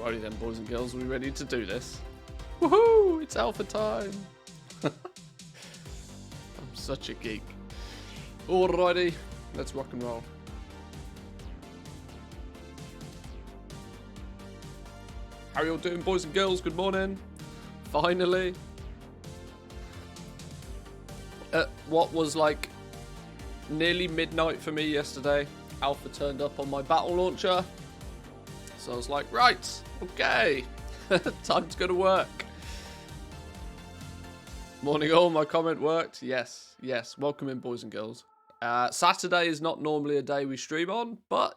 Alrighty then, boys and girls, are we ready to do this? Woohoo! It's alpha time! I'm such a geek. Alrighty, let's rock and roll. How are you all doing, boys and girls? Good morning. Finally. What was like nearly midnight for me yesterday, alpha turned up on my battle launcher. So I was like, right, okay, time to go to work. Morning all, my comment worked. Yes, welcome in, boys and girls. Saturday is not normally a day we stream on, but,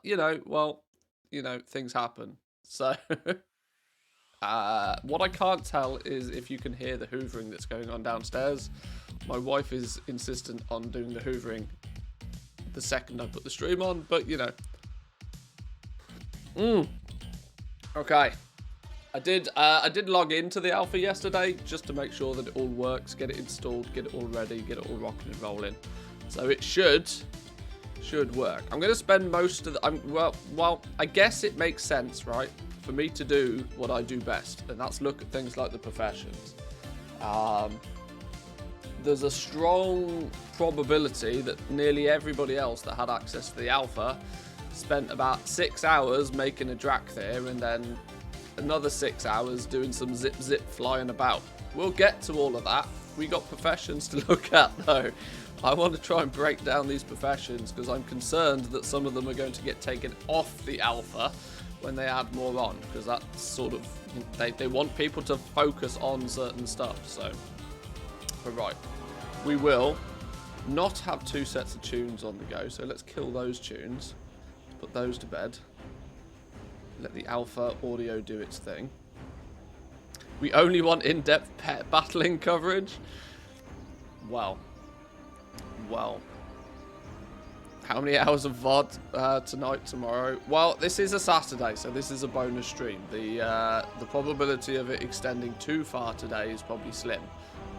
things happen. So, what I can't tell is if you can hear the hoovering that's going on downstairs. My wife is insistent on doing the hoovering the second I put the stream on, but, Okay, I did log into the alpha yesterday just to make sure that it all works, get it installed, get it all ready, get it all rocking and rolling. So it should work. I'm going to spend most of the well, I guess it makes sense, right, for me to do what I do best, and that's look at things like the professions. There's a strong probability that nearly everybody else that had access to the alpha spent about 6 hours making a Drac there, and then another 6 hours doing some zip flying about. We'll get to all of that. We got professions to look at though. I want to try and break down these professions because I'm concerned that some of them are going to get taken off the alpha when they add more on, because that's sort of, they want people to focus on certain stuff. So, but right, we will not have 2 sets of tunes on the go, so let's kill those tunes. Put those to bed. Let the alpha audio do its thing. We only want in-depth pet battling coverage. Well. How many hours of VOD tonight, tomorrow? Well, this is a Saturday, so this is a bonus stream. The probability of it extending too far today is probably slim.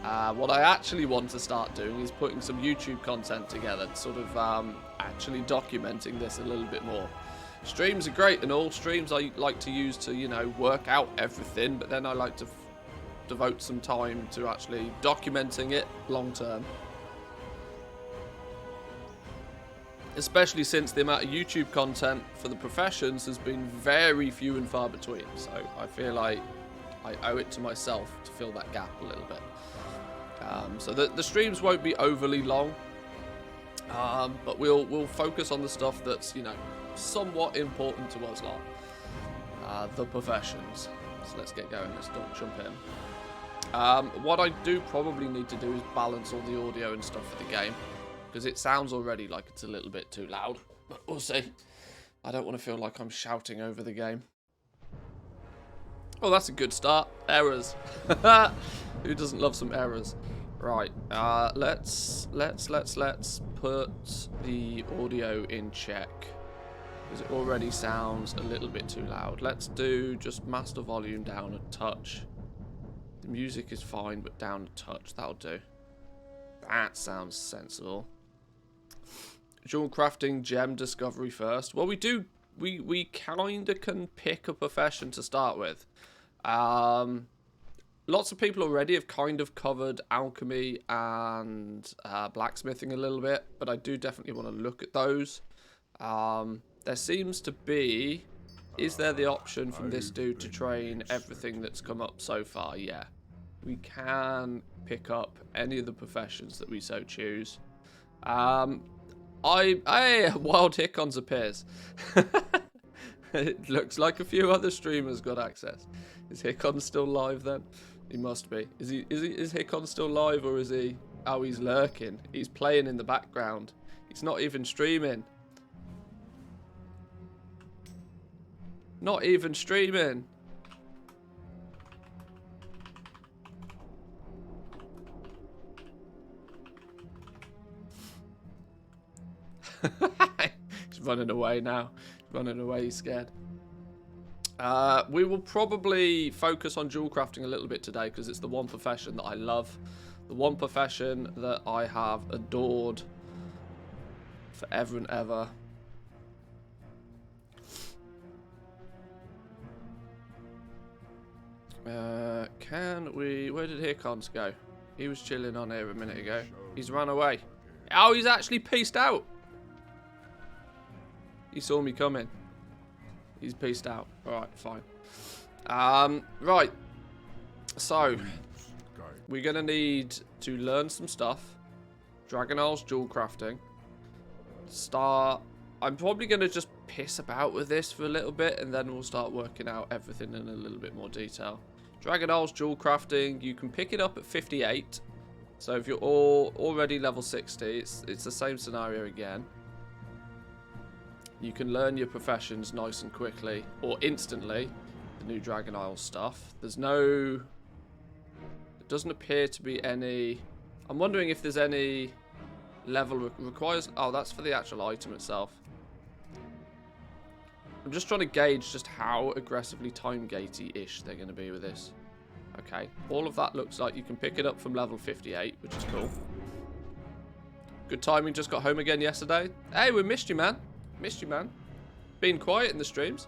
What I actually want to start doing is putting some YouTube content together, sort of actually documenting this a little bit more. Streams are great and all. Streams I like to use to, work out everything, but then I like to devote some time to actually documenting it long term. Especially since the amount of YouTube content for the professions has been very few and far between. So I feel like I owe it to myself to fill that gap a little bit. So the streams won't be overly long, but we'll focus on the stuff that's, somewhat important to us lot. The professions. So let's get going. Let's jump in. What I do probably need to do is balance all the audio and stuff for the game, because it sounds already like it's a little bit too loud, but we'll see. I don't want to feel like I'm shouting over the game. Oh, that's a good start. Errors. Who doesn't love some errors? Right, let's put the audio in check, because it already sounds a little bit too loud. Let's do just master volume down a touch. The music is fine, but down a touch, that'll do. That sounds sensible. Jewelcrafting gem discovery first. Well, we kinda can pick a profession to start with. Lots of people already have kind of covered alchemy and blacksmithing a little bit, but I do definitely want to look at those. There seems to be... Is there the option from this dude to train everything that's come up so far? Yeah. We can pick up any of the professions that we so choose. Wild Hickons appears. It looks like a few other streamers got access. Is Hickon still live then? He must be. Is Hickon still live, or is he? Oh, he's lurking. He's playing in the background. He's not even streaming. Not even streaming. He's running away now. Running away, he's scared. We will probably focus on jewelcrafting a little bit today, because it's the one profession that I love. The one profession that I have adored forever and ever. Can we... Where did Hircons go? He was chilling on here a minute ago. He's run away. Oh, he's actually pieced out. He saw me coming. He's pieced out. Alright, fine. Right. So, we're going to need to learn some stuff. Dragonflight's Jewelcrafting. I'm probably going to just piss about with this for a little bit, and then we'll start working out everything in a little bit more detail. Dragonflight's Jewelcrafting, you can pick it up at 58. So if you're already level 60, it's the same scenario again. You can learn your professions nice and quickly, or instantly, the new Dragonflight stuff. There's no... It doesn't appear to be any... I'm wondering if there's any level requires... Oh, that's for the actual item itself. I'm just trying to gauge just how aggressively time-gatey-ish they're going to be with this. Okay, all of that looks like you can pick it up from level 58, which is cool. Good timing, just got home again yesterday. Hey, we missed you, man. Missed you, man. Been quiet in the streams.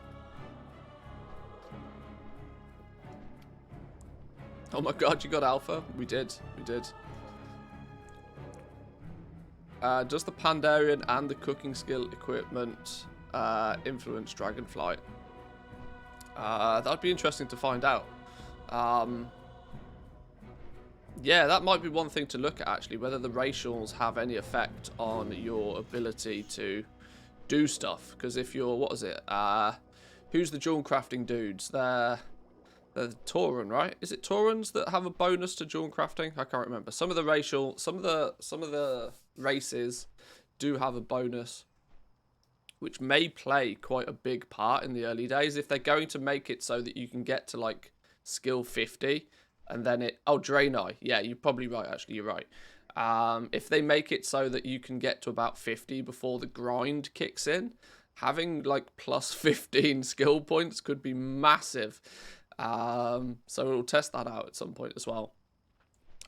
Oh my god, you got alpha? We did. We did. Does the Pandarian and the cooking skill equipment influence Dragonflight? That'd be interesting to find out. Yeah, that might be one thing to look at, actually, whether the racials have any effect on your ability to do stuff. Because if you're, what is it? Who's the Jewelcrafting dudes? They're the Tauran, right? Is it Taurans that have a bonus to Jewelcrafting? I can't remember. Some of the races do have a bonus, which may play quite a big part in the early days. If they're going to make it so that you can get to like skill 50 and then it... Oh, Draenei. Yeah, you're probably right, actually. You're right. If they make it so that you can get to about 50 before the grind kicks in, having like plus 15 skill points could be massive. So we'll test that out at some point as well.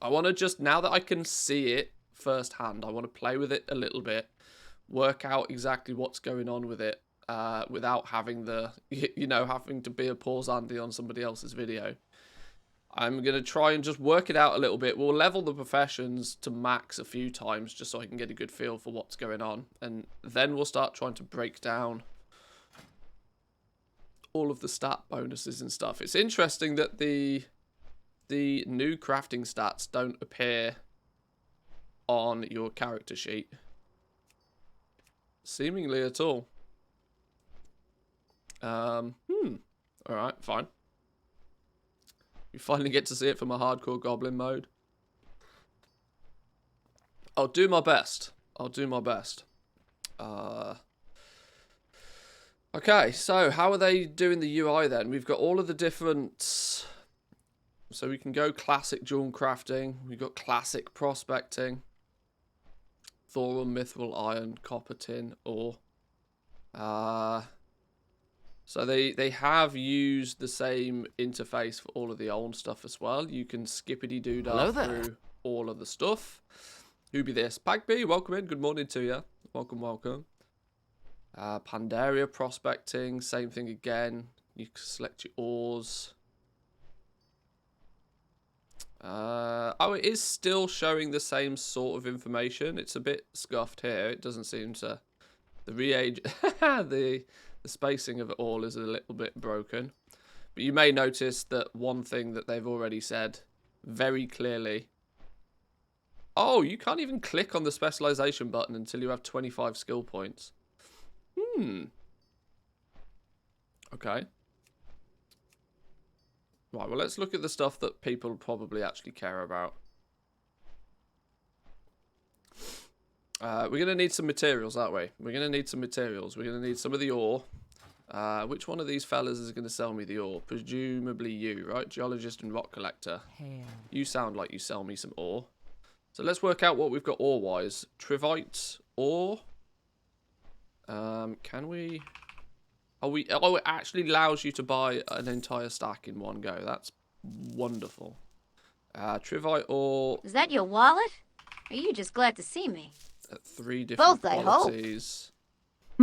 I want to just, now that I can see it firsthand, I want to play with it a little bit, work out exactly what's going on with it, without having the, having to be a pause Andy on somebody else's video. I'm going to try and just work it out a little bit. We'll level the professions to max a few times just so I can get a good feel for what's going on. And then we'll start trying to break down all of the stat bonuses and stuff. It's interesting that the new crafting stats don't appear on your character sheet. Seemingly at all. Alright, fine. You finally get to see it from a hardcore goblin mode. I'll do my best. I'll do my best. Okay, so how are they doing the UI then? We've got all of the different... So we can go classic Jewelcrafting. We've got classic prospecting. Thoron, mithril, iron, copper, tin, ore. So they have used the same interface for all of the old stuff as well. You can skippity-doo-dah through all of the stuff. Who be this? Pagby, welcome in. Good morning to you. Welcome, welcome. Pandaria Prospecting, same thing again. You can select your ores. Oh, it is still showing the same sort of information. It's a bit scuffed here. It doesn't seem to... The re-age... the spacing of it all is a little bit broken. But you may notice that one thing that they've already said very clearly... Oh, you can't even click on the specialization button until you have 25 skill points. Okay. Right, well, let's look at the stuff that people probably actually care about. We're going to need some materials, aren't we? We're going to need some materials. We're going to need some of the ore. Which one of these fellas is going to sell me the ore? Presumably you, right? Geologist and rock collector. You sound like you sell me some ore. So let's work out what we've got ore-wise. Trivite, ore. Can we... Oh, it actually allows you to buy an entire stack in one go. That's wonderful. Trivite ore. Is that your wallet? Are you just glad to see me? At 3 different Both, qualities. I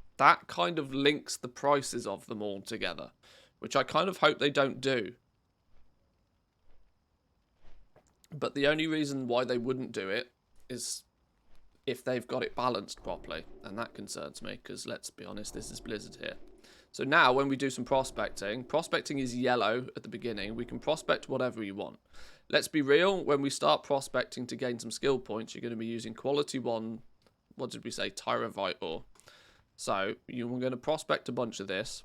that kind of links the prices of them all together, which I kind of hope they don't do. But the only reason why they wouldn't do it is if they've got it balanced properly, and that concerns me, because let's be honest, this is Blizzard here. So now when we do some prospecting, prospecting is yellow at the beginning. We can prospect whatever you want. Let's be real, when we start prospecting to gain some skill points, you're going to be using quality 1, what did we say, Tyrovite ore. So you're going to prospect a bunch of this.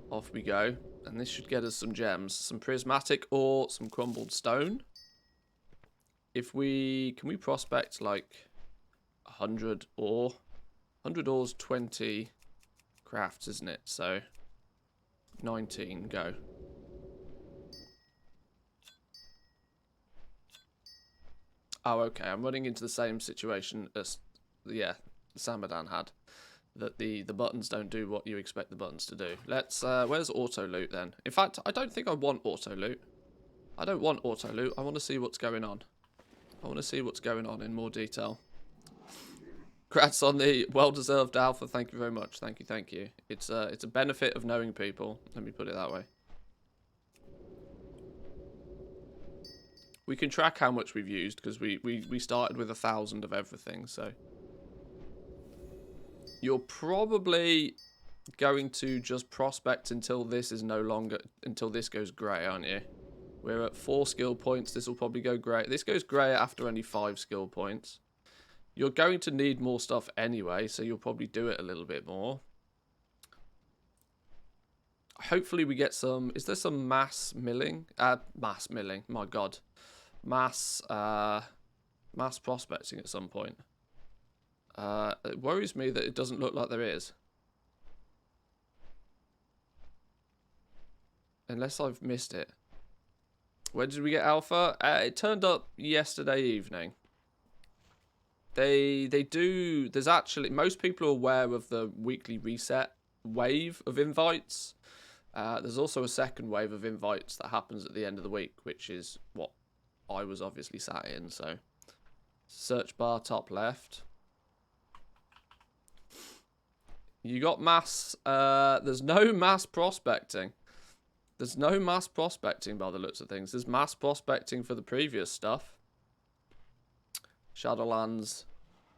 Off we go, and this should get us some gems, some prismatic ore, some crumbled stone. If we, can we prospect like 100 ore? 100 ore's 20 crafts, isn't it? So 19, go. Oh, okay, I'm running into the same situation as, yeah, Samadan had. That the buttons don't do what you expect the buttons to do. Let's, where's auto loot then? In fact, I don't think I want auto loot. I don't want auto loot. I want to see what's going on. I want to see what's going on in more detail. Congrats on the well-deserved alpha. Thank you very much. Thank you, thank you. It's a benefit of knowing people. Let me put it that way. We can track how much we've used because we started with 1,000 of everything, so. You're probably going to just prospect until this is no longer, until this goes grey, aren't you? We're at 4 skill points. This will probably go grey. This goes grey after only 5 skill points. You're going to need more stuff anyway, so you'll probably do it a little bit more. Hopefully we get some, is there some mass milling? Mass milling, my god. Mass prospecting at some point. It worries me that it doesn't look like there is. Unless I've missed it. When did we get alpha? It turned up yesterday evening. They do, there's actually, most people are aware of the weekly reset wave of invites. There's also a second wave of invites that happens at the end of the week, which is what I was obviously sat in, so. Search bar top left. You got mass, there's no mass prospecting. There's no mass prospecting by the looks of things. There's mass prospecting for the previous stuff. Shadowlands,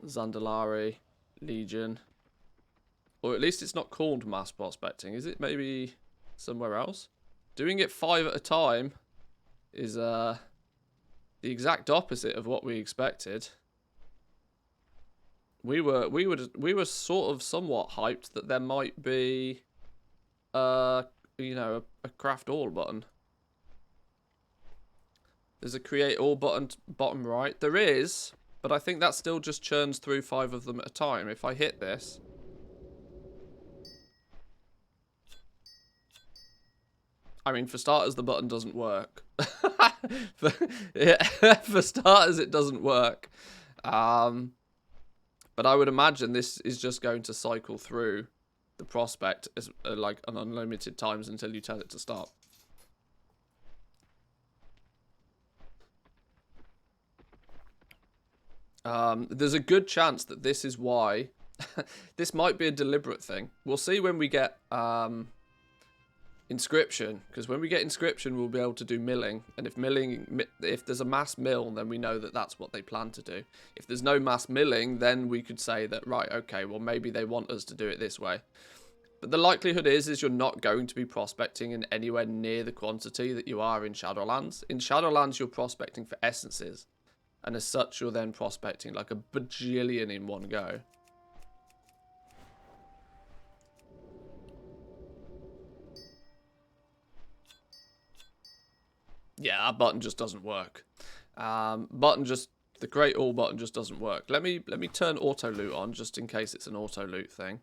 Zandalari, Legion. Or at least it's not called mass prospecting. Is it maybe somewhere else? Doing it 5 at a time is the exact opposite of what we expected. We were sort of somewhat hyped that there might be you know, a craft all button. There's a create all button bottom right. There is, but I think that still just churns through 5 of them at a time. If I hit this. I mean, for starters, the button doesn't work. For starters, it doesn't work. But I would imagine this is just going to cycle through the prospect as like an unlimited times until you tell it to stop. There's a good chance that this is why. This might be a deliberate thing. We'll see when we get inscription, because when we get inscription we'll be able to do milling, and if there's a mass mill, then we know that that's what they plan to do. If there's no mass milling, then we could say that, right, okay, well maybe they want us to do it this way. But the likelihood is you're not going to be prospecting in anywhere near the quantity that you are in Shadowlands. In Shadowlands you're prospecting for essences, and as such you're then prospecting like a bajillion in one go. Yeah, that button just doesn't work. The Great All button just doesn't work. Let me turn auto loot on just in case it's an auto loot thing.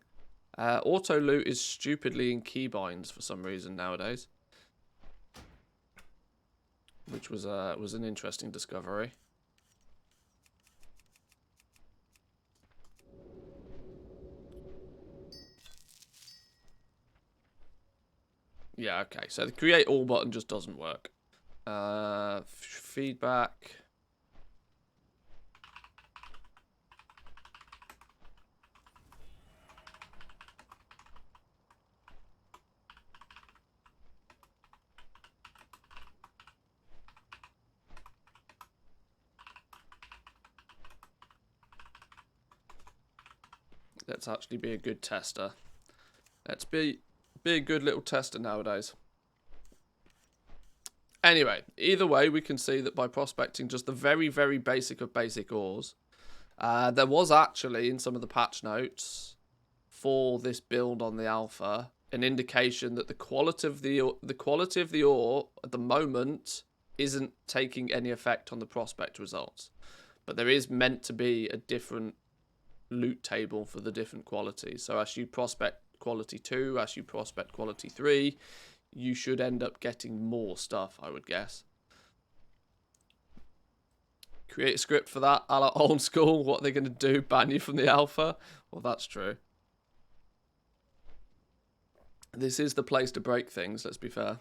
Auto loot is stupidly in keybinds for some reason nowadays, which was an interesting discovery. Yeah, okay. So the create all button just doesn't work. Feedback. Let's actually be a good tester. Let's be a good little tester nowadays. Anyway, either way, we can see that by prospecting just the very, very basic of basic ores, there was actually, in some of the patch notes for this build on the alpha, an indication that the quality of the ore at the moment isn't taking any effect on the prospect results. But there is meant to be a different loot table for the different qualities. So as you prospect quality 2, as you prospect quality 3, you should end up getting more stuff, I would guess. Create a script for that, a la old school. What are they going to do? Ban you from the alpha? Well, that's true. This is the place to break things, let's be fair.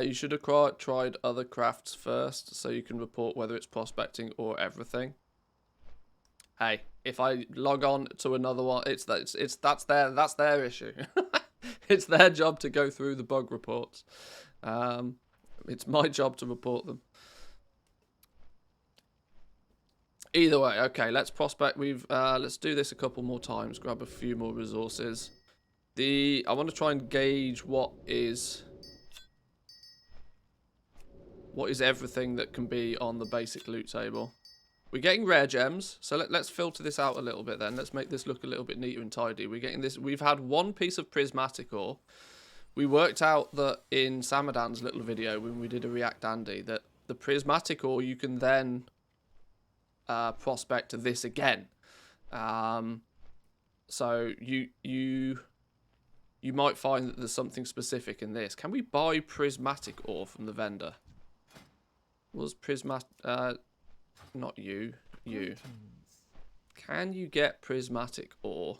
You should have tried other crafts first, so you can report whether it's prospecting or everything. Hey, if I log on to another one, that's their issue. It's their job to go through the bug reports. It's my job to report them. Either way, okay, let's prospect. Let's do this a couple more times. Grab a few more resources. I want to try and gauge what is everything that can be on the basic loot table. We're getting rare gems, so let's filter this out a little bit then. Let's make this look a little bit neater and tidy. We're getting this. We've had one piece of prismatic ore. We worked out that in Samadan's little video when we did a React Andy that the prismatic ore you can then prospect this again. So you might find that there's something specific in this. Can we buy prismatic ore from the vendor? Was prismatic... not you. You. Can you get prismatic ore?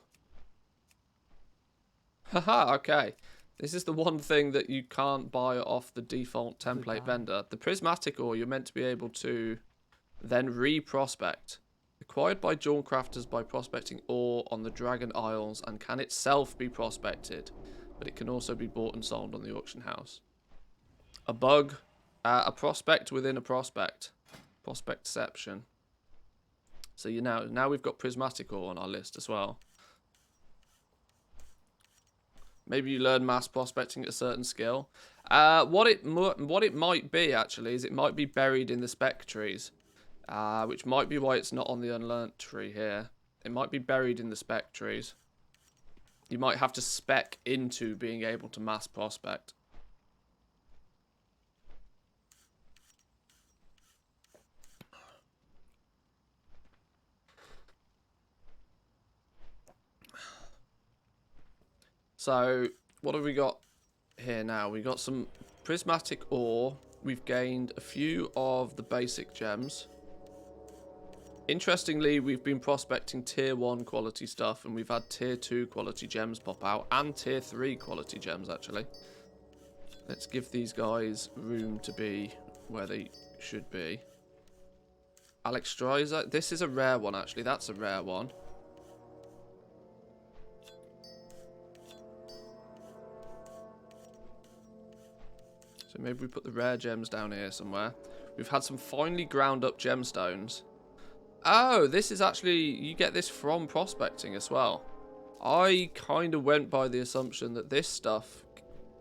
Haha, okay. This is the one thing that you can't buy off the default template vendor. The prismatic ore you're meant to be able to then re-prospect. Acquired by Jewelcrafters by prospecting ore on the Dragon Isles and can itself be prospected. But it can also be bought and sold on the auction house. A bug. A prospect within a prospect. Prospectception. So now we've got prismatic ore on our list as well. Maybe you learn mass prospecting at a certain skill. What it might be actually is it might be buried in the spec trees, which might be why it's not on the unlearnt tree here. It might be buried in the spec trees. You might have to spec into being able to mass prospect. So, what have we got here now? We got some prismatic ore. We've gained a few of the basic gems. Interestingly, we've been prospecting tier 1 quality stuff, and we've had tier 2 quality gems pop out, and tier 3 quality gems, actually. Let's give these guys room to be where they should be. Alexstrasza, this is a rare one, actually. That's a rare one. So maybe we put the rare gems down here somewhere. We've had some finely ground up gemstones. Oh, this is actually... You get this from prospecting as well. I kind of went by the assumption that this stuff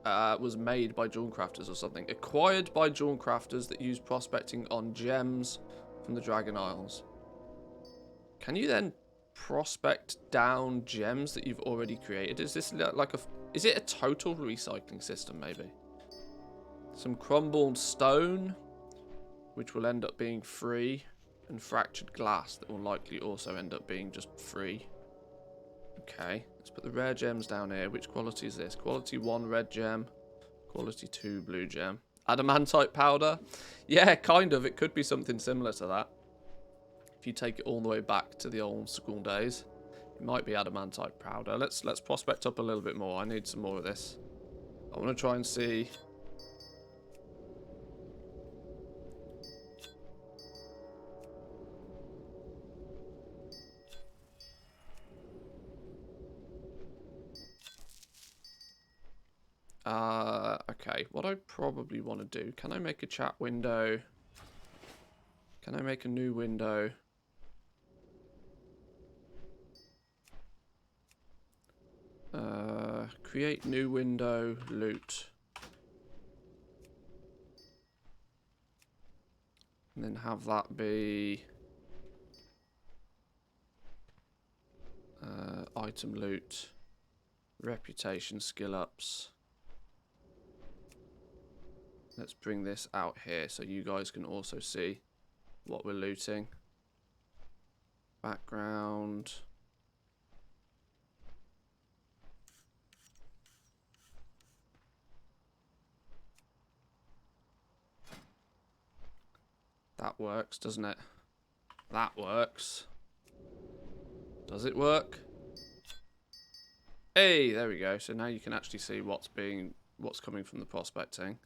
was made by Jewelcrafters or something. Acquired by Jewelcrafters that use prospecting on gems from the Dragon Isles. Can you then prospect down gems that you've already created? Is this like a... Is it a total recycling system, maybe? Some crumbled stone, which will end up being free, and fractured glass that will likely also end up being just free. Okay, let's put the rare gems down here. Which quality is this? Quality 1 red gem, quality 2 blue gem. Adamantite powder? Yeah, kind of. It could be something similar to that. If you take it all the way back to the old school days, it might be adamantite powder. Let's prospect up a little bit more. I need some more of this. I want to try and see... Okay, what I probably want to do, can I make a chat window? Can I make a new window? Create new window, loot. And then have that be item loot, reputation, skill ups. Let's bring this out here so you guys can also see what we're looting. Background. That works, doesn't it? That works. Does it work? Hey, there we go. So now you can actually see what's coming from the prospecting.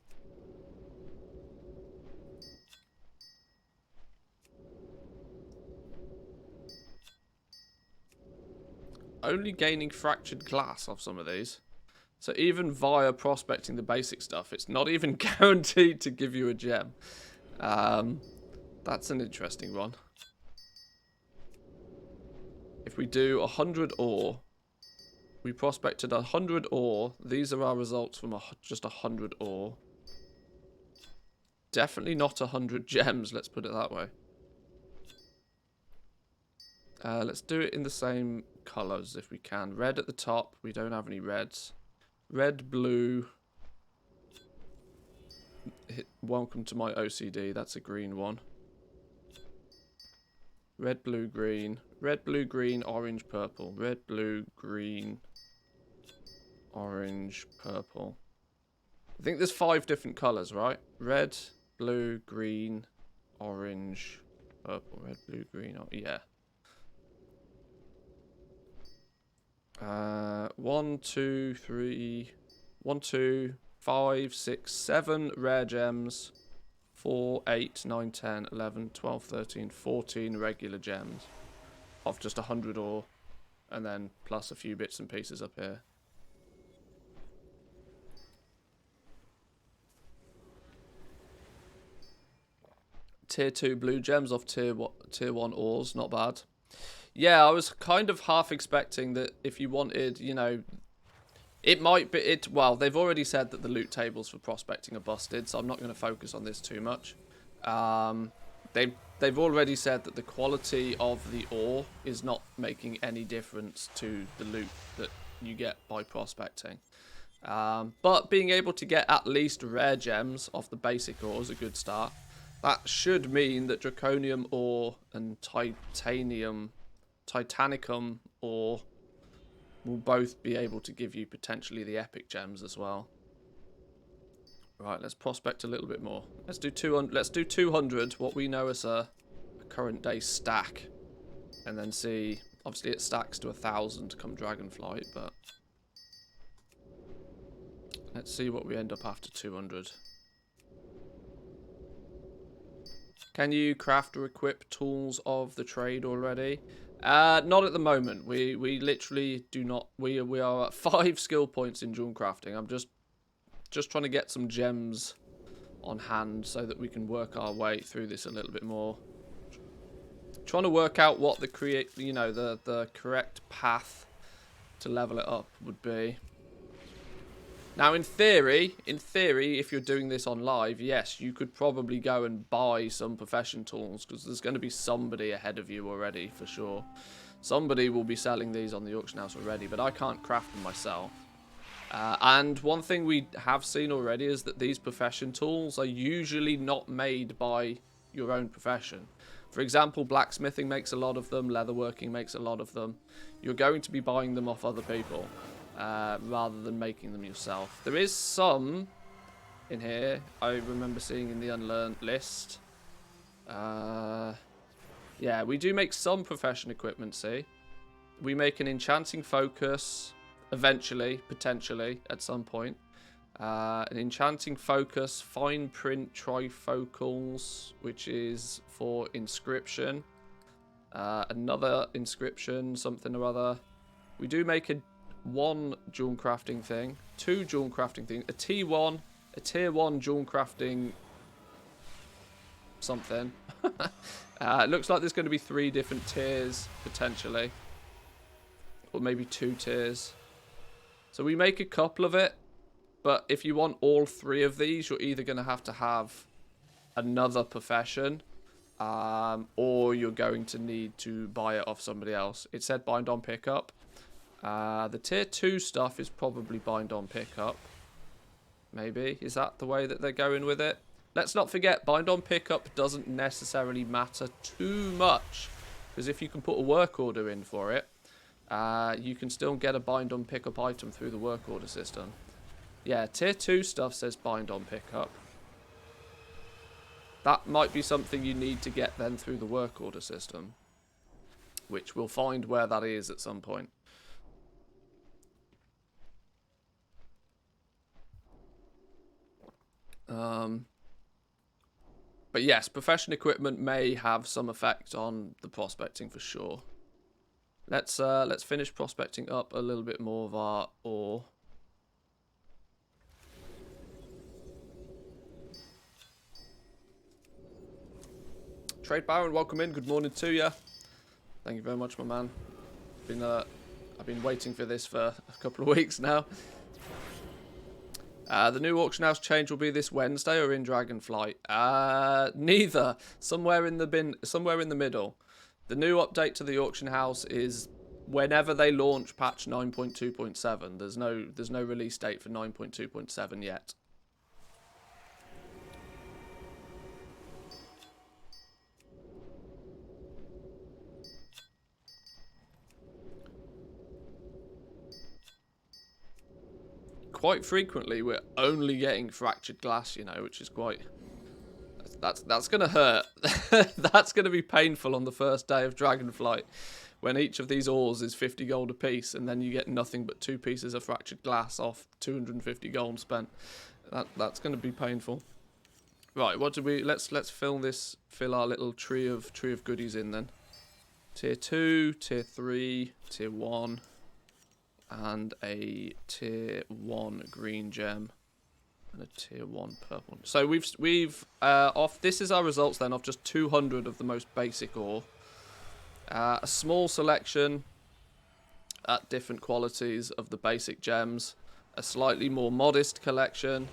Only gaining fractured glass off some of these. So even via prospecting the basic stuff, it's not even guaranteed to give you a gem. That's an interesting one. If we do 100 ore, we prospected 100 ore. These are our results from just 100 ore. Definitely not 100 gems, let's put it that way. Let's do it in the same colours if we can. Red at the top. We don't have any reds. Red, blue. Welcome to my OCD. That's a green one. Red, blue, green. Red, blue, green, orange, purple. Red, blue, green, orange, purple. I think there's 5 different colours, right? Red, blue, green, orange, purple. Red, blue, green, yeah. 1, 2, 3, 1, 2, 5, 6, 7 rare gems. 4, 8, 9, 10, 11, 12, 13, 14 regular gems. Of just 100 ore. And then plus a few bits and pieces up here. Tier 2 blue gems off tier 1 ores. Not bad. Yeah, I was kind of half expecting that if you wanted, you know, it might be, well, they've already said that the loot tables for prospecting are busted, so I'm not going to focus on this too much. They've already said that the quality of the ore is not making any difference to the loot that you get by prospecting. But being able to get at least rare gems off the basic ore is a good start. That should mean that Draconian Ore and Titanicum Ore will both be able to give you potentially the epic gems as well. Right, let's prospect a little bit more. Let's do 200. Let's do 200. What we know as a current day stack, and then see. Obviously, it stacks to 1,000 come Dragonflight, but let's see what we end up after 200. Can you craft or equip tools of the trade already? Not at the moment. We literally do not. We are at 5 skill points in Jewelcrafting. I'm just trying to get some gems on hand so that we can work our way through this a little bit more. Trying to work out what the the correct path to level it up would be. Now, in theory, if you're doing this on live, yes, you could probably go and buy some profession tools because there's going to be somebody ahead of you already for sure. Somebody will be selling these on the auction house already, but I can't craft them myself. And one thing we have seen already is that these profession tools are usually not made by your own profession. For example, blacksmithing makes a lot of them, leatherworking makes a lot of them. You're going to be buying them off other people rather than making them yourself. There is some in here I remember seeing in the unlearned list. Yeah, we do make some profession equipment, see? We make an enchanting focus... eventually, potentially, at some point. An enchanting focus, fine print trifocals, which is for inscription. Another inscription, something or other. We do make one jewel crafting thing, 2 jewel crafting things, a T1, a tier 1 jewel crafting something. It looks like there's going to be 3 different tiers, potentially. Or maybe 2 tiers. So we make a couple of it. But if you want all 3 of these, you're either going to have another profession. Or you're going to need to buy it off somebody else. It said bind on pickup. The tier 2 stuff is probably bind on pickup. Maybe. Is that the way that they're going with it? Let's not forget, bind on pickup doesn't necessarily matter too much. Because if you can put a work order in for it, you can still get a bind on pickup item through the work order system. Yeah, tier 2 stuff says bind on pickup. That might be something you need to get then through the work order system. Which we'll find where that is at some point. But yes, profession equipment may have some effect on the prospecting for sure. Let's finish prospecting up a little bit more of our ore. Trade Baron, welcome in. Good morning to you. Thank you very much, my man. I've been waiting for this for a couple of weeks now. The new auction house change will be this Wednesday or in Dragonflight. Neither. Somewhere in the middle. The new update to the auction house is whenever they launch patch 9.2.7. There's no release date for 9.2.7 yet. Quite frequently, we're only getting fractured glass, you know, which is quite... That's going to hurt. That's going to be painful on the first day of Dragonflight, when each of these ores is 50 gold a piece, and then you get nothing but 2 pieces of fractured glass off 250 gold spent. That's going to be painful. Right, what do we... Let's fill our little tree of goodies in then. Tier 2, Tier 3, Tier 1... and a tier 1 green gem and a tier 1 purple. So we've off. This is our results then of just 200 of the most basic ore. A small selection at different qualities of the basic gems. A slightly more modest collection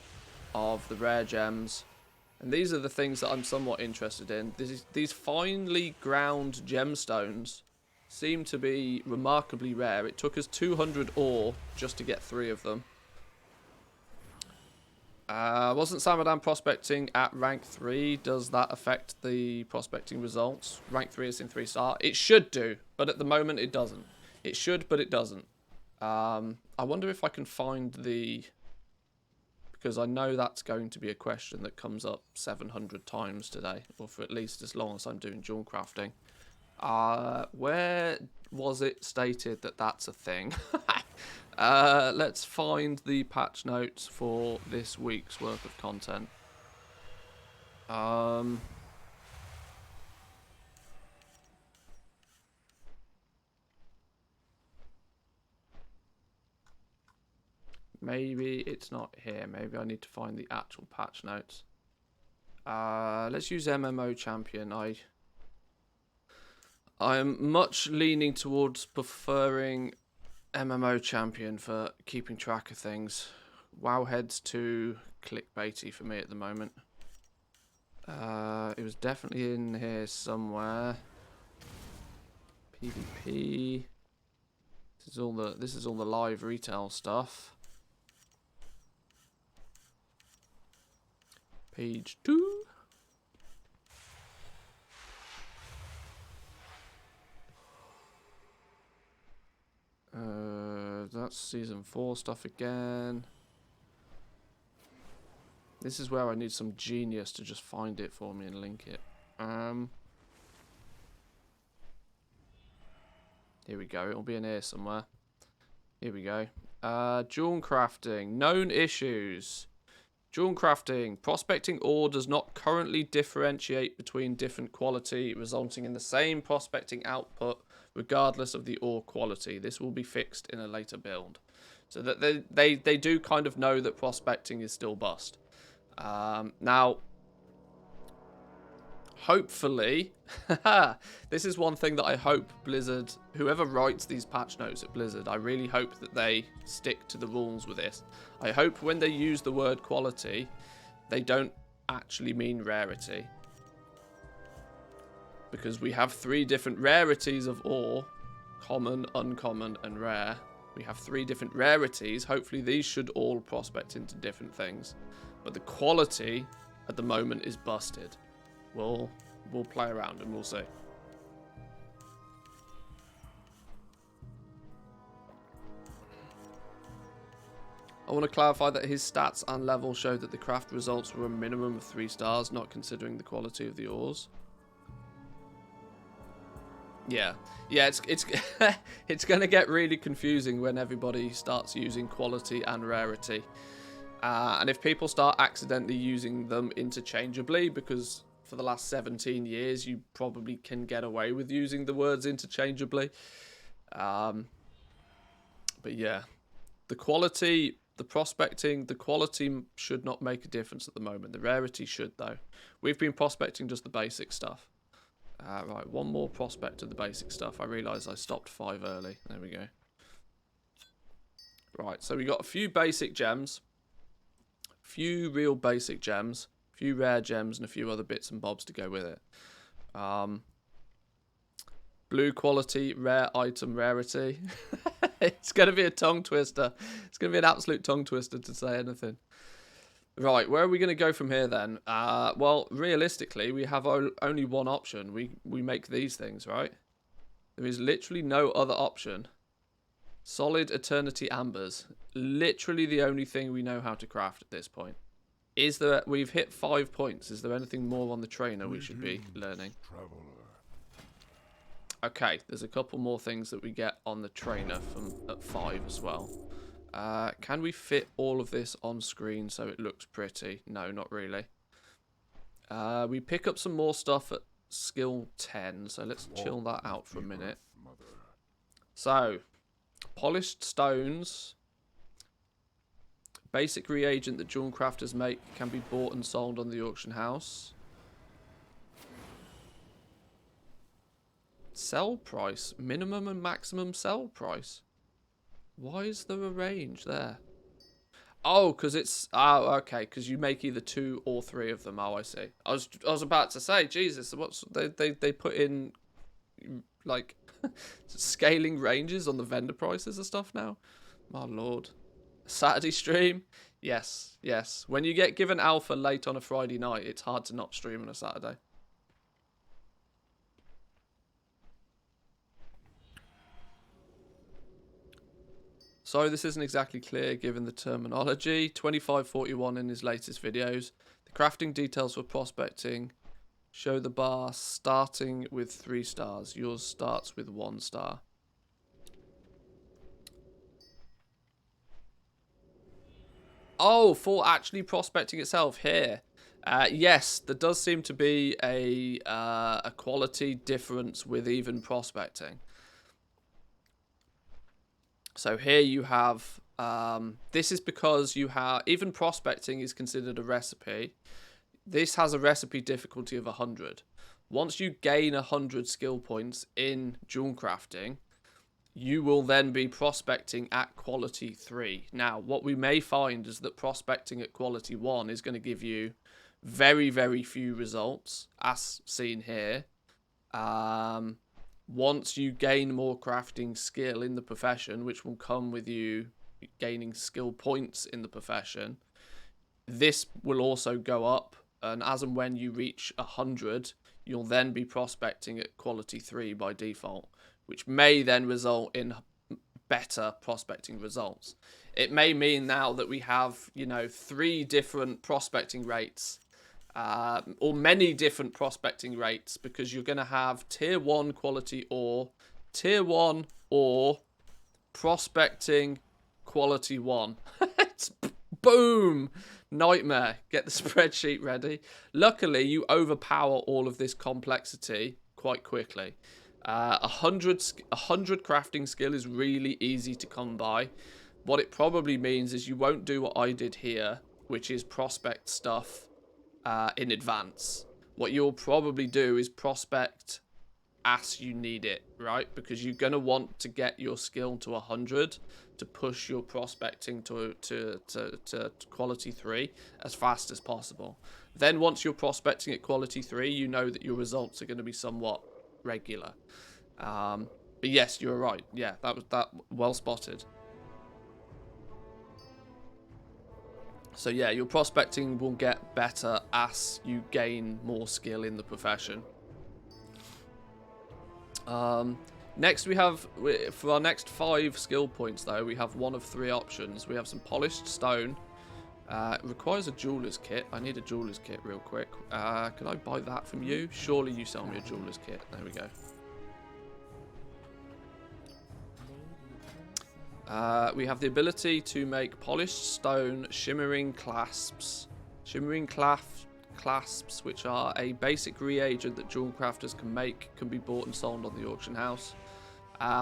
of the rare gems. And these are the things that I'm somewhat interested in. These finely ground gemstones seem to be remarkably rare. It took us 200 ore just to get 3 of them. Wasn't Samadan prospecting at rank 3? Does that affect the prospecting results? Rank 3 is in 3-star. It should do, but at the moment it doesn't. It should, but it doesn't. I wonder if I can find the... Because I know that's going to be a question that comes up 700 times today, or for at least as long as I'm doing Jewelcrafting. Where was it stated that that's a thing? Let's find the patch notes for this week's worth of content. Maybe it's not here. Maybe I need to find the actual patch notes. Let's use MMO Champion. I'm much leaning towards preferring MMO Champion for keeping track of things. Wowhead's too clickbaity for me at the moment. It was definitely in here somewhere. PvP. This is all the live retail stuff. Page 2. That's season 4 stuff again. This is where I need some genius to just find it for me and link it. Here we go. It'll be in here somewhere. Here we go. Jewelcrafting. Known issues. Jewelcrafting. Prospecting ore does not currently differentiate between different quality, resulting in the same prospecting output regardless of the ore quality. This will be fixed in a later build. So that they do kind of know that prospecting is still bust. Now, hopefully, this is one thing that I hope Blizzard, whoever writes these patch notes at Blizzard, I really hope that they stick to the rules with this. I hope when they use the word quality, they don't actually mean rarity. Because we have 3 different rarities of ore: common, uncommon, and rare. We have 3 different rarities. Hopefully these should all prospect into different things. But the quality at the moment is busted. We'll play around and we'll see. I want to clarify that his stats and level showed that the craft results were a minimum of 3 stars, not considering the quality of the ores. Yeah, it's it's going to get really confusing when everybody starts using quality and rarity. And if people start accidentally using them interchangeably, because for the last 17 years you probably can get away with using the words interchangeably. But yeah, the quality, the prospecting, the quality should not make a difference at the moment. The rarity should, though. We've been prospecting just the basic stuff. Right, one more prospect of the basic stuff. I realised I stopped 5 early. There we go. Right, so we got a few basic gems. A few real basic gems. A few rare gems and a few other bits and bobs to go with it. Blue quality, rare item rarity. It's going to be a tongue twister. It's going to be an absolute tongue twister to say anything. Right, where are we going to go from here then? Well, realistically, we have only one option. We make these things, right? There is literally no other option. Solid Eternity Ambers. Literally the only thing we know how to craft at this point. Is there? We've hit 5 points. Is there anything more on the trainer we should be learning? Okay, there's a couple more things that we get on the trainer from at 5 as well. Can we fit all of this on screen so it looks pretty? No, not really. We pick up some more stuff at skill 10, so let's chill that out for a minute. So, polished stones. Basic reagent that Jewelcrafters make can be bought and sold on the auction house. Sell price. Minimum and maximum sell price. Why is there a range there? Oh, because it's... Oh, okay. Because you make either 2 or 3 of them. Oh, I see. I was about to say, Jesus, what's they put in like scaling ranges on the vendor prices and stuff now? My lord. Saturday stream? Yes, yes. When you get given alpha late on a Friday night, it's hard to not stream on a Saturday. Sorry, this isn't exactly clear given the terminology. 2541 in his latest videos. The crafting details for prospecting show the bar starting with 3 stars. Yours starts with 1 star. Oh, for actually prospecting itself here. Yes, there does seem to be a quality difference with even prospecting. So here you have, this is because you have, even prospecting is considered a recipe. This has a recipe difficulty of 100. Once you gain 100 skill points in Jewelcrafting, you will then be prospecting at quality 3. Now, what we may find is that prospecting at quality 1 is going to give you very, very few results, as seen here. Once you gain more crafting skill in the profession, which will come with you gaining skill points in the profession, this will also go up. And as and when you reach 100, you'll then be prospecting at quality 3 by default, which may then result in better prospecting results. It may mean now that we have, 3 different prospecting rates, or many different prospecting rates, because you're going to have tier 1 quality ore, tier 1 ore, prospecting quality 1. It's boom! Nightmare. Get the spreadsheet ready. Luckily, you overpower all of this complexity quite quickly. 100 crafting skill is really easy to come by. What it probably means is you won't do what I did here, which is prospect stuff in advance. what you'll probably do is prospect as you need it, right? Because you're going to want to get your skill to 100 to push your prospecting to quality 3 as fast as possible. Then once you're prospecting at quality 3, you know that your results are going to be somewhat regular. But yes, you're right. Yeah, that was well spotted. So yeah, your prospecting will get better as you gain more skill in the profession. Next we have, for our next 5 skill points though, we have one of 3 options. We have some polished stone. It requires a jeweler's kit. I need a jeweler's kit real quick. Can I buy that from you? Surely you sell me a jeweler's kit. There we go. We have the ability to make polished stone shimmering clasps. Shimmering clasps, which are a basic reagent that jewelcrafters can make, can be bought and sold on the auction house.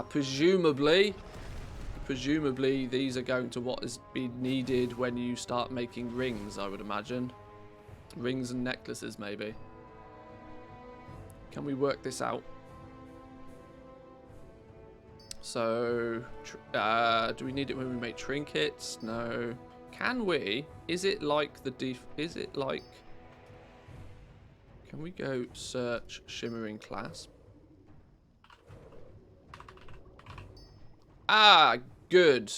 Presumably these are going to what is be needed when you start making rings, I would imagine. Rings and necklaces, maybe. Can we work this out? So, do we need it when we make trinkets? No. Can we? Is it like the Can we go search shimmering clasp? Ah, good.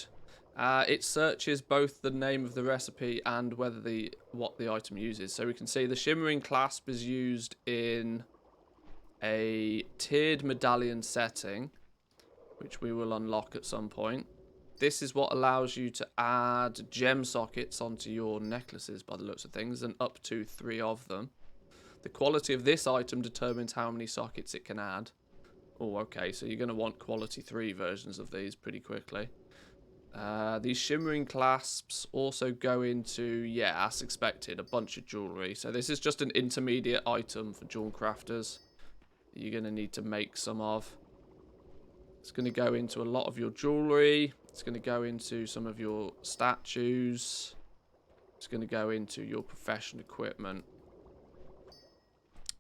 It searches both the name of the recipe and what the item uses. So we can see the shimmering clasp is used in a tiered medallion setting, which we will unlock at some point. This is what allows you to add gem sockets onto your necklaces by the looks of things, and up to 3 of them. The quality of this item determines how many sockets it can add. Oh, okay, so you're going to want quality 3 versions of these pretty quickly. These shimmering clasps also go into, yeah, as expected, a bunch of jewellery. So this is just an intermediate item for jewel crafters that you're going to need to make some of. It's going to go into a lot of your jewellery. It's going to go into some of your statues. It's going to go into your profession equipment.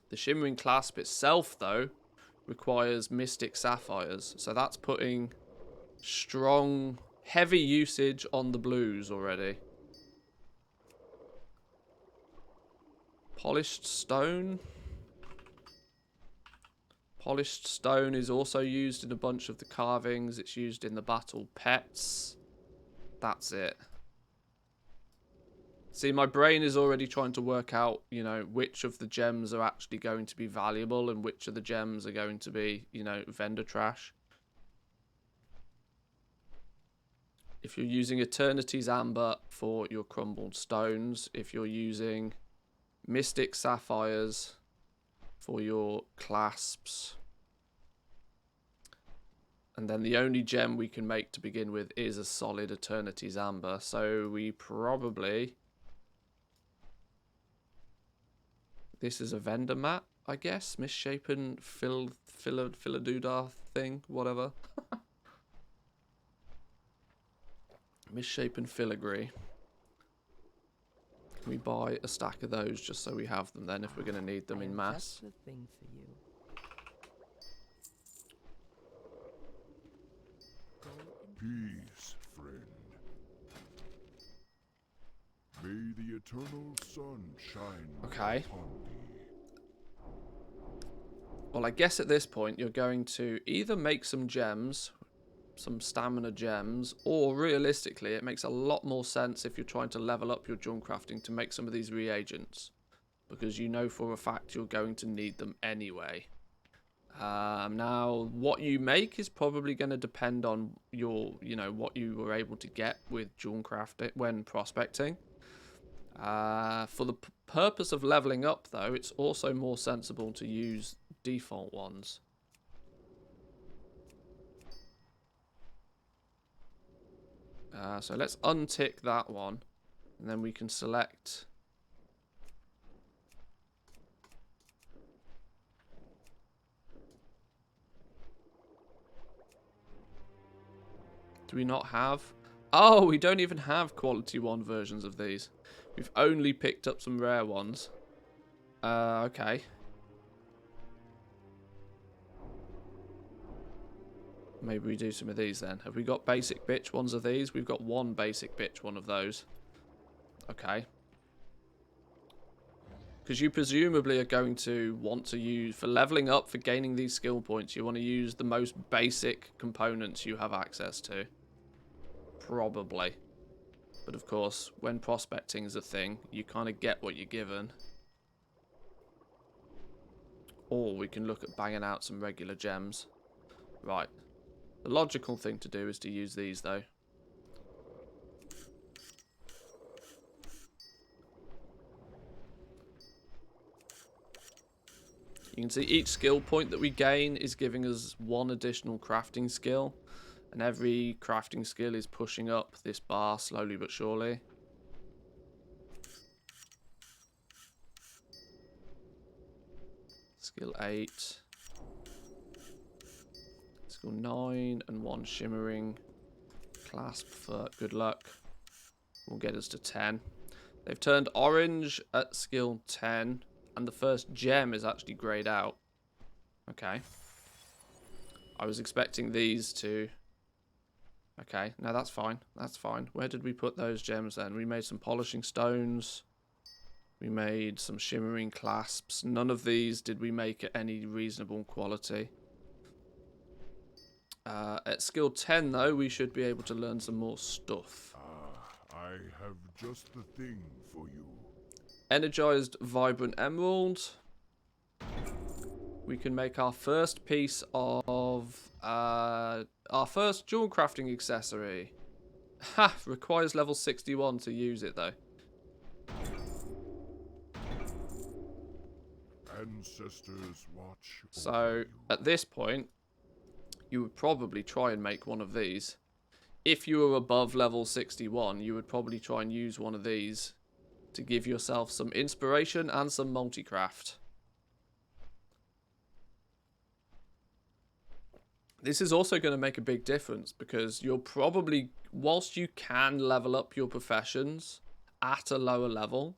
The shimmering clasp itself, though, requires mystic sapphires. So that's putting strong, heavy usage on the blues already. Polished stone. Polished stone is also used in a bunch of the carvings. It's used in the battle pets. That's it. See, my brain is already trying to work out, you know, which of the gems are actually going to be valuable and which of the gems are going to be, you know, vendor trash. If you're using Eternity's Amber for your crumbled stones, if you're using Mystic Sapphires for your clasps, and then the only gem we can make to begin with is a solid Eternity's Amber, so we probably... This is a vendor mat, I guess. Misshapen Philadoodah thing, whatever. Misshapen filigree. Can we buy a stack of those just so we have them then if we're going to need them in mass? That's the thing for you. Peace, friend. May the eternal sun shine Okay. upon thee. Well, I guess at this point you're going to either make some gems, some stamina gems, or realistically it makes a lot more sense if you're trying to level up your Jewelcrafting to make some of these reagents, because you know for a fact you're going to need them anyway. Now, what you make is probably going to depend on your, you know, what you were able to get with Jewelcrafting when prospecting. For the purpose of leveling up, though, it's also more sensible to use default ones. So let's untick that one, and then we can select... Do we not have... Oh, we don't even have quality 1 versions of these. We've only picked up some rare ones. Okay. Maybe we do some of these then. Have we got basic bitch ones of these? We've got one basic bitch one of those. Okay. Because you presumably are going to want to use, for leveling up, for gaining these skill points, you want to use the most basic components you have access to. Probably. But of course, when prospecting is a thing, you kind of get what you're given. Or we can look at banging out some regular gems. Right. The logical thing to do is to use these, though. You can see each skill point that we gain is giving us one additional crafting skill. And every crafting skill is pushing up this bar slowly but surely. Skill 8. Skill 9 and 1 shimmering clasp for good luck. Will get us to 10. They've turned orange at skill 10. And the first gem is actually grayed out. Okay. I was expecting these to... Okay, no, that's fine. That's fine. Where did we put those gems then? We made some polishing stones. We made some shimmering clasps. None of these did we make at any reasonable quality. At skill 10, though, we should be able to learn some more stuff. I have just the thing for you. Energized Vibrant Emerald. We can make our first piece of... our first Jewelcrafting accessory. Ha! Requires level 61 to use it, though. Ancestors watch over So, you. at this point, you would probably try and make one of these. If you were above level 61, you would probably try and use one of these to give yourself some inspiration and some multi-craft. This is also going to make a big difference because you'll probably, whilst you can level up your professions at a lower level,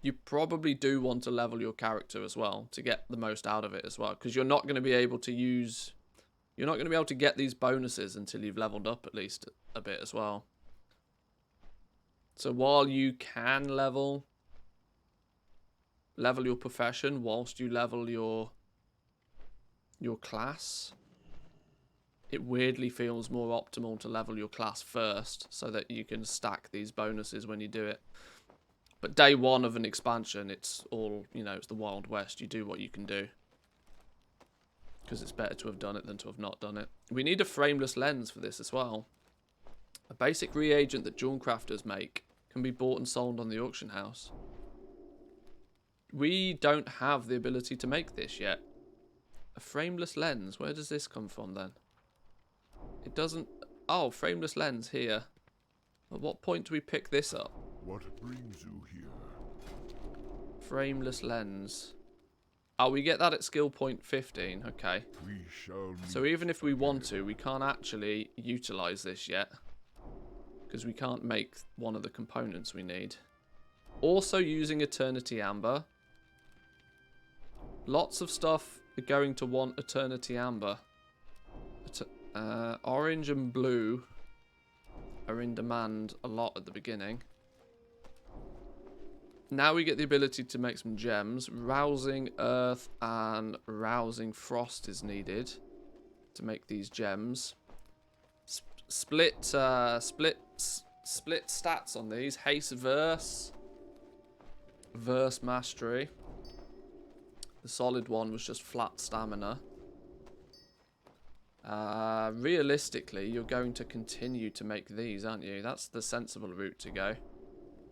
you probably do want to level your character as well to get the most out of it as well, because you're not going to be able to use, you're not going to be able to get these bonuses until you've leveled up at least a bit as well. So while you can level your profession whilst you level your class, it weirdly feels more optimal to level your class first so that you can stack these bonuses when you do it. But day one of an expansion, it's all, you know, it's the Wild West. You do what you can do. Because it's better to have done it than to have not done it. We need a frameless lens for this as well. A basic reagent that Jewelcrafters make can be bought and sold on the auction house. We don't have the ability to make this yet. A frameless lens, where does this come from then? It doesn't... Oh, frameless lens here. At what point do we pick this up? What brings you here? Frameless lens. Oh, we get that at skill point 15. Okay. We shall meet. So even if we want to, we can't actually utilize this yet. Because we can't make one of the components we need. Also using Eternity Amber. Lots of stuff are going to want Eternity Amber. Orange and blue are in demand a lot at the beginning. Now we get the ability to make some gems. Rousing Earth and Rousing Frost is needed to make these gems. Split stats on these. Haste Verse. Verse Mastery. The solid one was just flat stamina. Realistically, you're going to continue to make these, aren't you? That's the sensible route to go.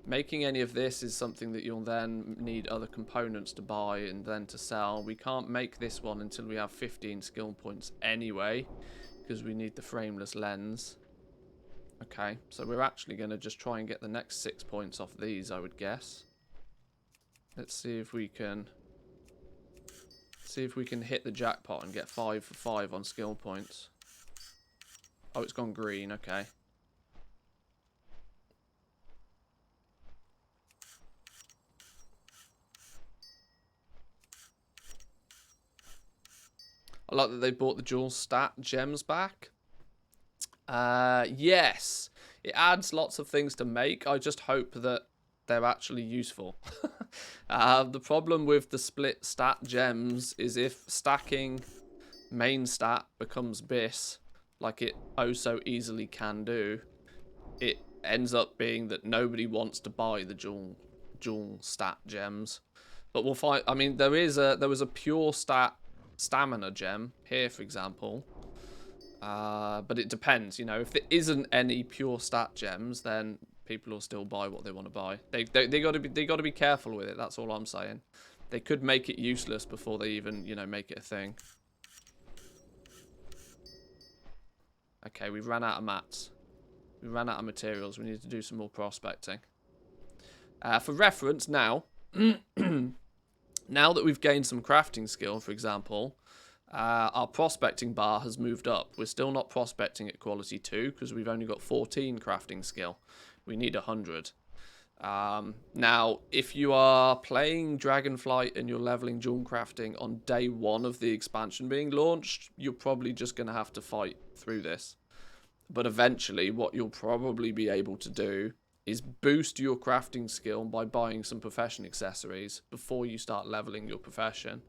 Making any of this is something that you'll then need other components to buy and then to sell. We can't make this one until we have 15 skill points anyway, because we need the frameless lens. Okay, so we're actually going to just try and get the next 6 points off these, I would guess. Let's see if we can... hit the jackpot and get 5 for 5 on skill points. Oh, it's gone green, okay. I like that they brought the jewel stat gems back. Yes, it adds lots of things to make. I just hope that they're actually useful. The problem with the split stat gems is if stacking main stat becomes bis, like it oh so easily can do, it ends up being that nobody wants to buy the jewel stat gems. But we'll find. I mean, there was a pure stat stamina gem here, for example. But it depends, you know. If there isn't any pure stat gems, then people will still buy what they want to buy. They got to be careful with it. That's all I'm saying. They could make it useless before they even, you know, make it a thing. Okay, we've ran out of mats. We ran out of materials. We need to do some more prospecting. For reference, now, now that we've gained some crafting skill, for example, our prospecting bar has moved up. We're still not prospecting at quality 2 because we've only got 14 crafting skill. We need 100. Now, if you are playing Dragonflight and you're leveling Jewelcrafting on day 1 of the expansion being launched, you're probably just going to have to fight through this. But eventually, what you'll probably be able to do is boost your crafting skill by buying some profession accessories before you start leveling your profession,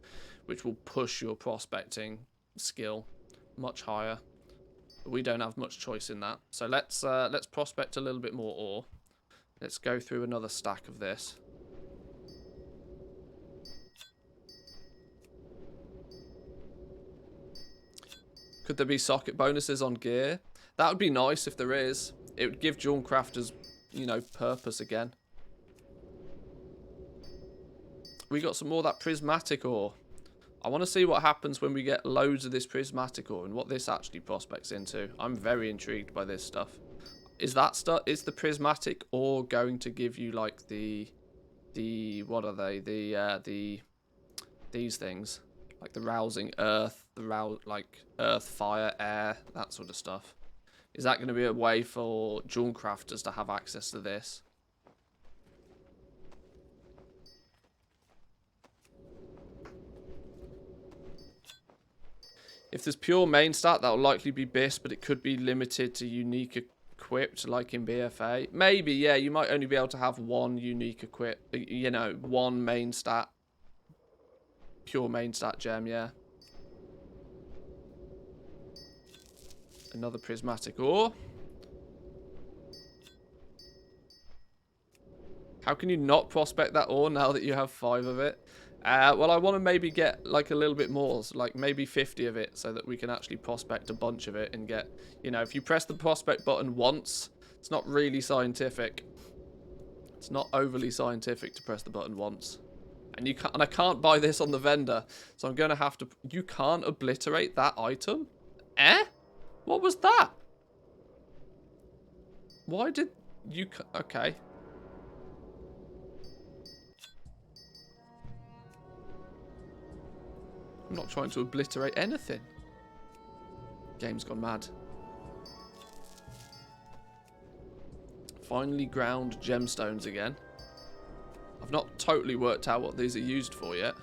which will push your prospecting skill much higher. We don't have much choice in that. So let's prospect a little bit more ore. Let's go through another stack of this. Could there be socket bonuses on gear? That would be nice if there is. It would give jewel crafters, you know, purpose again. We got some more of that prismatic ore. I want to see what happens when we get loads of this prismatic ore and what this actually prospects into. I'm very intrigued by this stuff. Is the prismatic ore going to give you like the what are they? These things, like the rousing earth, like earth, fire, air, that sort of stuff. Is that going to be a way for jewel crafters to have access to this? If there's pure main stat, that'll likely be bis, but it could be limited to unique equipped, like in BFA. Maybe, yeah, you might only be able to have one unique equip, you know, one main stat, pure main stat gem, yeah. Another prismatic ore. How can you not prospect that ore now that you have 5 of it? Well, I want to maybe get like a little bit more, so like maybe 50 of it, so that we can actually prospect a bunch of it and get, you know, if you press the prospect button once, it's not really scientific. It's not overly scientific to press the button once. And you can't, and I can't buy this on the vendor, so I'm going to have to. You can't obliterate that item? Eh? What was that? Why did you? Okay. I'm not trying to obliterate anything. Game's gone mad. Finally ground gemstones again. I've not totally worked out what these are used for yet.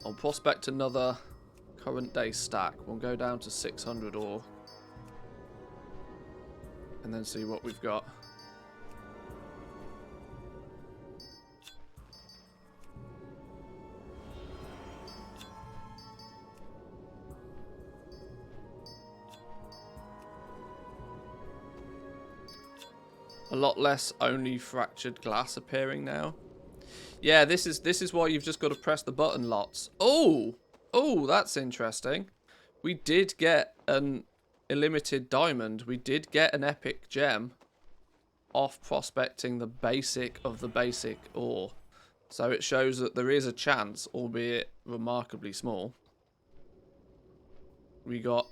I'll prospect another current day stack. We'll go down to 600 ore and then see what we've got. A lot less only fractured glass appearing now. Yeah, this is why you've just got to press the button lots. Oh, that's interesting. We did get an illimited diamond. We did get an epic gem off prospecting the basic of the basic ore. So it shows that there is a chance, albeit remarkably small. We got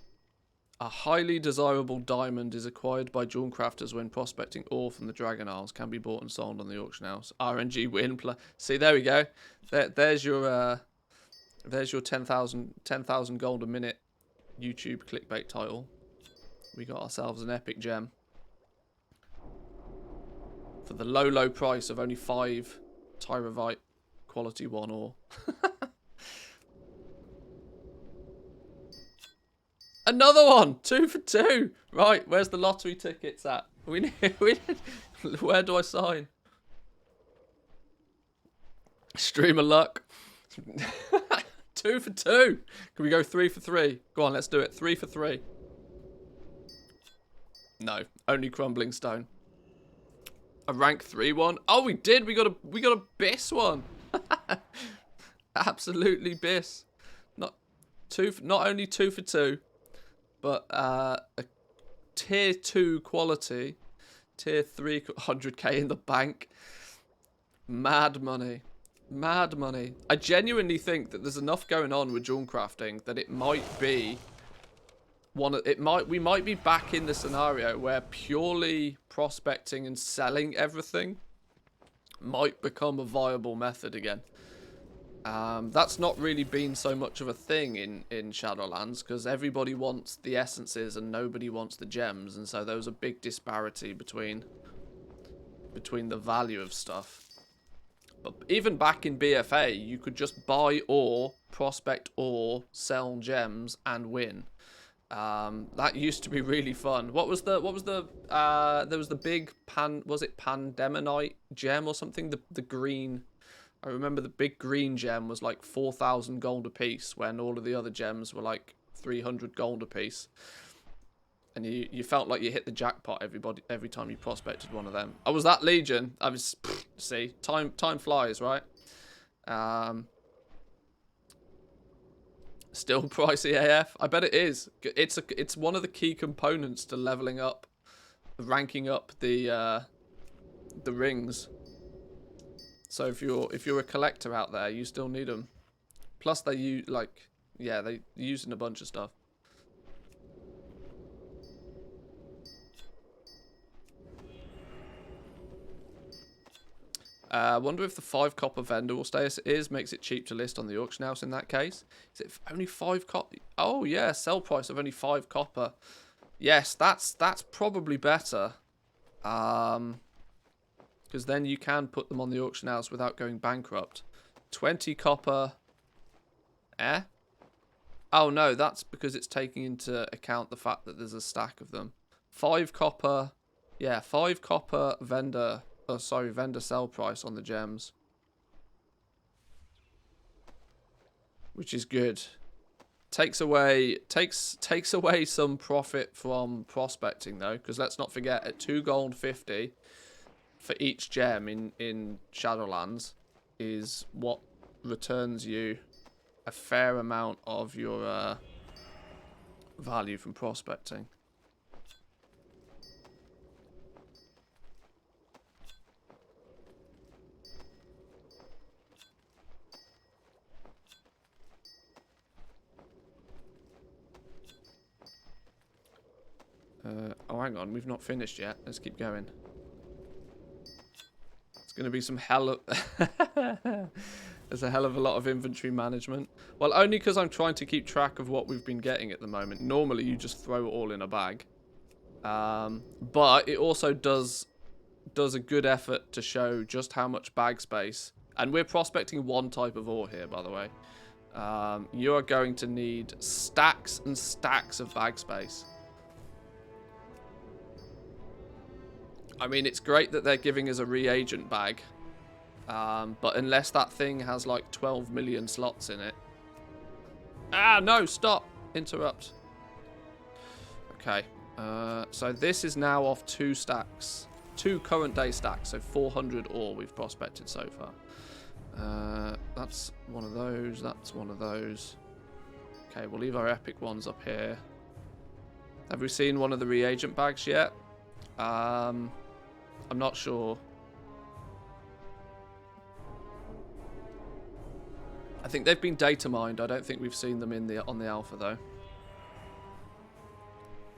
a highly desirable diamond is acquired by jewel crafters when prospecting ore from the Dragon Isles. Can be bought and sold on the auction house. RNG win. See, there we go. There's your 10,000 gold a minute YouTube clickbait title. We got ourselves an epic gem. For the low, low price of only 5 Tyrovite quality 1 ore. Another one! 2 for 2! Right, where's the lottery tickets at? Where do I sign? Stream of luck. 2 for 2! Can we go 3 for 3? Go on, let's do it. 3 for 3. No, only crumbling stone. A rank 3 one. Oh, we did. We got a Biss one. Absolutely Biss. Not only 2 for 2, but a tier 2 quality, tier 3 100k in the bank. Mad money. Mad money. I genuinely think that there's enough going on with Jewelcrafting that it might be we might be back in the scenario where purely prospecting and selling everything might become a viable method again. That's not really been so much of a thing in Shadowlands because everybody wants the essences and nobody wants the gems, and so there was a big disparity between the value of stuff. But even back in BFA, you could just buy ore, prospect ore, sell gems, and win. That used to be really fun. There was the big Pandaria gem or something, the green. I remember the big green gem was like 4,000 gold a piece when all of the other gems were like 300 gold a piece. And you felt like you hit the jackpot every time you prospected one of them. I was that Legion. I was see, time flies, right? Still pricey AF. I bet it is. It's one of the key components to leveling up, ranking up the rings. So if you're a collector out there, you still need them. Plus they use they use in a bunch of stuff. I wonder if the 5 copper vendor will stay as it is, makes it cheap to list on the auction house in that case. Is it only 5 copper? Oh yeah, sell price of only 5 copper. Yes, that's probably better. Because then you can put them on the auction house without going bankrupt. 20 copper. Oh no, that's because it's taking into account the fact that there's a stack of them. 5 copper. Yeah, 5 copper vendor. Oh, sorry, vendor sell price on the gems. Which is good. Takes away some profit from prospecting though, because let's not forget at 2 gold 50 for each gem in Shadowlands is what returns you a fair amount of your value from prospecting. Oh, hang on. We've not finished yet. Let's keep going. It's going to be some hell of... There's a hell of a lot of inventory management. Well, only because I'm trying to keep track of what we've been getting at the moment. Normally, you just throw it all in a bag. But it also does a good effort to show just how much bag space. And we're prospecting one type of ore here, by the way. You are going to need stacks and stacks of bag space. I mean, it's great that they're giving us a reagent bag. But unless that thing has like 12 million slots in it. Ah, no, stop. Interrupt. Okay. So this is now off 2 stacks. 2 current day stacks. So 400 ore we've prospected so far. That's one of those. That's one of those. Okay, we'll leave our epic ones up here. Have we seen one of the reagent bags yet? I'm not sure. I think they've been data mined. I don't think we've seen them on the alpha though.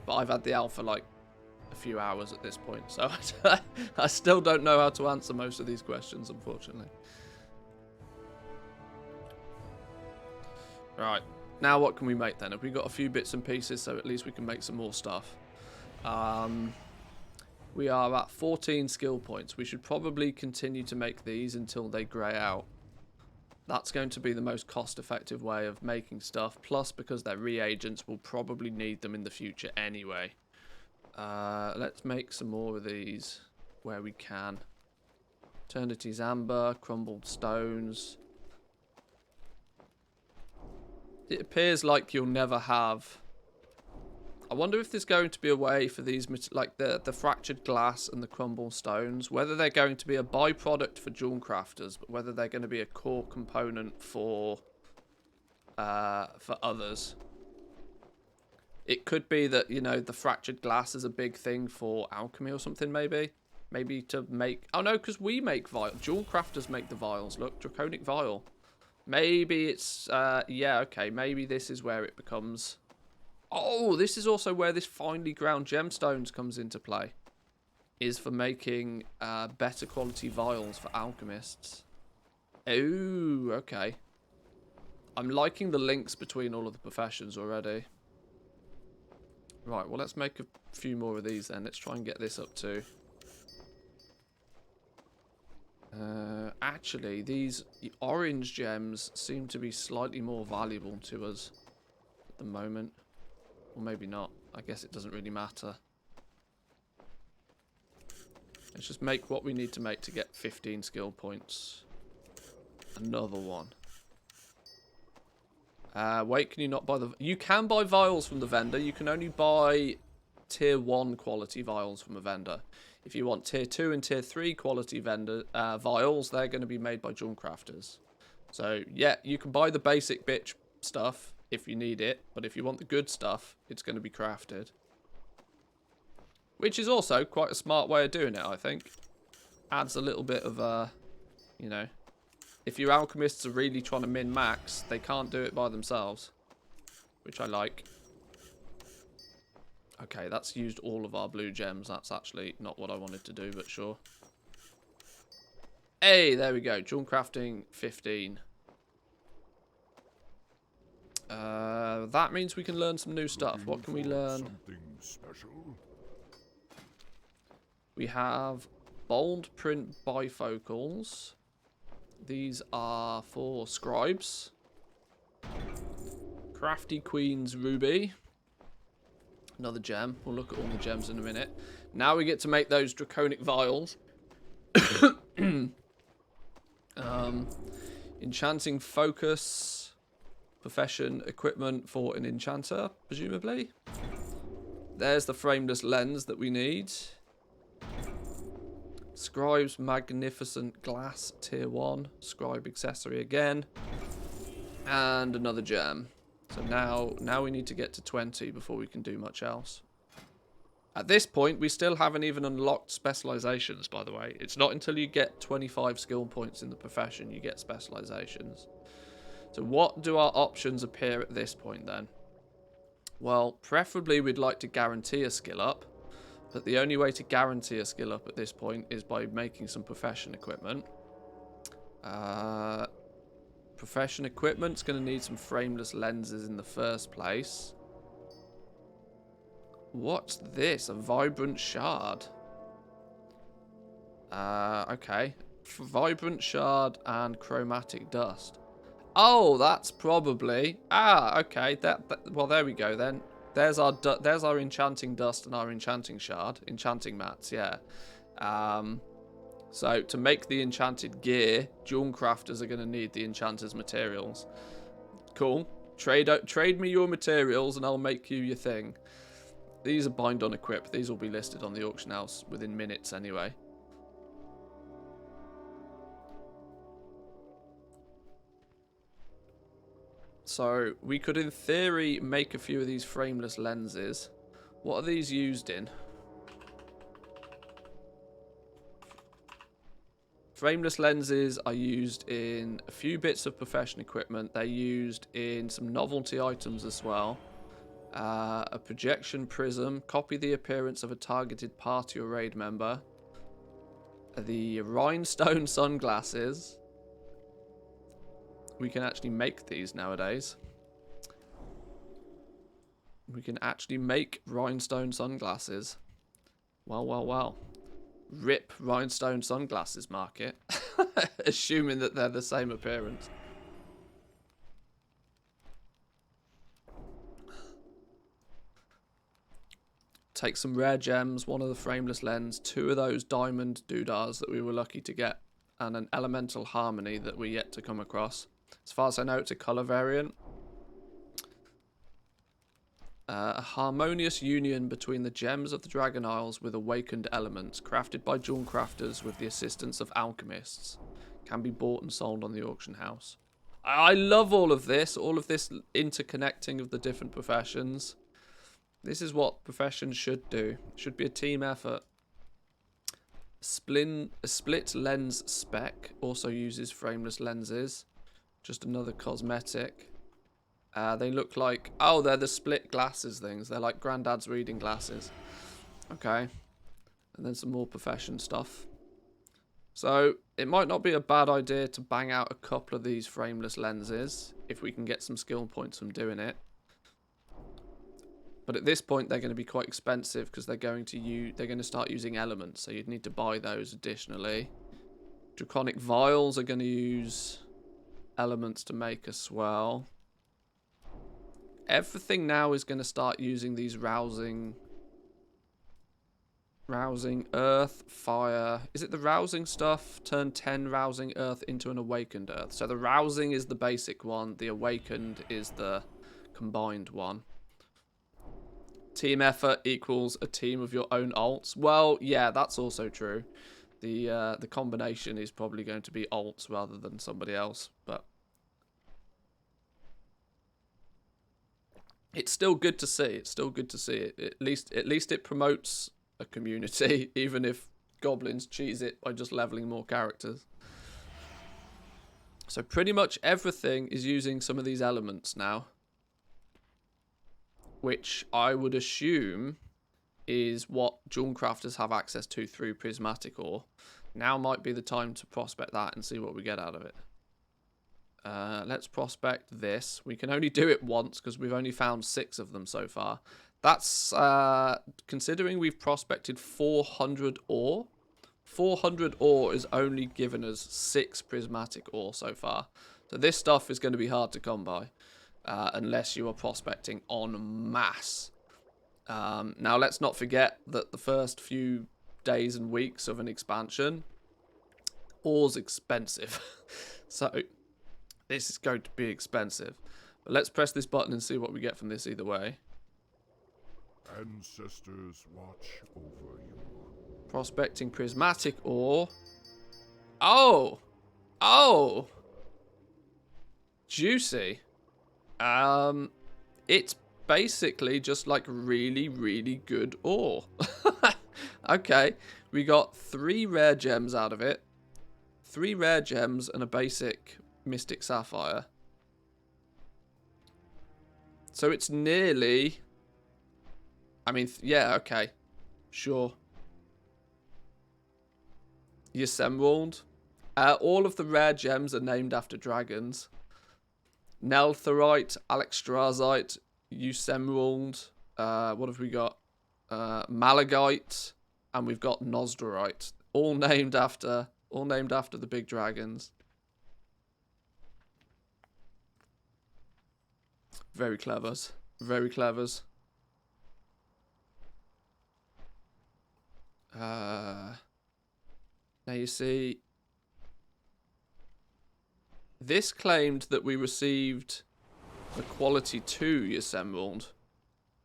But I've had the alpha like a few hours at this point, so I still don't know how to answer most of these questions, unfortunately. Right, Now what can we make then? Have we got a few bits and pieces so at least we can make some more stuff? We are at 14 skill points. We should probably continue to make these until they grey out. That's going to be the most cost-effective way of making stuff. Plus, because they're reagents, we'll probably need them in the future anyway. Let's make some more of these where we can. Eternity's Amber, crumbled stones. It appears like you'll never have... I wonder if there's going to be a way for these, like the fractured glass and the crumbled stones, whether they're going to be a byproduct for Jewelcrafters, but whether they're going to be a core component for others. It could be that, you know, the fractured glass is a big thing for alchemy or something, maybe. Maybe to make... Oh, no, because we make vials. Jewelcrafters make the vials. Look, Draconic Vial. Maybe it's... yeah, okay. Maybe this is where it becomes... Oh, this is also where this finely ground gemstones comes into play. Is for making better quality vials for alchemists. Oh, okay. I'm liking the links between all of the professions already. Right, well, let's make a few more of these then. Let's try and get this up too. Actually, these orange gems seem to be slightly more valuable to us at the moment. Or maybe not. I guess it doesn't really matter. Let's just make what we need to make to get 15 skill points. Another one. Wait, can you not buy the... You can buy vials from the vendor. You can only buy tier 1 quality vials from a vendor. If you want tier 2 and tier 3 quality vendor vials, they're going to be made by Jewelcrafters. So, yeah, you can buy the basic bitch stuff if you need it. But if you want the good stuff, it's going to be crafted. Which is also quite a smart way of doing it, I think. Adds a little bit of, you know... If your alchemists are really trying to min-max, they can't do it by themselves. Which I like. Okay, that's used all of our blue gems. That's actually not what I wanted to do, but sure. Hey, there we go. Jewelcrafting 15. That means we can learn some new stuff. What can we learn? Something special? We have bold print bifocals. These are for scribes. Crafty Queen's Ruby. Another gem. We'll look at all the gems in a minute. Now we get to make those draconic vials. Enchanting focus. Profession equipment for an enchanter, presumably. There's the frameless lens that we need. Scribe's magnificent glass tier 1. Scribe accessory again. And another gem. So now we need to get to 20 before we can do much else. At this point, we still haven't even unlocked specializations, by the way. It's not until you get 25 skill points in the profession you get specializations. So what do our options appear at this point then? Well, preferably we'd like to guarantee a skill up. But the only way to guarantee a skill up at this point is by making some profession equipment. Profession equipment's going to need some frameless lenses in the first place. What's this? A vibrant shard. Okay. Vibrant shard and chromatic dust. Oh, that's probably... Ah, okay. Well, there we go then. There's our enchanting dust and our enchanting shard. Enchanting mats, yeah. So, to make the enchanted gear, Jewelcrafters are going to need the enchanter's materials. Cool. Trade me your materials and I'll make you your thing. These are bind on equip. These will be listed on the auction house within minutes anyway. So, we could, in theory, make a few of these frameless lenses. What are these used in? Frameless lenses are used in a few bits of profession equipment. They're used in some novelty items as well. A projection prism. Copy the appearance of a targeted party or raid member. The Rhinestone Sunglasses. We can actually make these nowadays. We can actually make Rhinestone Sunglasses. Well, well, well. Rip Rhinestone Sunglasses market. Assuming that they're the same appearance. Take some rare gems, one of the Frameless Lens, 2 of those diamond doodahs that we were lucky to get, and an elemental harmony that we're yet to come across. As far as I know, it's a colour variant. A harmonious union between the gems of the Dragon Isles with awakened elements, crafted by Jewelcrafters with the assistance of alchemists, can be bought and sold on the auction house. I love all of this interconnecting of the different professions. This is what professions should do. It should be a team effort. A split lens spec also uses frameless lenses. Just another cosmetic. They look like... Oh, they're the split glasses things. They're like Grandad's reading glasses. Okay. And then some more profession stuff. So, it might not be a bad idea to bang out a couple of these frameless lenses. If we can get some skill points from doing it. But at this point, they're going to be quite expensive because they're going to start using elements. So, you'd need to buy those additionally. Draconic vials are going to use elements to make as well. Everything now is going to start using these rousing earth, fire. Is it the rousing stuff? Turn 10 rousing earth into an awakened earth. So the rousing is the basic one. The awakened is the combined one. Team effort equals a team of your own alts. Well, yeah, that's also true. The combination is probably going to be alts rather than somebody else, but it's still good to see. It's still good to see it. At least it promotes a community, even if goblins cheese it by just leveling more characters. So pretty much everything is using some of these elements now, which I would assume is what Jewelcrafters have access to through Prismatic Ore. Now might be the time to prospect that and see what we get out of it. Let's prospect this. We can only do it once because we've only found 6 of them so far. That's considering we've prospected 400 ore. 400 ore is only given us 6 prismatic ore so far. So this stuff is going to be hard to come by unless you are prospecting en masse. Now let's not forget that the first few days and weeks of an expansion, ore's expensive. So this is going to be expensive. But let's press this button and see what we get from this either way. Ancestors watch over you. Prospecting prismatic ore. Oh! Oh! Juicy. It's basically just like really, really good ore. Okay, we got 3 rare gems out of it. 3 rare gems and a basic Mystic Sapphire. So it's nearly... I mean, yeah, okay. Sure. Emerald. All of the rare gems are named after dragons. Neltherite, Alexstrasite, Emerald. What have we got? Malagite, and we've got Nosderite. All named after the big dragons. Very clevers. Very clevers. Now you see, this claimed that we received a quality 2 Emerald.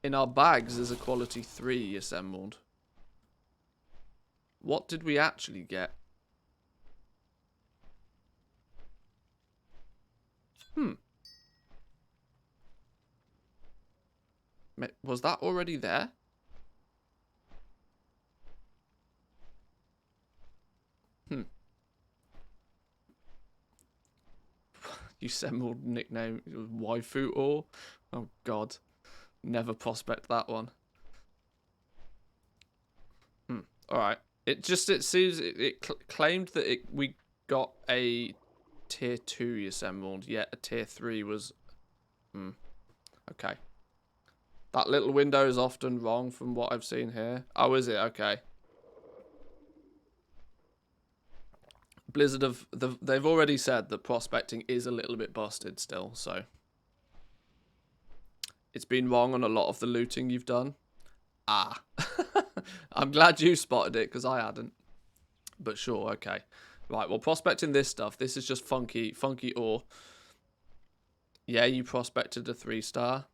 In our bags is a quality 3 Emerald. What did we actually get? Was that already there? Emerald nickname Waifu Ore. Oh god. Never prospect that one. Alright. It seems it claimed that we got a tier 2 Emerald, yet a tier 3 was... Okay. That little window is often wrong from what I've seen here. Oh, is it? Okay. Blizzard they've already said that prospecting is a little bit busted still, so it's been wrong on a lot of the looting you've done. Ah. I'm glad you spotted it, because I hadn't. But sure, okay. Right, well, prospecting this stuff, this is just funky ore. Yeah, you prospected a 3-star.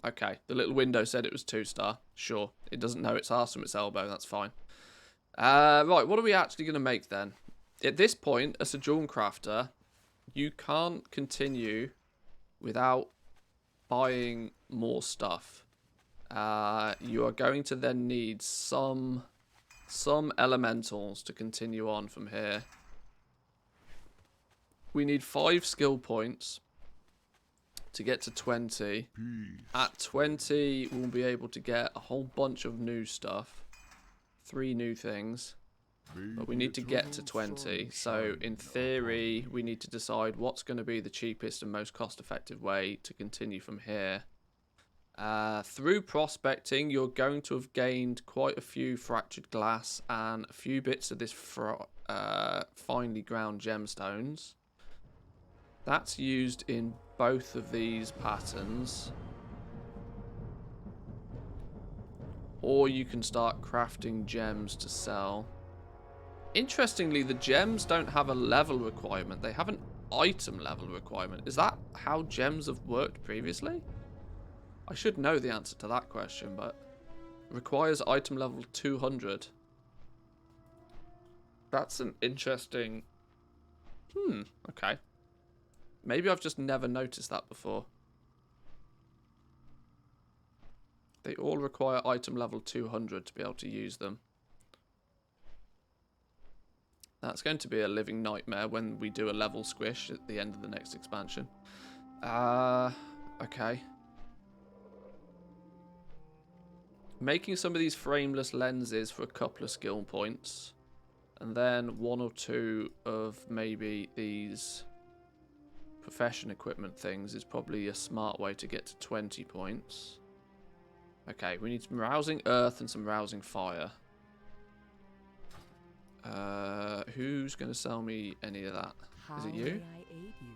Okay. The little window said it was 2-star. Sure. It doesn't know its arse from its elbow, that's fine. Right, what are we actually going to make then? At this point, as a Jewelcrafter, you can't continue without buying more stuff. You are going to then need some elementals to continue on from here. We need 5 skill points to get to 20. At 20, we'll be able to get a whole bunch of new stuff. 3 new things. But we need to get to 20. So, in theory, we need to decide what's going to be the cheapest and most cost-effective way to continue from here. Through prospecting, you're going to have gained quite a few fractured glass and a few bits of this finely ground gemstones. That's used in both of these patterns. Or you can start crafting gems to sell. Interestingly, the gems don't have a level requirement. They have an item level requirement. Is that how gems have worked previously? I should know the answer to that question, but requires item level 200. That's an interesting... okay. Maybe I've just never noticed that before. They all require item level 200 to be able to use them. That's going to be a living nightmare when we do a level squish at the end of the next expansion. Okay. Making some of these frameless lenses for a couple of skill points. And then 1 or 2 of maybe these profession equipment things is probably a smart way to get to 20 points. Okay, we need some rousing earth and some rousing fire. Who's going to sell me any of that? Is it you? How may I aid you?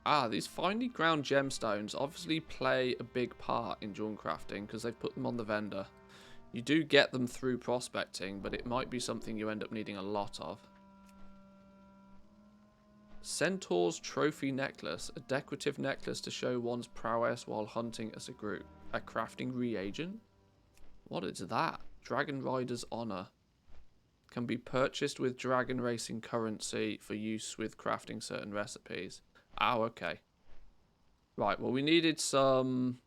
Ah, these finely ground gemstones obviously play a big part in Jewelcrafting because they've put them on the vendor. You do get them through prospecting, but it might be something you end up needing a lot of. Centaur's Trophy Necklace, a decorative necklace to show one's prowess while hunting as a group. A crafting reagent? What is that? Dragon Rider's Honor. Can be purchased with dragon racing currency for use with crafting certain recipes. Oh, okay. Right, well we needed some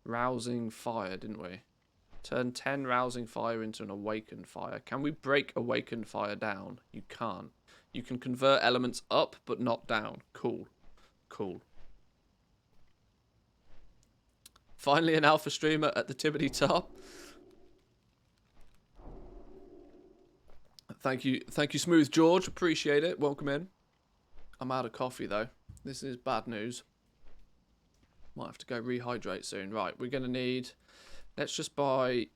rousing fire, didn't we? Turn 10 rousing fire into an awakened fire. Can we break awakened fire down? You can't. You can convert elements up, but not down. Cool. Cool. Finally an alpha streamer at the tippity top. Thank you, Smooth George. Appreciate it. Welcome in. I'm out of coffee, though. This is bad news. Might have to go rehydrate soon. Right, we're going to need... Let's just buy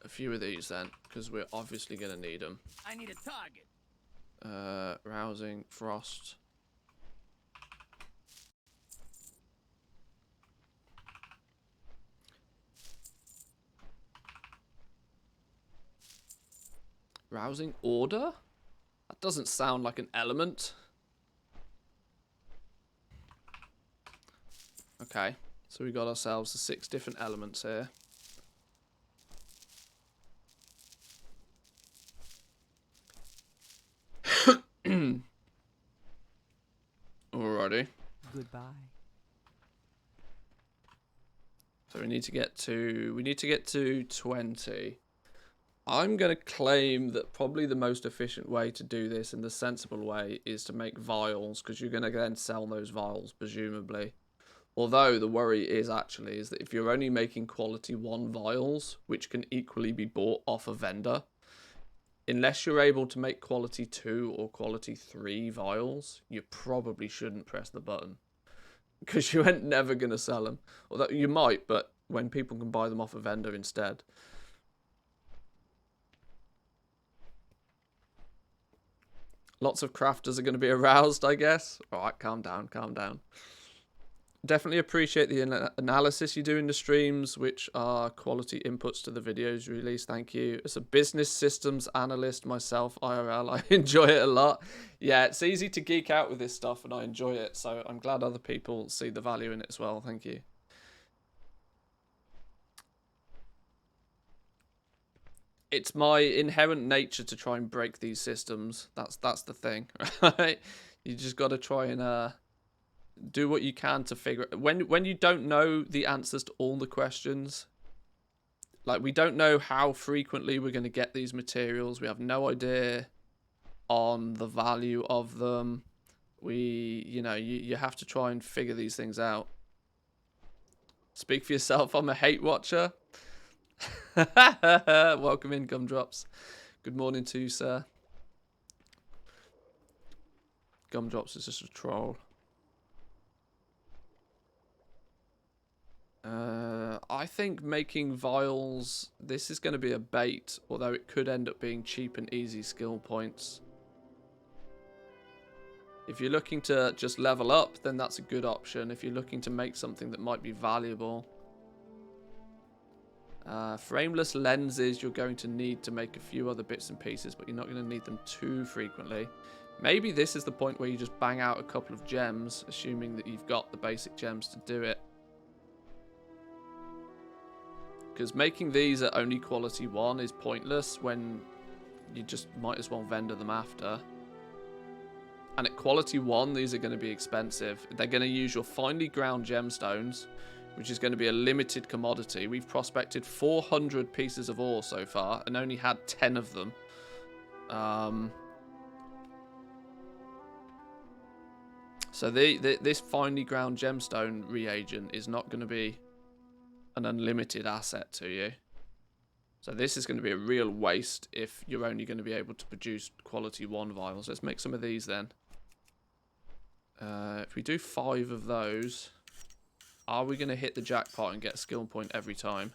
a few of these then, because we're obviously going to need them. I need a target. Rousing, frost. Rousing order? That doesn't sound like an element. Okay, so we got ourselves the 6 different elements here. Alrighty. Goodbye. So we need to get to 20. I'm going to claim that probably the most efficient way to do this in the sensible way is to make vials, because you're going to then sell those vials, presumably. Although the worry is that if you're only making quality 1 vials, which can equally be bought off a vendor, unless you're able to make quality 2 or quality 3 vials, you probably shouldn't press the button. Because you ain't never going to sell them. Although you might, but when people can buy them off a vendor instead. Lots of crafters are going to be aroused, I guess. Alright, calm down, calm down. Definitely appreciate the analysis you do in the streams, which are quality inputs to the videos you release. Thank you. As a business systems analyst myself, IRL, I enjoy it a lot. Yeah, it's easy to geek out with this stuff, and I enjoy it. So I'm glad other people see the value in it as well. Thank you. It's my inherent nature to try and break these systems. That's the thing, right? You just got to try and do what you can to figure it. When you don't know the answers to all the questions, like we don't know how frequently we're going to get these materials. We have no idea on the value of them. You have to try and figure these things out. Speak for yourself. I'm a hate watcher. Welcome in, Gumdrops. Good morning to you, sir. Gumdrops is just a troll. I think making vials, this is going to be a bait, although it could end up being cheap and easy skill points. If you're looking to just level up, then that's a good option. If you're looking to make something that might be valuable. Frameless lenses, you're going to need to make a few other bits and pieces, but you're not going to need them too frequently. Maybe this is the point where you just bang out a couple of gems, assuming that you've got the basic gems to do it. Because making these at only quality 1 is pointless when you just might as well vendor them after. And at quality 1, these are going to be expensive. They're going to use your finely ground gemstones, which is going to be a limited commodity. We've prospected 400 pieces of ore so far and only had 10 of them. So this finely ground gemstone reagent is not going to be an unlimited asset to you. So this is going to be a real waste if you're only going to be able to produce quality 1 vials. Let's make some of these then. If we do 5 of those, are we going to hit the jackpot and get a skill point every time?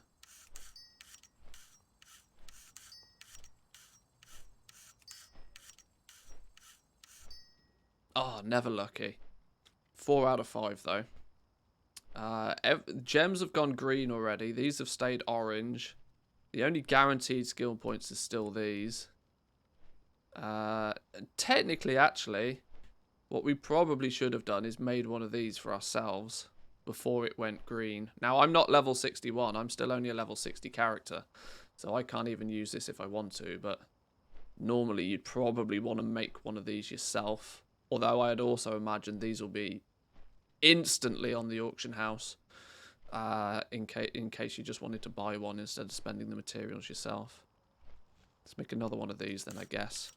Oh, never lucky. 4 out of 5 though. Gems have gone green already. These have stayed orange. The only guaranteed skill points is still these. Technically, actually, what we probably should have done is made one of these for ourselves before it went green. Now, I'm not level 61. I'm still only a level 60 character. So I can't even use this if I want to. But normally, you'd probably want to make one of these yourself. Although I'd also imagine these will be instantly on the auction house in case you just wanted to buy one instead of spending the materials yourself. Let's make another one of these then, I guess.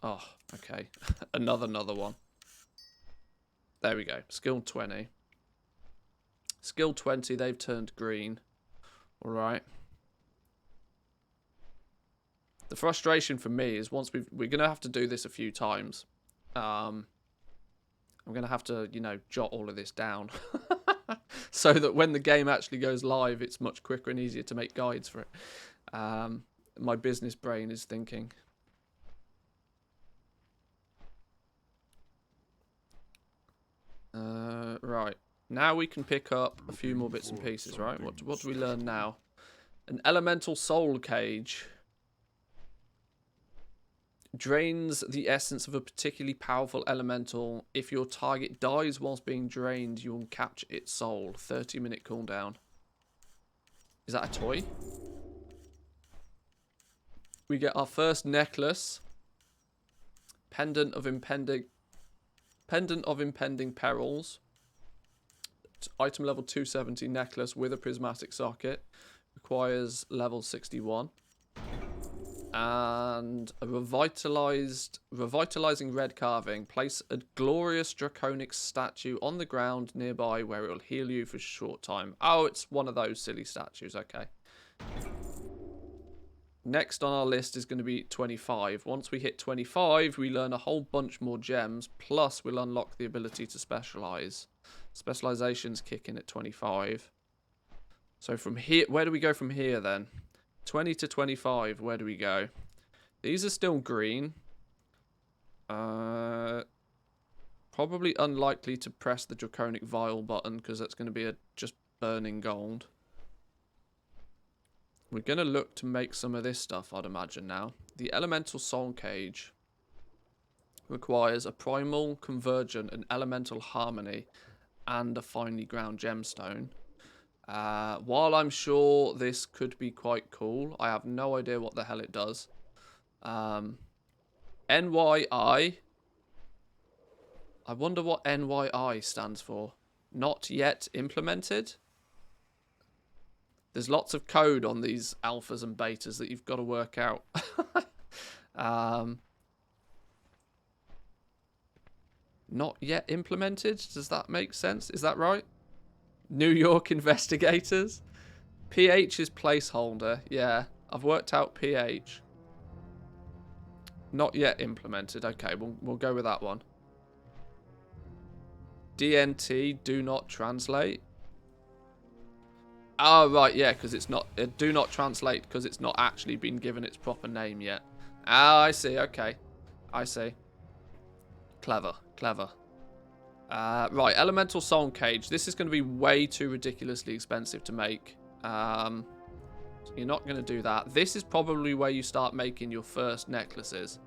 Oh, okay. another one. There we go. Skill 20. Skill 20, they've turned green. Alright. The frustration for me is once we're going to have to do this a few times. I'm going to have to, jot all of this down. So that when the game actually goes live, it's much quicker and easier to make guides for it. My business brain is thinking. Right. Now we can pick up a few more bits and pieces, right? What do we learn now? An elemental soul cage. Drains the essence of a particularly powerful elemental. If your target dies whilst being drained, you will capture its soul. 30-minute cooldown. Is that a toy? We get our first necklace. Pendant of impending perils. Item level 270 necklace with a prismatic socket. Requires level 61. And a revitalizing red carving. Place a glorious draconic statue on the ground nearby where it will heal you for a short time. Oh, it's one of those silly statues. Okay. next on our list is going to be 25. Once we hit 25, we learn a whole bunch more gems, plus we'll unlock the ability to specialize. Specializations kick in at 25. So from here, where do we go from here then? 20 to 25, where do we go? These are still green. Probably unlikely to press the Draconic Vial button because that's going to be just burning gold. We're going to look to make some of this stuff, I'd imagine now. The Elemental Soul Cage requires a Primal, Convergent, and Elemental Harmony, and a finely ground gemstone. While I'm sure this could be quite cool, I have no idea what the hell it does. NYI. I wonder what NYI stands for. Not yet implemented. There's lots of code on these alphas and betas that you've got to work out. Not yet implemented? Does that make sense? Is that right? New York investigators? PH is placeholder. Yeah, I've worked out PH. Not yet implemented. Okay, we'll go with that one. DNT, do not translate. Oh, right, yeah, because it's not... do not translate because it's not actually been given its proper name yet. Ah, I see, okay. I see. Clever, clever. Right, Elemental Soul Cage. This is going to be way too ridiculously expensive to make. So you're not going to do that. This is probably where you start making your first necklaces.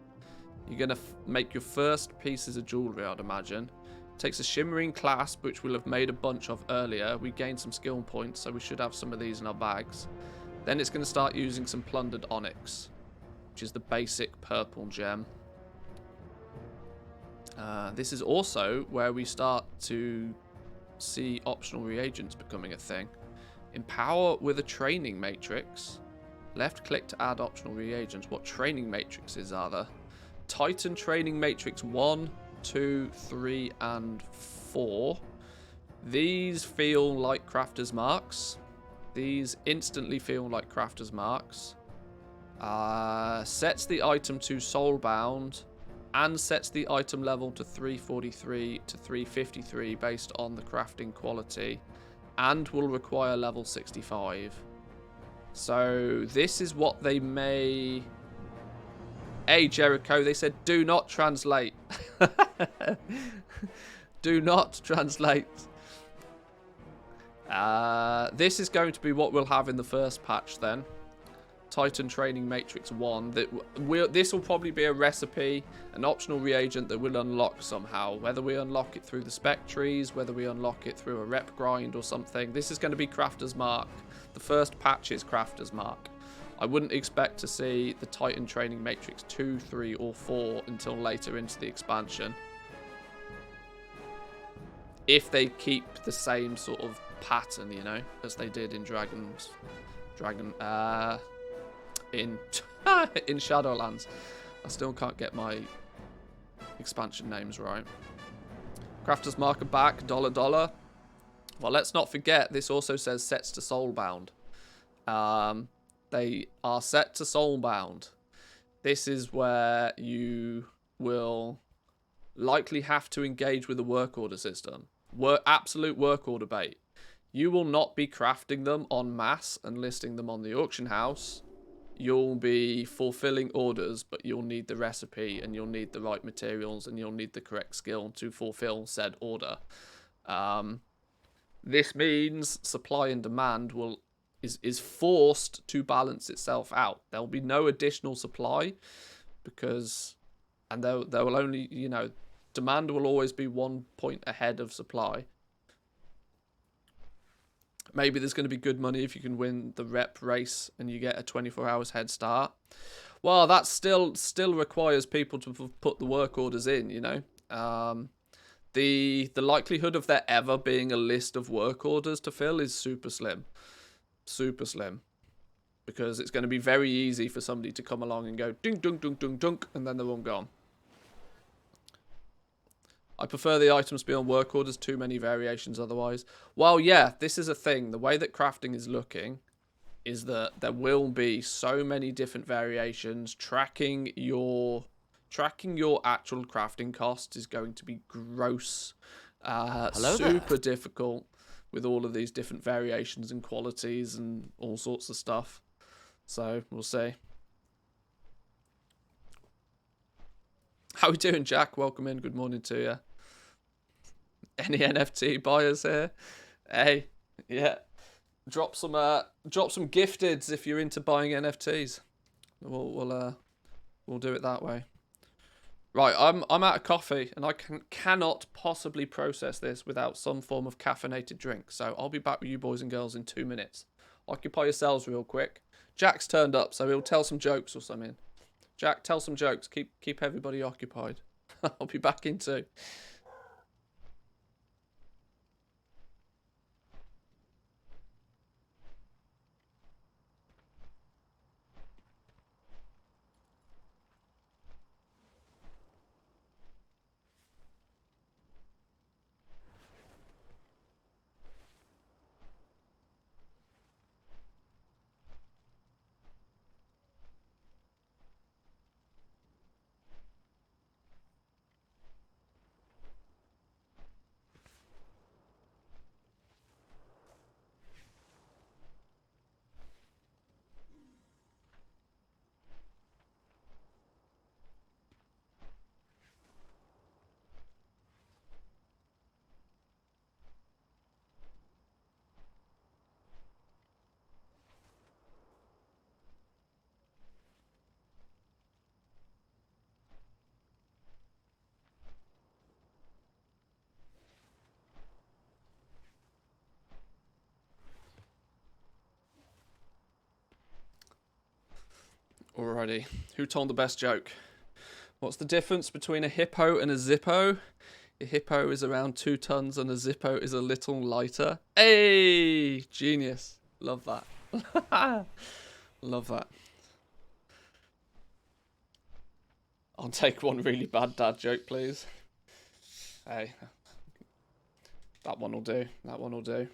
You're going to make your first pieces of jewellery, I'd imagine. Takes a shimmering clasp, which we'll have made a bunch of earlier. We gained some skill points, so we should have some of these in our bags. Then it's going to start using some plundered onyx, which is the basic purple gem. This is also where we start to see optional reagents becoming a thing. Empower with a training matrix. Left click to add optional reagents. What training matrices are there? Titan training matrix 1, 2, 3, and 4. These feel like crafter's marks. These instantly feel like crafter's marks. Sets the item to soulbound and sets the item level to 343 to 353 based on the crafting quality, and will require level 65. So this is what they may... Hey, Jericho, they said do not translate. Do not translate. This is going to be what we'll have in the first patch then. Titan Training Matrix 1. This will probably be a recipe, an optional reagent that we'll unlock somehow. Whether we unlock it through the spec trees, whether we unlock it through a rep grind or something. This is going to be Crafter's Mark. The first patch is Crafter's Mark. I wouldn't expect to see the Titan Training Matrix 2, 3, or 4 until later into the expansion. If they keep the same sort of pattern, you know, as they did in in Shadowlands. I still can't get my expansion names right. Crafter's Marker back, $. Well, let's not forget, this also says sets to soulbound. They are set to soulbound. This is where you will likely have to engage with the work order system. Absolute work order bait. You will not be crafting them en masse and listing them on the auction house. You'll be fulfilling orders, but you'll need the recipe and you'll need the right materials and you'll need the correct skill to fulfill said order. This means supply and demand is forced to balance itself out. There'll be no additional supply because, and there will only, you know, demand will always be 1 point ahead of supply. Maybe there's going to be good money if you can win the rep race and you get a 24 hours head start. Well, that still requires people to put the work orders in, you know. The likelihood of there ever being a list of work orders to fill is super slim. Super slim. Because it's going to be very easy for somebody to come along and go ding, dunk, dunk, dunk, dunk, and then they're all gone. I prefer the items to be on work orders, too many variations otherwise. Well, yeah, this is a thing. The way that crafting is looking, is that there will be so many different variations. Tracking your actual crafting cost is going to be gross. Super difficult with all of these different variations and qualities and all sorts of stuff. So we'll see. How we doing, Jack? Welcome in. Good morning to you. Any NFT buyers here? Hey, yeah. Drop some gifteds if you're into buying NFTs. We'll do it that way. Right, I'm out of coffee and I cannot possibly process this without some form of caffeinated drink. So I'll be back with you boys and girls in 2 minutes. Occupy yourselves real quick. Jack's turned up, so he'll tell some jokes or something. Jack, tell some jokes. Keep everybody occupied. I'll be back in 2. Alrighty, who told the best joke? What's the difference between a hippo and a zippo? A hippo is around 2 tons and a zippo is a little lighter. Hey, genius. Love that. Love that. I'll take one really bad dad joke, please. Hey, that one will do. That one will do.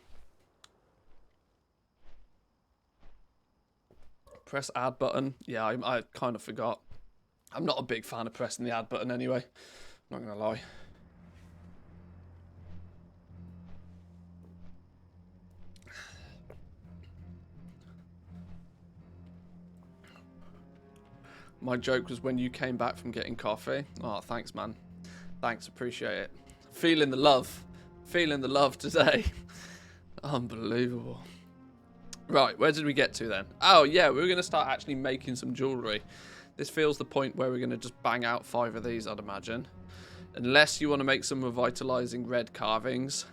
Press add button. Yeah, I kind of forgot. I'm not a big fan of pressing the add button anyway. I'm not going to lie. My joke was when you came back from getting coffee. Oh, thanks, man. Thanks, appreciate it. Feeling the love. Feeling the love today. Unbelievable. Right, where did we get to then? Oh, yeah, we were going to start actually making some jewellery. This feels the point where we're going to just bang out 5 of these, I'd imagine. Unless you want to make some revitalising red carvings,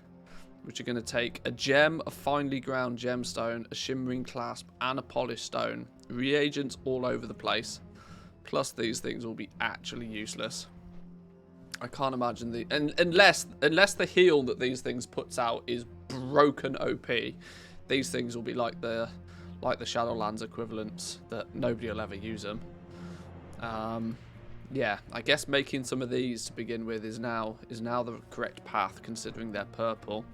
which are going to take a gem, a finely ground gemstone, a shimmering clasp, and a polished stone. Reagents all over the place. Plus these things will be actually useless. I can't imagine the... unless the heal that these things puts out is broken OP... These things will be like the Shadowlands equivalents that nobody will ever use them. Yeah, I guess making some of these to begin with is now the correct path, considering they're purple.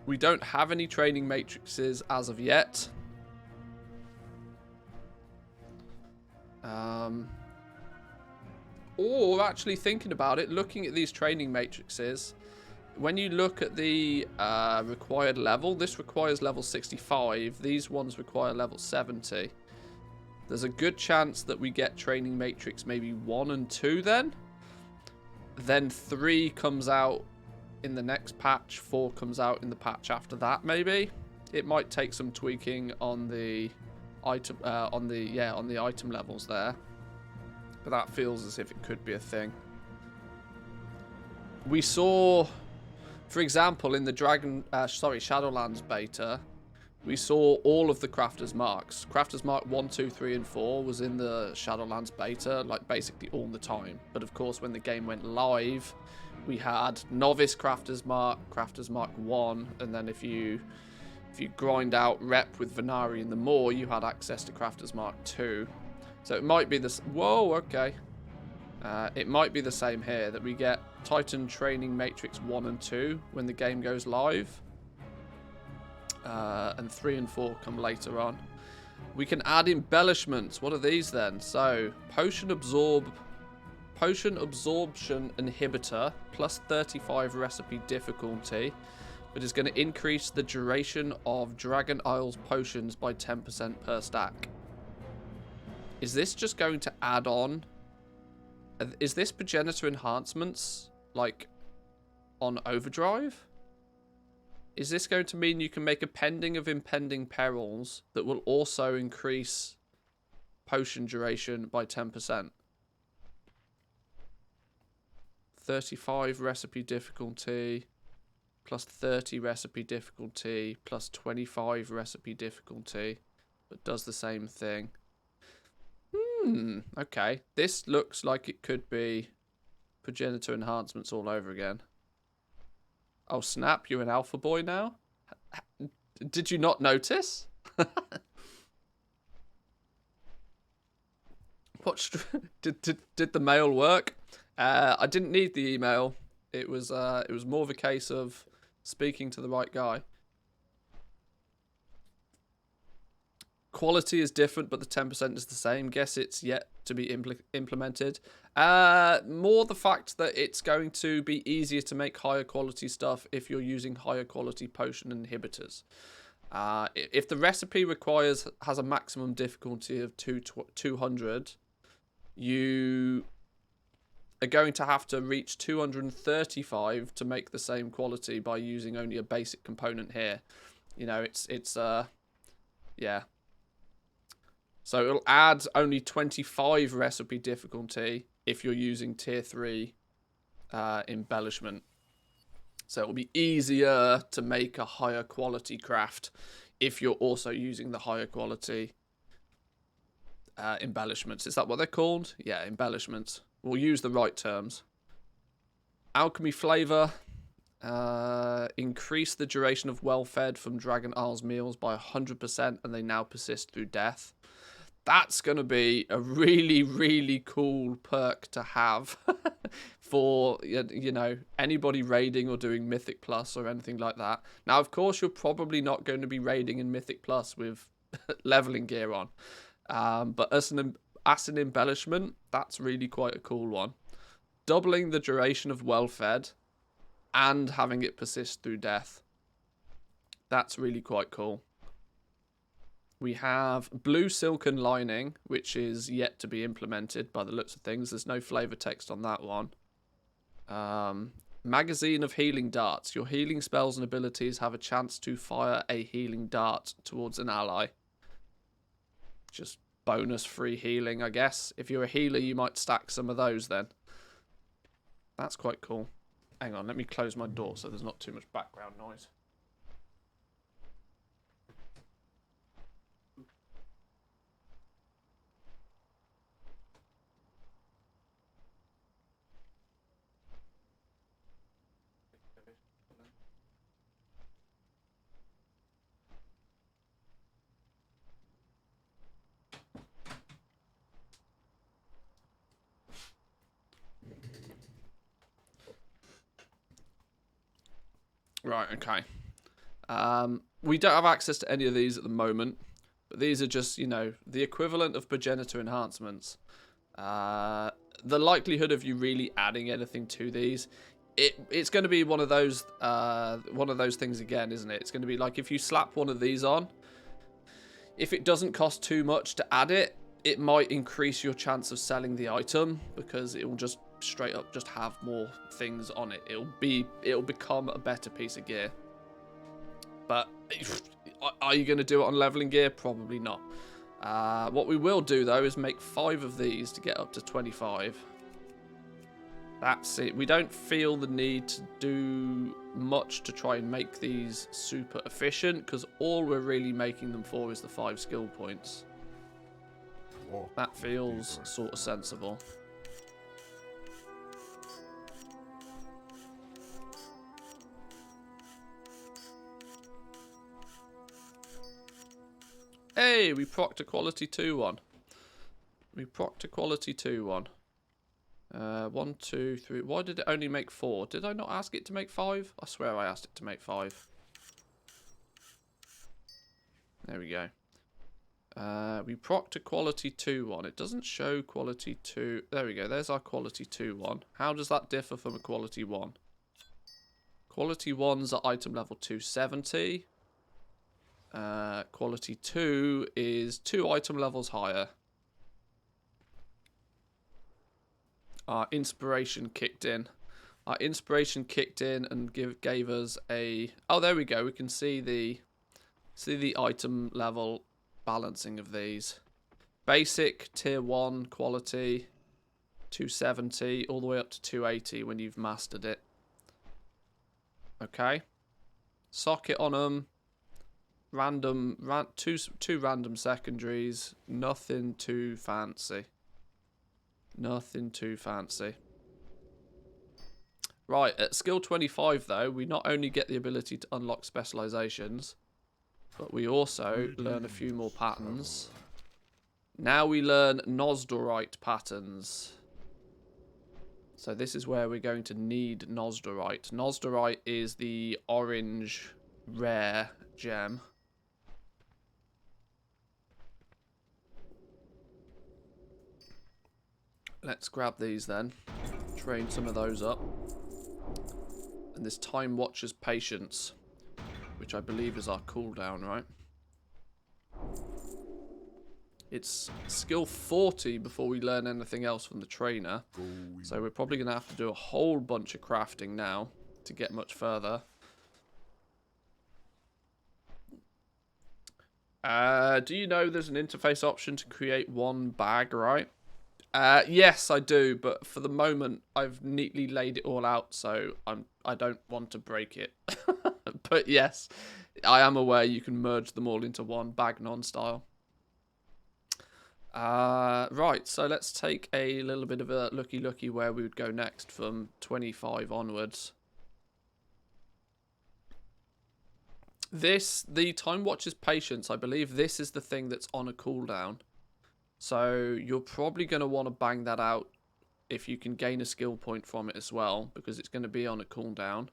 We don't have any training matrices as of yet. Or actually thinking about it, looking at these training matrices. When you look at the required level, this requires level 65. These ones require level 70. There's a good chance that we get training matrix maybe 1 and 2 then. Then 3 comes out in the next patch. 4 comes out in the patch after that maybe. It might take some tweaking on the item on the item levels there. But that feels as if it could be a thing. We saw, for example, in the Shadowlands beta, we saw all of the Crafter's Marks. Crafter's Mark 1, 2, 3, and 4 was in the Shadowlands beta, like basically all the time. But of course, when the game went live, we had Novice Crafter's Mark 1, and then if you grind out Rep with Venari and the Moor, you had access to Crafter's Mark 2. So it might be this. Whoa, okay. It might be the same here, that we get Titan Training Matrix 1 and 2 when the game goes live. And 3 and 4 come later on. We can add embellishments. What are these then? So, potion absorption inhibitor, plus 35 recipe difficulty, but is going to increase the duration of Dragon Isles potions by 10% per stack. Is this just going to add on? Is this progenitor enhancements, like, on overdrive? Is this going to mean you can make a pending of impending perils that will also increase potion duration by 10%? 35 recipe difficulty, plus 30 recipe difficulty, plus 25 recipe difficulty, but does the same thing. Okay. This looks like it could be progenitor enhancements all over again. Oh, snap, you're an alpha boy now? Did you not notice? Did the mail work? I didn't need the email. It was more of a case of speaking to the right guy. Quality is different, but the 10% is the same. Guess it's yet to be implemented. More the fact that it's going to be easier to make higher quality stuff if you're using higher quality potion inhibitors. If the recipe has a maximum difficulty of 200, you are going to have to reach 235 to make the same quality by using only a basic component here. You know, yeah. So it'll add only 25 recipe difficulty if you're using tier 3 embellishment. So it'll be easier to make a higher quality craft if you're also using the higher quality embellishments. Is that what they're called? Yeah, embellishments. We'll use the right terms. Alchemy flavor. Increase the duration of well-fed from Dragon Isles meals by 100%, and they now persist through death. That's going to be a really, really cool perk to have for, you know, anybody raiding or doing Mythic Plus or anything like that. Now, of course, you're probably not going to be raiding in Mythic Plus with leveling gear on. But as an embellishment, that's really quite a cool one. Doubling the duration of well-fed and having it persist through death. That's really quite cool. We have blue silken lining, which is yet to be implemented by the looks of things. There's no flavor text on that one. Magazine of healing darts. Your healing spells and abilities have a chance to fire a healing dart towards an ally. Just bonus free healing, I guess. If you're a healer, you might stack some of those then. That's quite cool. Hang on, let me close my door so there's not too much background noise. Right, okay. We don't have access to any of these at the moment, but these are just, you know, the equivalent of progenitor enhancements. The likelihood of you really adding anything to these, it's going to be one of those things again, isn't it? It's going to be like if you slap one of these on, if it doesn't cost too much to add it, it might increase your chance of selling the item because it will just straight up just have more things on it. It'll become a better piece of gear. But are you going to do it on leveling gear? Probably not. What we will do though is make 5 of these to get up to 25. That's it. We don't feel the need to do much to try and make these super efficient because all we're really making them for is the 5 skill points. That feels sort of sensible. Hey, we procced a quality 2 one. We procced a quality 2 one. 1, 2, 3. Why did it only make 4? Did I not ask it to make 5? I swear I asked it to make 5. There we go. We procced a quality 2 one. It doesn't show quality 2. There we go. There's our quality 2 one. How does that differ from a quality 1? Quality 1's at item level 270. Quality 2 is 2 item levels higher. Our inspiration kicked in. Our inspiration kicked in and gave us a... Oh, there we go. We can see the item level balancing of these. Basic, tier 1 quality, 270, all the way up to 280 when you've mastered it. Okay. Socket on them. Two random secondaries. Nothing too fancy. Nothing too fancy. Right, at skill 25 though, we not only get the ability to unlock specializations, but we also learn a few more patterns. Now we learn Nosdorite patterns. So this is where we're going to need Nosdorite. Nosdorite is the orange rare gem. Let's grab these then. Train some of those up. And this Time Watcher's Patience, which I believe is our cooldown, right? It's skill 40 before we learn anything else from the trainer. So we're probably going to have to do a whole bunch of crafting now to get much further. Do you know there's an interface option to create one bag, right? Yes, I do, but for the moment, I've neatly laid it all out, so I don't want to break it. But yes, I am aware you can merge them all into one Bagnon style. Right, so let's take a little bit of a looky where we would go next from 25 onwards. The Time Watcher's Patience, I believe this is the thing that's on a cooldown. So you're probably going to want to bang that out if you can gain a skill point from it as well, because it's going to be on a cooldown.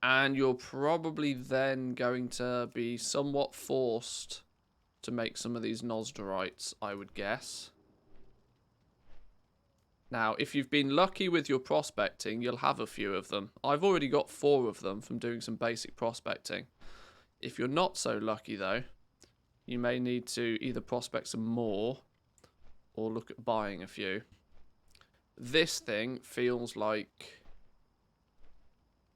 And you're probably then going to be somewhat forced to make some of these Nosdorites, I would guess. Now, if you've been lucky with your prospecting, you'll have a few of them. I've already got 4 of them from doing some basic prospecting. If you're not so lucky, though, you may need to either prospect some more or look at buying a few. This thing feels like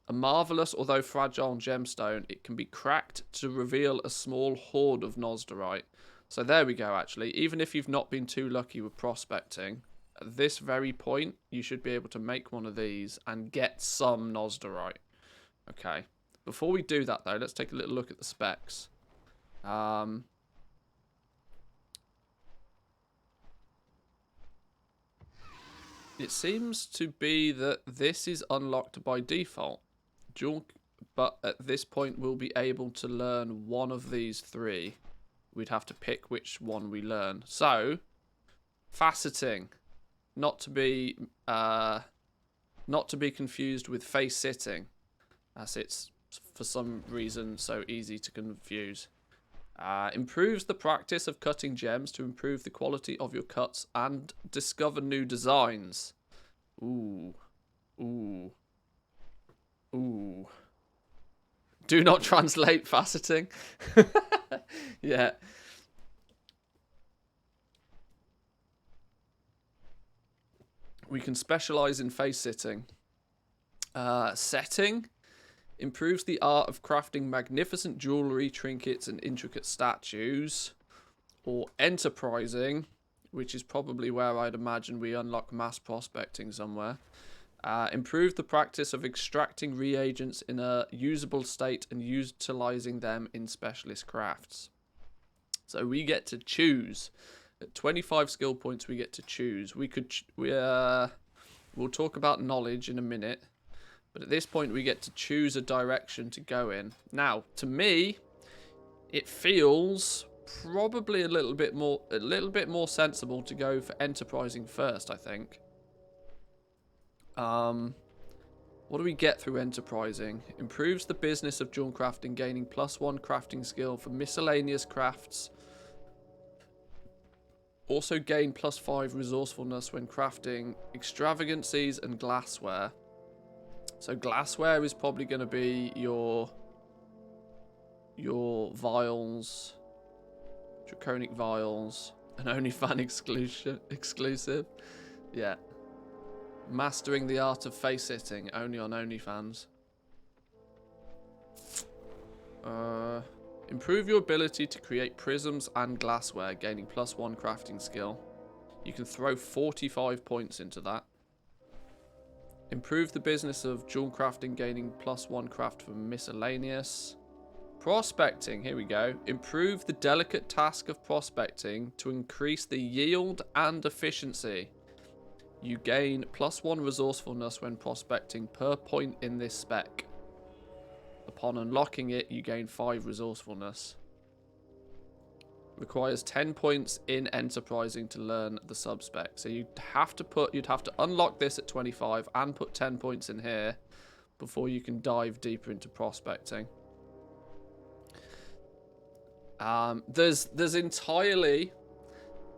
a marvellous, although fragile gemstone. It can be cracked to reveal a small hoard of Nosdorite. So there we go, actually. Even if you've not been too lucky with prospecting, at this very point, you should be able to make one of these and get some Nosdorite. Okay. Before we do that, though, let's take a little look at the specs. It seems to be that this is unlocked by default. But at this point, we'll be able to learn one of these 3. We'd have to pick which one we learn. So, faceting, not to be confused with face sitting, as it's for some reason so easy to confuse. Improves the practice of cutting gems to improve the quality of your cuts and discover new designs. Ooh. Ooh. Ooh. Do not translate faceting. Yeah. We can specialize in face sitting. Setting. Improves the art of crafting magnificent jewellery, trinkets, and intricate statues. Or enterprising, which is probably where I'd imagine we unlock mass prospecting somewhere. Improve the practice of extracting reagents in a usable state and utilising them in specialist crafts. So we get to choose. At 25 skill points, we get to choose. We'll talk about knowledge in a minute. But at this point, we get to choose a direction to go in. Now, to me, it feels probably a little bit more sensible to go for enterprising first, I think. What do we get through enterprising? Improves the business of jewelcrafting, gaining +1 crafting skill for miscellaneous crafts. Also gain +5 resourcefulness when crafting extravagances and glassware. So glassware is probably going to be your vials, draconic vials, and only fan exclusive. Yeah. Mastering the art of face-sitting, only on OnlyFans. Improve your ability to create prisms and glassware, gaining +1 crafting skill. You can throw 45 points into that. Improve the business of jewel crafting, gaining +1 craft for miscellaneous. Prospecting, here we go. Improve the delicate task of prospecting to increase the yield and efficiency. You gain +1 resourcefulness when prospecting per point in this spec. Upon unlocking it, you gain 5 resourcefulness. Requires 10 points in enterprising to learn the subspec. So you'd have to unlock this at 25 and put 10 points in here before you can dive deeper into prospecting. There's entirely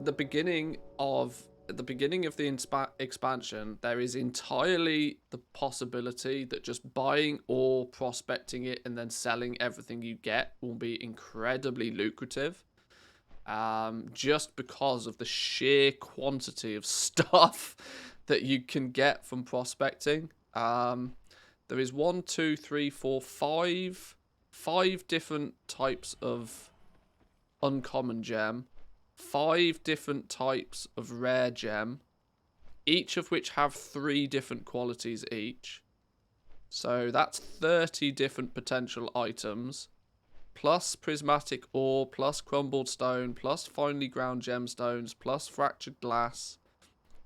the beginning of the expansion, there is entirely the possibility that just buying or prospecting it and then selling everything you get will be incredibly lucrative. Just because of the sheer quantity of stuff that you can get from prospecting. There is 1, 2, 3, 4, 5 different types of uncommon gem. 5 different types of rare gem, each of which have 3 different qualities each. So that's 30 different potential items, plus prismatic ore, plus crumbled stone, plus finely ground gemstones, plus fractured glass.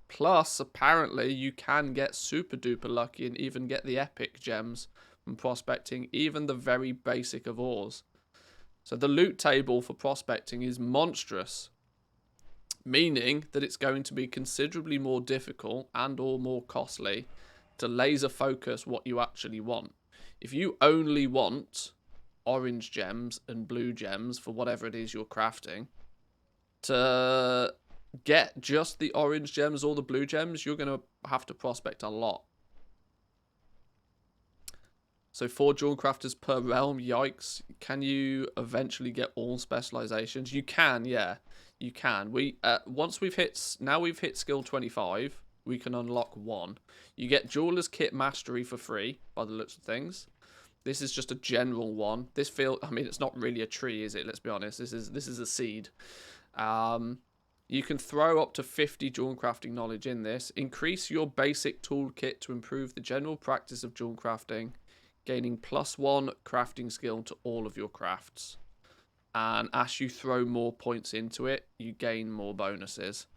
Plus, apparently, you can get super duper lucky and even get the epic gems from prospecting, even the very basic of ores. So the loot table for prospecting is monstrous. Meaning that it's going to be considerably more difficult and or more costly to laser focus what you actually want. If you only want orange gems and blue gems for whatever it is you're crafting, to get just the orange gems or the blue gems, you're going to have to prospect a lot. So 4 jewel crafters per realm, yikes. Can you eventually get all specializations? You can, yeah. You can. Once we've hit skill 25, we can unlock 1. You get Jeweler's Kit Mastery for free, by the looks of things. This is just a general one. It's not really a tree, is it? Let's be honest. This is a seed. You can throw up to 50 jewel crafting knowledge in this. Increase your basic toolkit to improve the general practice of jewel crafting, gaining +1 crafting skill to all of your crafts. And as you throw more points into it, you gain more bonuses.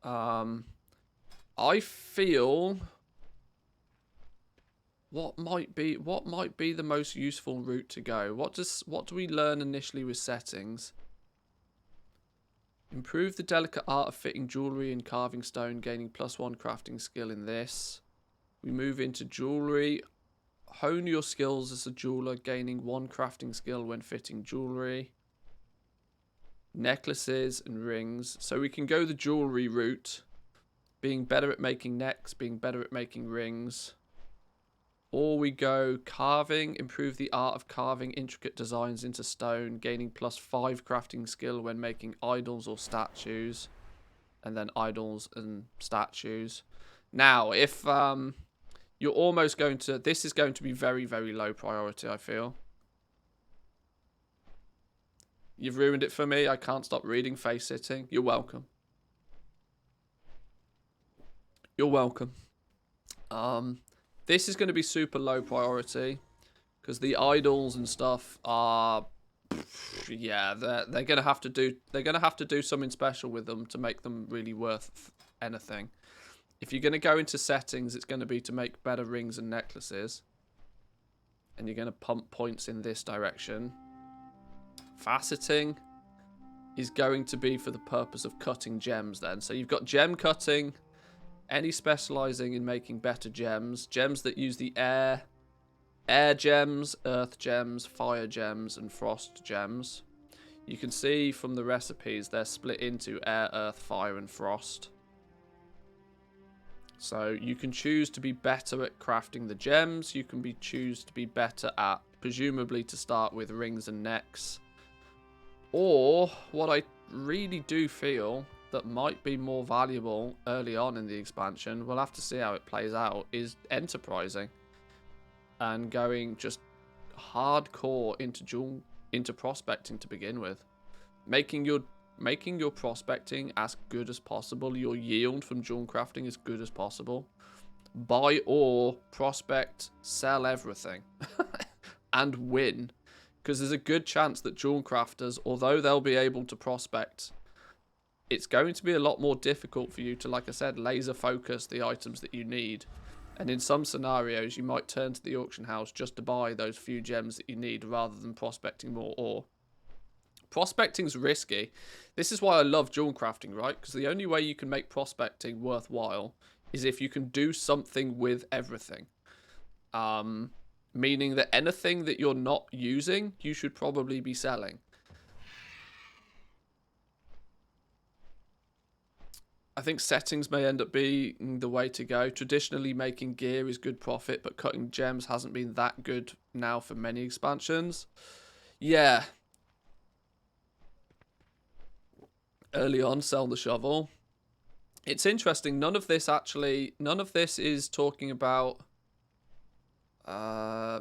I feel what might be the most useful route to go. What do we learn initially with settings? Improve the delicate art of fitting jewelry and carving stone, gaining +1 crafting skill in this. We move into jewelry. Hone your skills as a jeweler, gaining 1 crafting skill when fitting jewelry. Necklaces and rings. So we can go the jewelry route, being better at making necks, being better at making rings. Or we go carving, improve the art of carving intricate designs into stone, gaining +5 crafting skill when making idols or statues. And then idols and statues. Now, if you're almost going to... This is going to be very, very low priority, I feel. You've ruined it for me. I can't stop reading face sitting. You're welcome. You're welcome. This is going to be super low priority because the idols and stuff are... Yeah, they're going to have to do something special with them to make them really worth anything. If you're going to go into settings, it's going to be to make better rings and necklaces. And you're going to pump points in this direction. Faceting is going to be for the purpose of cutting gems then. So you've got gem cutting, any specializing in making better gems, gems that use the air gems, earth gems, fire gems, and frost gems. You can see from the recipes they're split into air, earth, fire, and frost. So you can choose to be better at crafting the gems. You can choose to be better at, presumably to start with, rings and necks. Or what I really do feel that might be more valuable early on in the expansion, we'll have to see how it plays out, is enterprising. And going just hardcore into prospecting to begin with. Making your prospecting as good as possible, your yield from jewelcrafting as good as possible. Buy ore, prospect, sell everything. And win. Because there's a good chance that jewelcrafters, although they'll be able to prospect, it's going to be a lot more difficult for you to, like I said, laser focus the items that you need. And in some scenarios, you might turn to the auction house just to buy those few gems that you need rather than prospecting more ore. Prospecting's risky. This is why I love jewelcrafting, right? Because the only way you can make prospecting worthwhile is if you can do something with everything. Meaning that anything that you're not using, you should probably be selling. I think settings may end up being the way to go. Traditionally, making gear is good profit, but cutting gems hasn't been that good now for many expansions. Yeah. Early on, sell the shovel. It's interesting. None of this is talking about...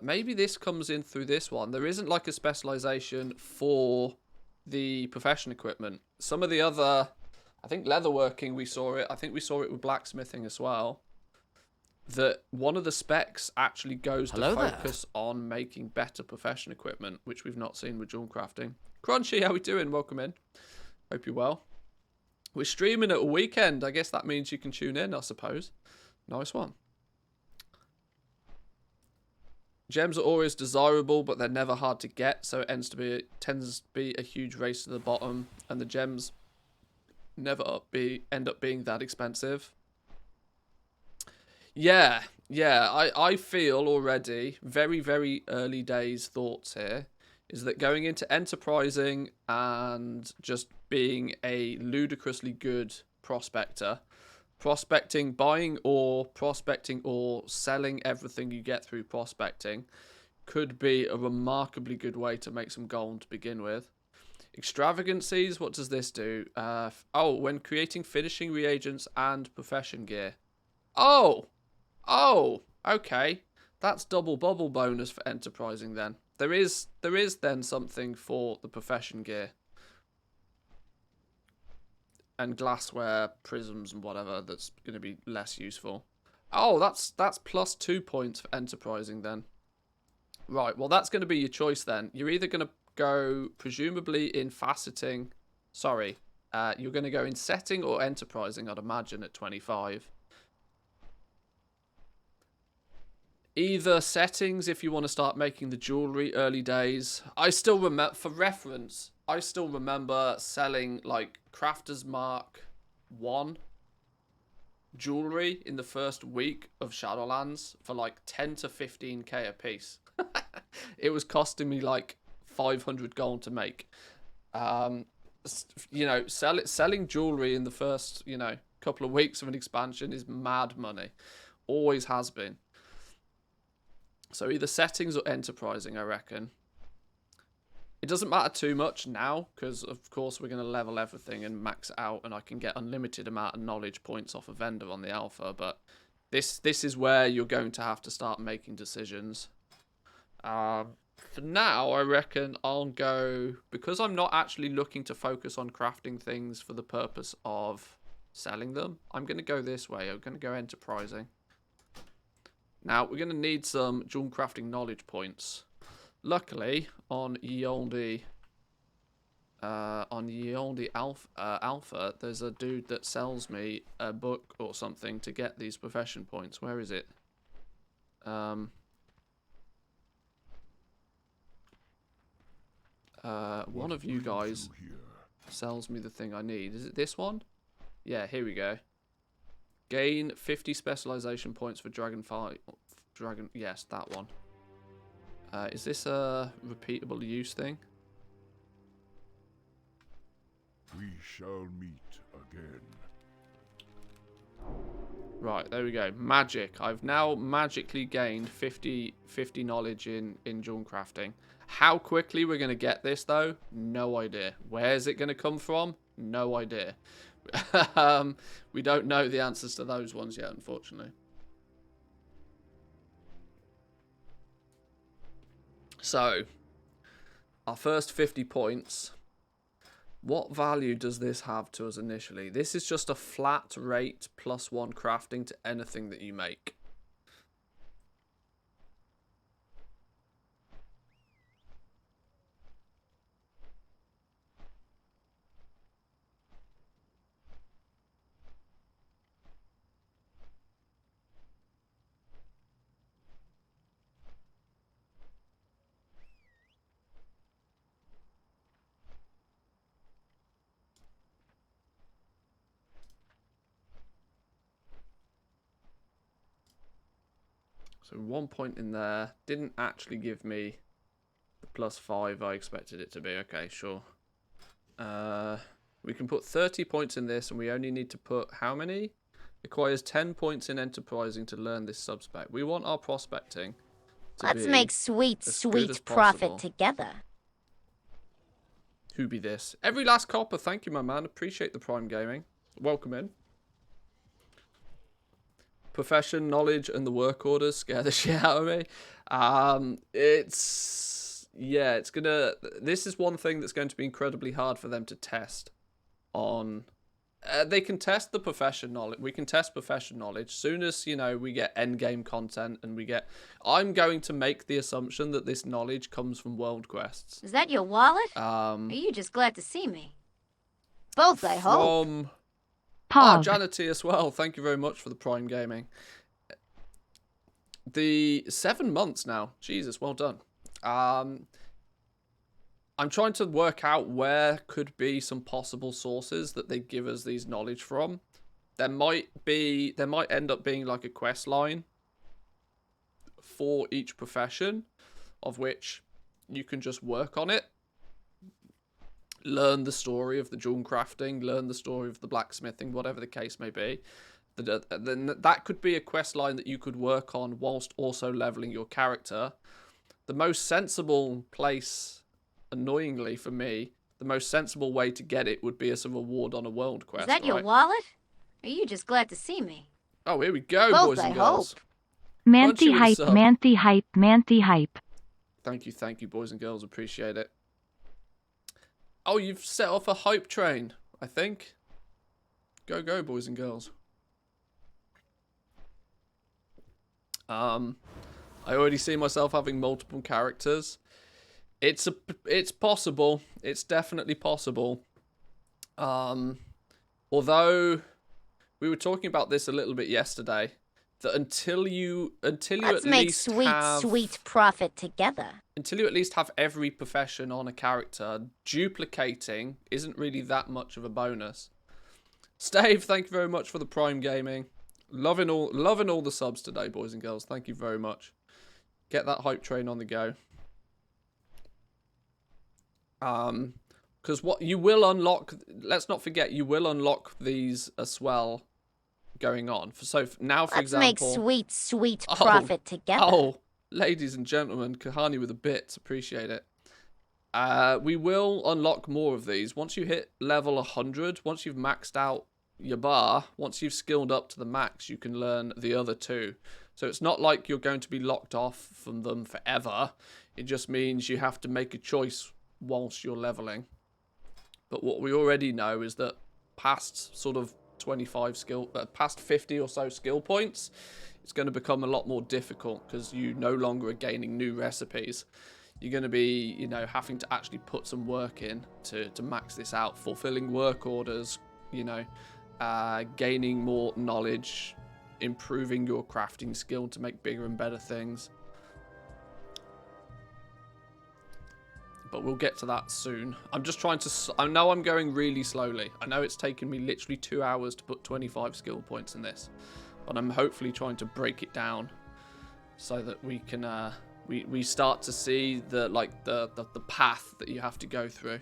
maybe this comes in through this one. There isn't like a specialization for the profession equipment. Some of the other... I think leatherworking, we saw it. I think we saw it with blacksmithing as well. That one of the specs actually goes to focus on making better profession equipment, which we've not seen with jewelcrafting. Crunchy, how we doing? Welcome in. Hope you're well. We're streaming at a weekend. I guess that means you can tune in, I suppose. Nice one. Gems are always desirable, but they're never hard to get, so it tends to be a huge race to the bottom, and the gems never end up being that expensive. Yeah, I feel already, very, very early days thoughts here, is that going into enterprising and just being a ludicrously good prospector, prospecting, buying ore, prospecting ore, selling everything you get through prospecting, could be a remarkably good way to make some gold to begin with. Extravagances, what does this do? When creating finishing reagents and profession gear. Oh, okay. That's double bubble bonus for enterprising then. There is then something for the profession gear. And glassware, prisms and whatever that's going to be less useful. Oh, that's plus 2 points for enterprising then. Right, well that's going to be your choice then. You're either going to go presumably in faceting. Sorry, you're going to go in setting or enterprising, I'd imagine, at 25. Either settings if you want to start making the jewelry early days. I still remember, for reference, I still remember selling like Crafter's Mark 1 jewelry in the first week of Shadowlands for like 10 to 15k a piece. It was costing me like 500 gold to make. You know, selling jewelry in the first, you know, couple of weeks of an expansion is mad money. Always has been. So either settings or enterprising, I reckon. It doesn't matter too much now, because of course we're going to level everything and max it out, and I can get unlimited amount of knowledge points off a vendor on the alpha, but this is where you're going to have to start making decisions. For now, I reckon I'll go, because I'm not actually looking to focus on crafting things for the purpose of selling them, I'm going to go this way. I'm going to go enterprising. Now, we're going to need some jewelcrafting knowledge points. Luckily, on Yoldi Alpha, there's a dude that sells me a book or something to get these profession points. Where is it? One of you guys sells me the thing I need. Is it this one? Yeah, here we go. Gain 50 specialization points for Dragonflight. Yes, that one. Is this a repeatable use thing? We shall meet again. Right, there we go. Magic. I've now magically gained 50 knowledge in Jewelcrafting. How quickly we're going to get this, though? No idea. Where's it going to come from? No idea. We don't know the answers to those ones yet, unfortunately. So, our first 50 points. What value does this have to us initially? This is just a flat rate +1 crafting to anything that you make. So 1 point in there didn't actually give me the +5 I expected it to be. Okay, sure. We can put 30 points in this, and we only need to put how many? Requires 10 points in enterprising to learn this subspec. We want our prospecting to Let's be make sweet, as sweet good as profit possible. together. Who be this? Every last copper. Thank you, my man. Appreciate the Prime Gaming. Welcome in. Profession, knowledge, and the work orders scare the shit out of me. It's gonna. This is one thing that's going to be incredibly hard for them to test on. They can test the profession knowledge. We can test profession knowledge. Soon as, you know, we get end game content and we get. I'm going to make the assumption that this knowledge comes from world quests. Is that your wallet? Are you just glad to see me? Both, I hope. From. Pog. Janity as well. Thank you very much for the Prime Gaming. The 7 months now. Jesus, well done. I'm trying to work out where could be some possible sources that they give us these knowledge from. There might end up being like a quest line for each profession, of which you can just work on it. Learn the story of the Jewelcrafting, learn the story of the blacksmithing, whatever the case may be. Then that could be a quest line that you could work on whilst also leveling your character. The most sensible place, annoyingly for me, the most sensible way to get it would be as a reward on a world quest. Is that your wallet? Are you just glad to see me? Oh, here we go, Both, boys and I girls. hope. Manthe Crunchy with a hype, sub. Manthe hype, Manthe hype. Thank you, boys and girls. Appreciate it. Oh, you've set off a hype train, I think. Go, boys and girls. I already see myself having multiple characters. It's possible. It's definitely possible. Although we were talking about this a little bit yesterday, that until you Let's at make least sweet, have, sweet profit together. until you at least have every profession on a character, duplicating isn't really that much of a bonus. Stave, thank you very much for the Prime Gaming. Loving all the subs today, boys and girls. Thank you very much. Get that hype train on the go. Because what you will unlock, let's not forget, you will unlock these as well going on. So now, for Let's make example, sweet, sweet profit together. oh, ladies and gentlemen, Kahani with a bit, appreciate it. We will unlock more of these once you hit level 100. Once you've maxed out your bar, once you've skilled up to the max, you can learn the other two. So it's not like you're going to be locked off from them forever. It just means you have to make a choice whilst you're leveling. But what we already know is that past sort of past 50 or so skill points, it's going to become a lot more difficult because you no longer are gaining new recipes. You're going to be, you know, having to actually put some work in to max this out, fulfilling work orders, you know, gaining more knowledge, improving your crafting skill to make bigger and better things. but we'll get to that soon. I'm just trying to... I know I'm going really slowly. I know it's taken me literally 2 hours to put 25 skill points in this, but I'm hopefully trying to break it down so that we can... we start to see the path that you have to go through.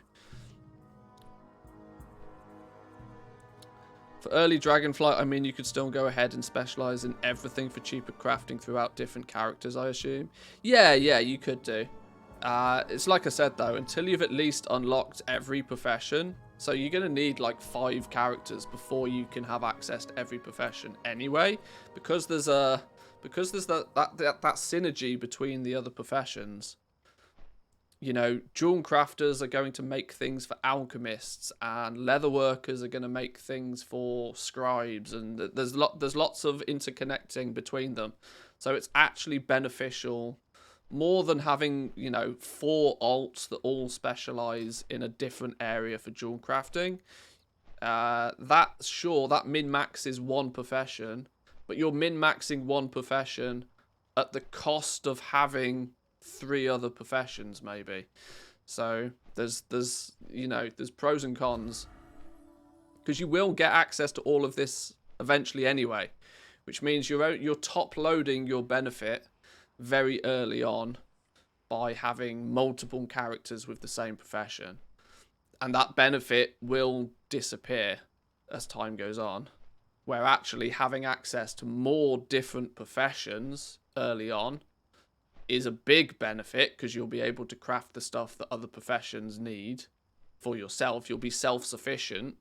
For early Dragonflight, I mean, you could still go ahead and specialize in everything for cheaper crafting throughout different characters, I assume. Yeah, you could do. It's like I said, though, until you've at least unlocked every profession. So you're going to need like 5 characters before you can have access to every profession anyway. Because there's that synergy between the other professions. You know, Jewelcrafters are going to make things for alchemists, and leatherworkers are going to make things for scribes, and there's lots of interconnecting between them. So it's actually beneficial, more than having, you know, 4 alts that all specialize in a different area for Jewelcrafting. That min-maxes one profession, but you're min-maxing one profession at the cost of having 3 other professions, maybe. So there's pros and cons, because you will get access to all of this eventually anyway, which means you're top loading your benefit very early on by having multiple characters with the same profession, and that benefit will disappear as time goes on, where actually having access to more different professions early on is a big benefit, because you'll be able to craft the stuff that other professions need for yourself. You'll be self-sufficient,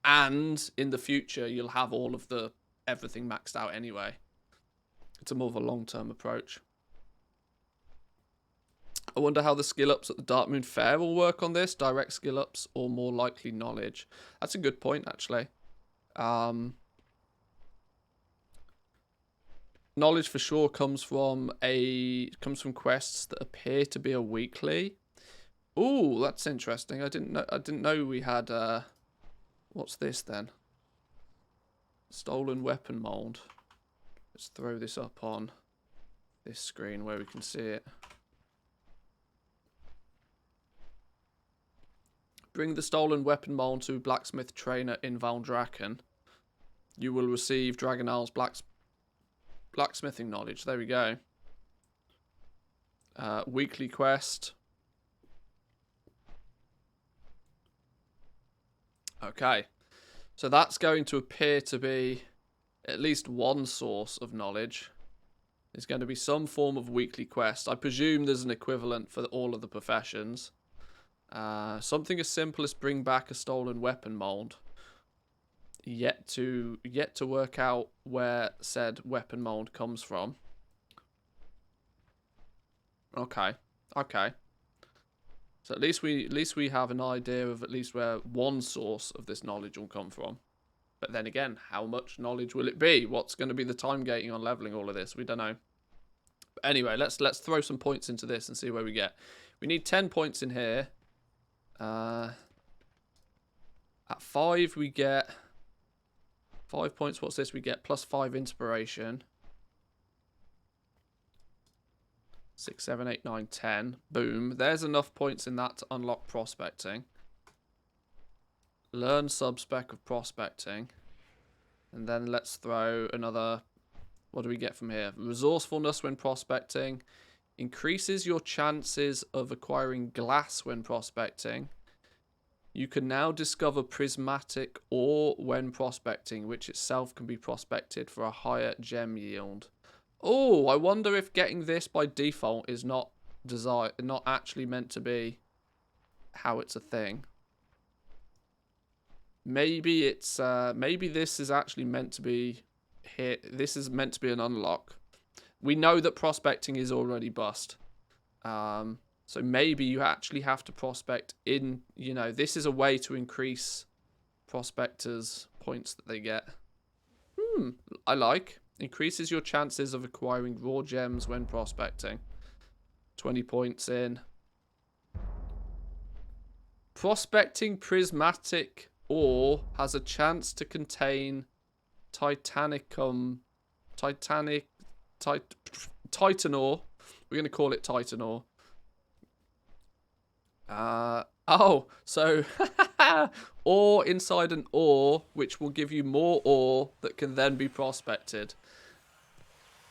and in the future you'll have all of everything maxed out anyway. It's a more of a long-term approach. I wonder how the skill ups at the Darkmoon Fair will work on this. Direct skill ups or more likely knowledge? That's a good point, actually. Knowledge for sure comes from quests that appear to be a weekly. Ooh, that's interesting. I didn't know we had what's this then? Stolen weapon mold. Let's throw this up on this screen where we can see it. Bring the stolen weapon mold to blacksmith trainer in Valdraken. You will receive Dragonal's blacksmithing knowledge. There we go. Weekly quest. Okay. So that's going to appear to be at least one source of knowledge. There's going to be some form of weekly quest. I presume there's an equivalent for all of the professions. Something as simple as bring back a stolen weapon mold. Yet to work out where said weapon mold comes from. Okay. So at least we have an idea of at least where one source of this knowledge will come from. But then again, how much knowledge will it be? What's going to be the time gating on leveling all of this? We don't know. But anyway, let's throw some points into this and see where we get. We need 10 points in here. At 5 we get 5 points. What's this? We get +5 inspiration. 6, 7, 8, 9, 10. Boom. There's enough points in that to unlock prospecting. Learn subspec of prospecting. And then let's throw another... What do we get from here? Resourcefulness when prospecting. Increases your chances of acquiring glass when prospecting. You can now discover prismatic ore when prospecting, which itself can be prospected for a higher gem yield. Oh, I wonder if getting this by default is not actually meant to be how it's a thing. Maybe it's maybe this is actually meant to be here. This is meant to be an unlock. We know that prospecting is already bust. So maybe you actually have to prospect in, you know, this is a way to increase prospectors' points that they get. I like. Increases your chances of acquiring raw gems when prospecting. 20 points in. Prospecting prismatic ore has a chance to contain titan ore. We're going to call it titan ore. Oh, so ore inside an ore, which will give you more ore that can then be prospected.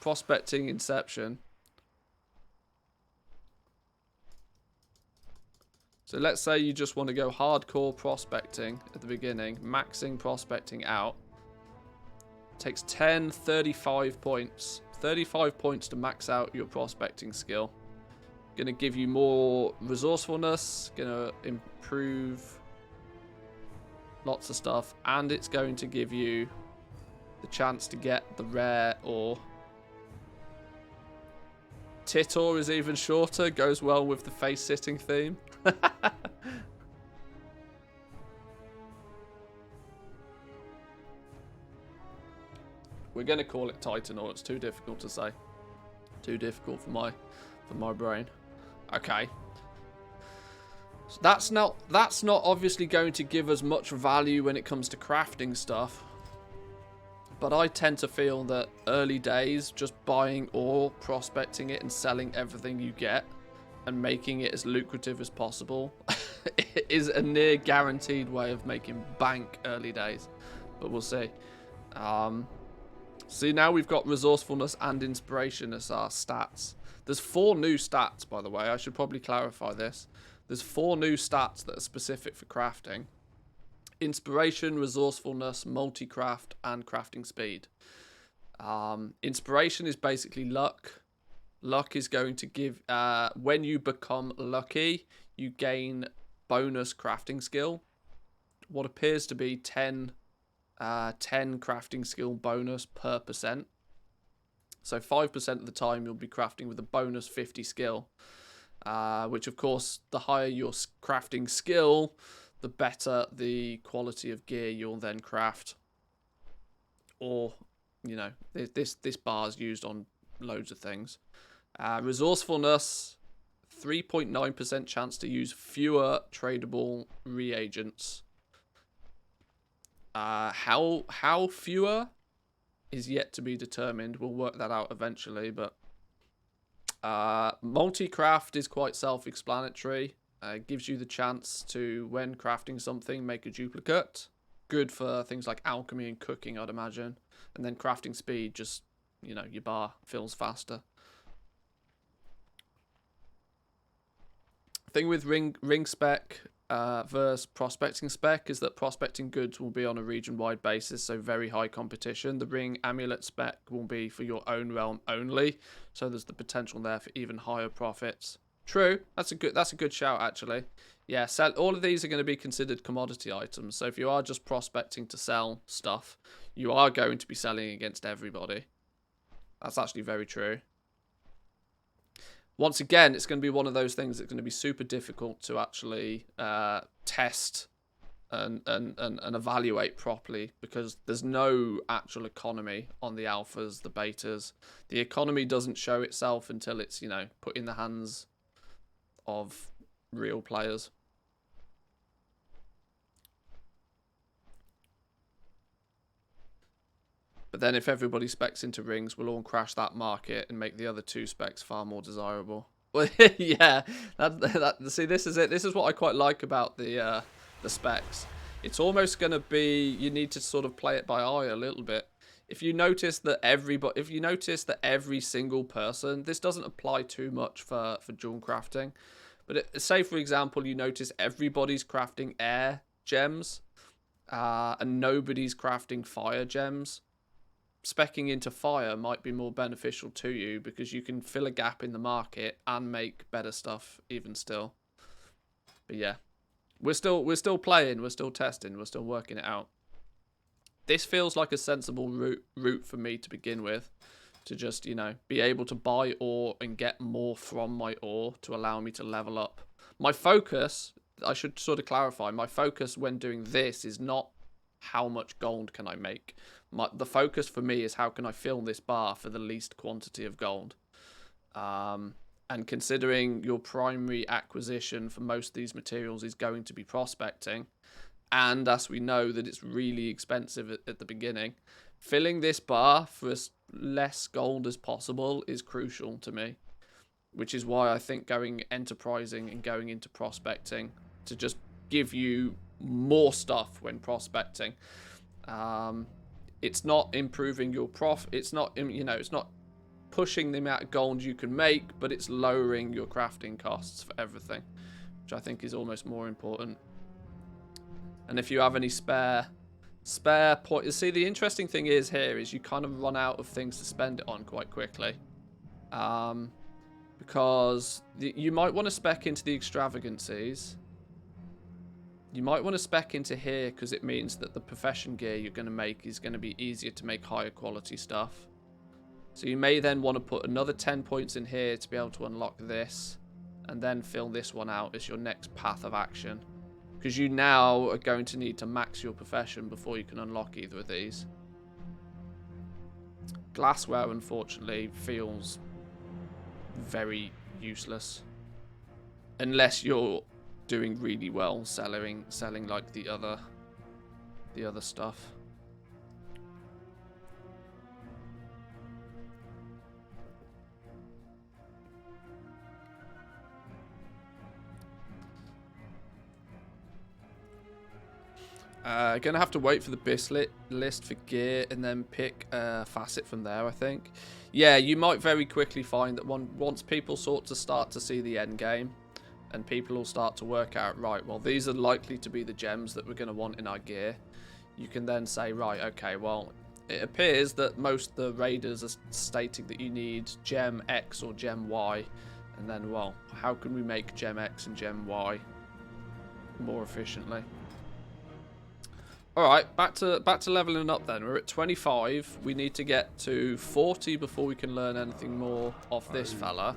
Prospecting Inception. So let's say you just want to go hardcore prospecting at the beginning, maxing prospecting out. Takes 35 points. 35 points to max out your prospecting skill. Gonna give you more resourcefulness, gonna improve lots of stuff, and it's going to give you the chance to get the rare ore. Tit ore is even shorter, goes well with the face-sitting theme. We're gonna call it Titan ore, it's too difficult to say. Too difficult for my brain. Okay. So that's not obviously going to give us much value when it comes to crafting stuff. But I tend to feel that early days, just buying ore, prospecting it, and selling everything you get, and making it as lucrative as possible, is a near guaranteed way of making bank early days. But we'll see. See, now we've got resourcefulness and inspiration as our stats. There's 4 new stats, by the way. I should probably clarify this. There's 4 new stats that are specific for crafting. Inspiration, resourcefulness, multi-craft, and crafting speed. Inspiration is basically luck. Luck is going to give... when you become lucky, you gain bonus crafting skill. What appears to be 10 crafting skill bonus per percent. So 5% of the time you'll be crafting with a bonus 50 skill. Which of course, the higher your crafting skill, the better the quality of gear you'll then craft. Or, you know, this bar is used on loads of things. Resourcefulness, 3.9% chance to use fewer tradable reagents. How fewer is yet to be determined. We'll work that out eventually, but multi-craft is quite self-explanatory. Gives you the chance to, when crafting something, make a duplicate. Good for things like alchemy and cooking, I'd imagine. And then crafting speed, just, you know, your bar fills faster. Thing with ring spec versus prospecting spec is that prospecting goods will be on a region-wide basis, so very high competition. The ring amulet spec will be for your own realm only, so there's the potential there for even higher profits. True, that's a good shout actually. Yeah, all of these are going to be considered commodity items, so if you are just prospecting to sell stuff, you are going to be selling against everybody. That's actually very true. Once again, it's going to be one of those things that's going to be super difficult to actually test and evaluate properly, because there's no actual economy on the alphas, the betas. The economy doesn't show itself until it's, you know, put in the hands of real players. But then if everybody specs into rings, we'll all crash that market and make the other 2 specs far more desirable. Well, yeah, see, this is it. This is what I quite like about the specs. It's almost going to be, you need to sort of play it by eye a little bit. If you notice that every single person, this doesn't apply too much for Jewelcrafting, but say for example you notice everybody's crafting air gems and nobody's crafting fire gems. Speccing into fire might be more beneficial to you because you can fill a gap in the market and make better stuff even still. But yeah, we're still playing, we're still testing, we're still working it out. This feels like a sensible route for me to begin with, to just, you know, be able to buy ore and get more from my ore to allow me to level up. My focus, I should sort of clarify, my focus when doing this is not how much gold can I make. The focus for me is how can I fill this bar for the least quantity of gold. And considering your primary acquisition for most of these materials is going to be prospecting, and as we know that it's really expensive at the beginning, filling this bar for as less gold as possible is crucial to me. which is why I think going enterprising and going into prospecting to just give you more stuff when prospecting. It's not improving your profit. It's not, you know, it's not pushing the amount of gold you can make, but it's lowering your crafting costs for everything, which I think is almost more important. And if you have any spare point, see, the interesting thing is here is you kind of run out of things to spend it on quite quickly, because you might want to spec into the Extravagances. You might want to spec into here because it means that the profession gear you're going to make is going to be easier to make higher quality stuff. So you may then want to put another 10 points in here to be able to unlock this, and then fill this one out as your next path of action. Because you now are going to need to max your profession before you can unlock either of these. Glassware, unfortunately, feels very useless. Unless you're doing really well selling like the other stuff. Gonna have to wait for the BIS list for gear and then pick a facet from there, I think. Yeah, you might very quickly find that once people start to see the end game, and people will start to work out, right, well, these are likely to be the gems that we're going to want in our gear. You can then say, right, okay, well, it appears that most of the raiders are stating that you need gem X or gem Y. And then, well, how can we make gem X and gem Y more efficiently? Alright, back to leveling up then. We're at 25. We need to get to 40 before we can learn anything more off this fella.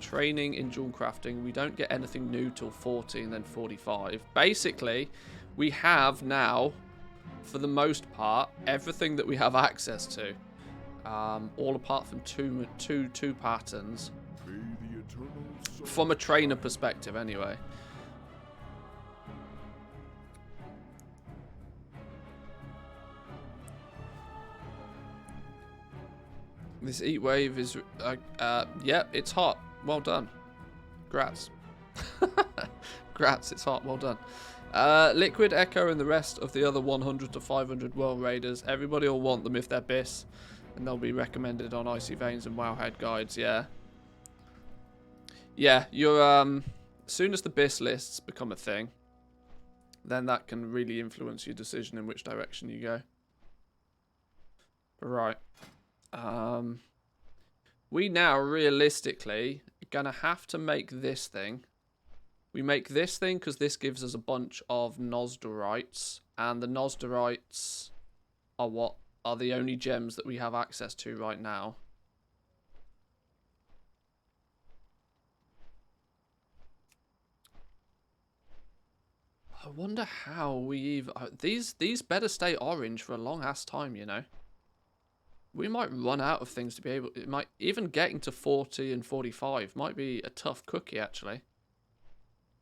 Training in Jewelcrafting. We don't get anything new till 40 and then 45. Basically, we have now, for the most part, everything that we have access to. All apart from two patterns. From a trainer perspective, anyway. This heat wave is, yeah, it's hot. Well done. Grats. Grats, it's hot. Well done. Liquid, Echo, and the rest of the other 100 to 500 World Raiders. Everybody will want them if they're BIS, and they'll be recommended on Icy Veins and Wowhead guides. Yeah. Yeah, you're as soon as the BIS lists become a thing, then that can really influence your decision in which direction you go. Right. We now realistically are gonna have to make this thing. We make this thing because this gives us a bunch of Nosdorites, and the Nosdorites are what are the only gems that we have access to right now. I wonder how we even these better stay orange for a long ass time, you know. We might run out of things to be able... It might even getting to 40 and 45 might be a tough cookie, actually.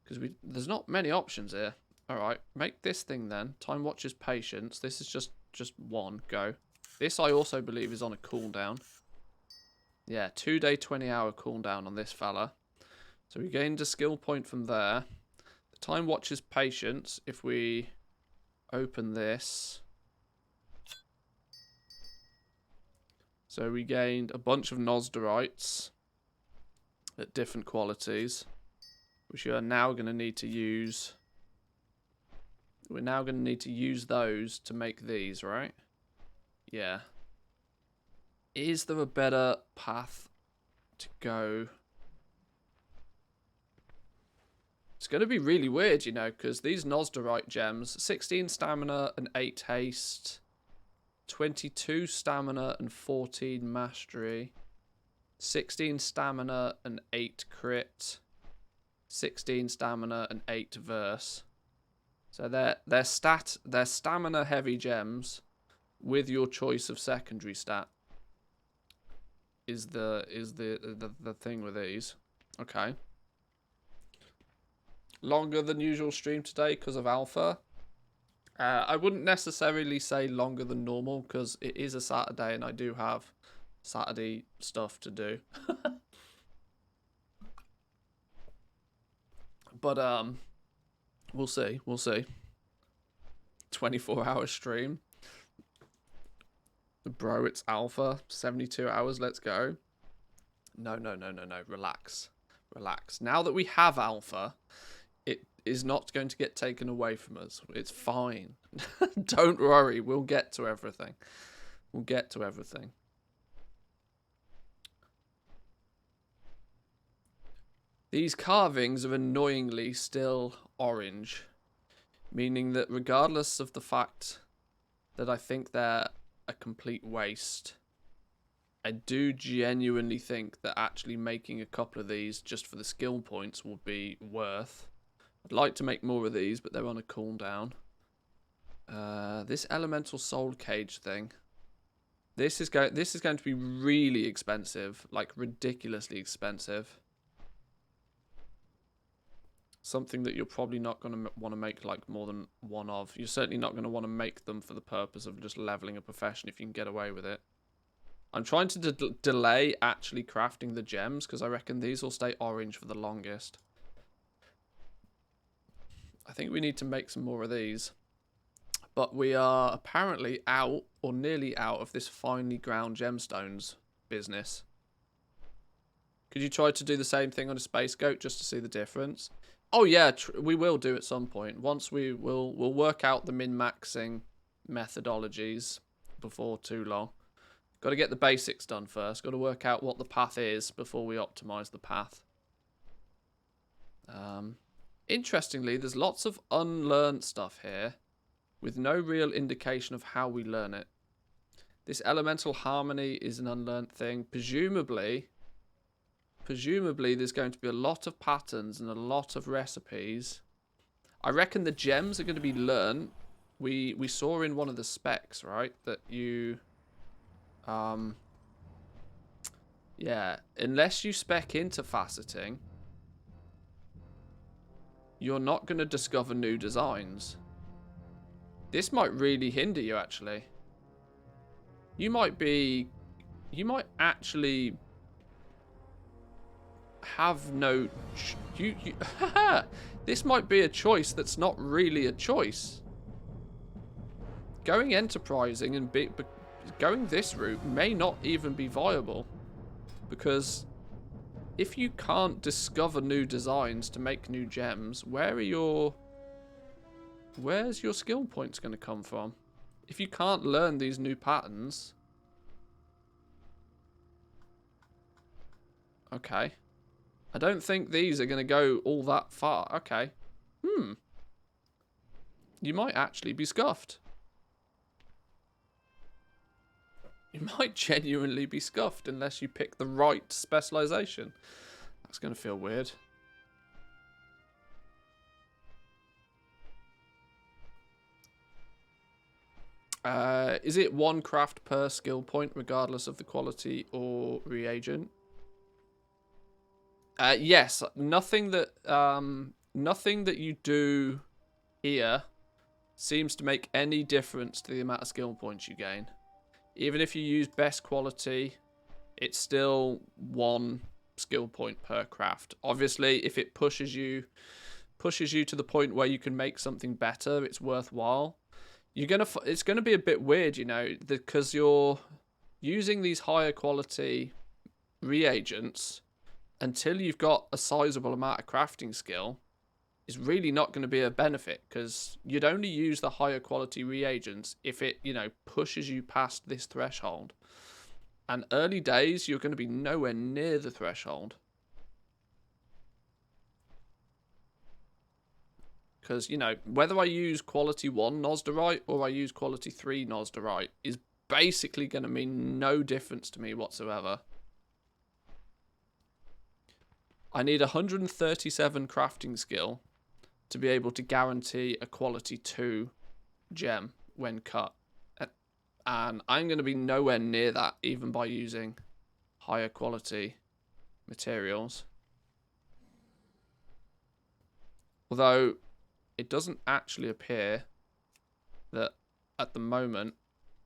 Because there's not many options here. Alright, make this thing then. Time Watcher's Patience. This is just one. Go. This I also believe is on a cooldown. Yeah, 2-day, 20-hour cooldown on this fella. So we gained a skill point from there. The Time Watcher's Patience, if we open this... So we gained a bunch of Nosdorites at different qualities, which you are now going to need to use. We're now going to need to use those to make these, right? Yeah. Is there a better path to go? It's going to be really weird, you know, because these Nosdorite gems, 16 stamina and 8 haste... 22 stamina and 14 mastery, 16 stamina and 8 crit, 16 stamina and 8 verse. So they're stamina heavy gems with your choice of secondary stat is the thing with these. Okay. Longer than usual stream today because of alpha. I wouldn't necessarily say longer than normal because it is a Saturday and I do have Saturday stuff to do. But we'll see. We'll see. 24-hour stream. Bro, it's alpha. 72 hours. Let's go. No. Relax. Relax. Now that we have alpha, it is not going to get taken away from us. It's fine. Don't worry. We'll get to everything. We'll get to everything. These carvings are annoyingly still orange, meaning that regardless of the fact that I think they're a complete waste, I do genuinely think that actually making a couple of these just for the skill points will be worth. I'd like to make more of these, but they're on a cooldown. This elemental soul cage thing. This is going to be really expensive, like ridiculously expensive. Something that you're probably not going to want to make like more than one of. You're certainly not going to want to make them for the purpose of just leveling a profession if you can get away with it. I'm trying to delay actually crafting the gems because I reckon these will stay orange for the longest. I think we need to make some more of these. But we are apparently out or nearly out of this finely ground gemstones business. Could you try to do the same thing on a space goat just to see the difference? Oh yeah, we will do at some point. Once we'll work out the min-maxing methodologies before too long. Got to get the basics done first. Got to work out what the path is before we optimize the path. Interestingly, there's lots of unlearned stuff here with no real indication of how we learn it. This elemental harmony is an unlearned thing. Presumably there's going to be a lot of patterns and a lot of recipes. I reckon the gems are going to be learned. We saw in one of the specs, right, that you yeah, unless you spec into faceting, you're not going to discover new designs. This might really hinder you, actually. You might actually have no... This might be a choice that's not really a choice. Going enterprising and going this route may not even be viable. Because if you can't discover new designs to make new gems, where's your skill points going to come from? If you can't learn these new patterns... Okay. I don't think these are going to go all that far. Okay. You might actually be scuffed. You might genuinely be scuffed unless you pick the right specialization. That's going to feel weird. Is it one craft per skill point regardless of the quality or reagent? Yes, nothing that you do here seems to make any difference to the amount of skill points you gain. Even if you use best quality, it's still one skill point per craft. Obviously, if it pushes you to the point where you can make something better, it's worthwhile. It's gonna be a bit weird, you know, because you're using these higher quality reagents until you've got a sizable amount of crafting skill. Is really not going to be a benefit, because you'd only use the higher quality reagents if it, you know, pushes you past this threshold. And early days, you're going to be nowhere near the threshold. Because, you know, whether I use quality 1 Nosderite or I use quality 3 Nosderite is basically going to mean no difference to me whatsoever. I need 137 crafting skill to be able to guarantee a quality 2 gem when cut. And I'm going to be nowhere near that, even by using higher quality materials. Although, it doesn't actually appear that, at the moment,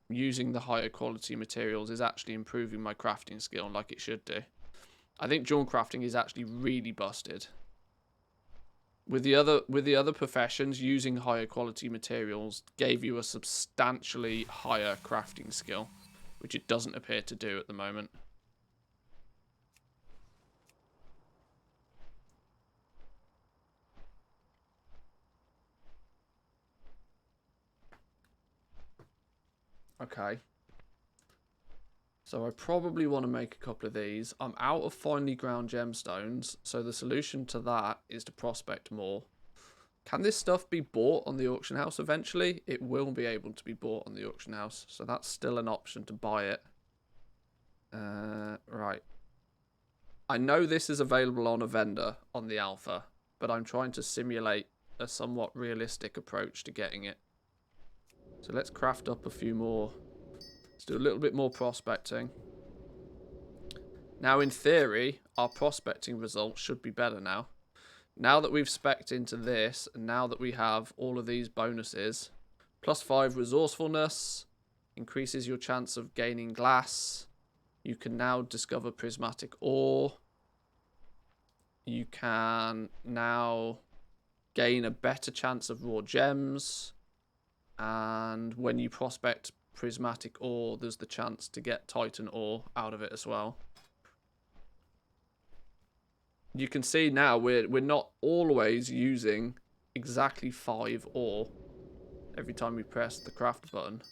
using the higher quality materials is actually improving my crafting skill like it should do. I think Jewelcrafting is actually really busted. With the other professions, using higher quality materials gave you a substantially higher crafting skill, which it doesn't appear to do at the moment. Okay. So I probably want to make a couple of these. I'm out of finely ground gemstones, so the solution to that is to prospect more. Can this stuff be bought on the auction house eventually? It will be able to be bought on the auction house, so that's still an option to buy it. Right. I know this is available on a vendor on the alpha, but I'm trying to simulate a somewhat realistic approach to getting it. So let's craft up a few more. Let's do a little bit more prospecting. Now, in theory, our prospecting results should be better now. Now that we've spec'd into this, and now that we have all of these bonuses, +5 resourcefulness, increases your chance of gaining glass. You can now discover prismatic ore. You can now gain a better chance of raw gems. And when you prospect prismatic ore, there's the chance to get titan ore out of it as well. You can see now we're not always using exactly 5 ore every time we press the craft button,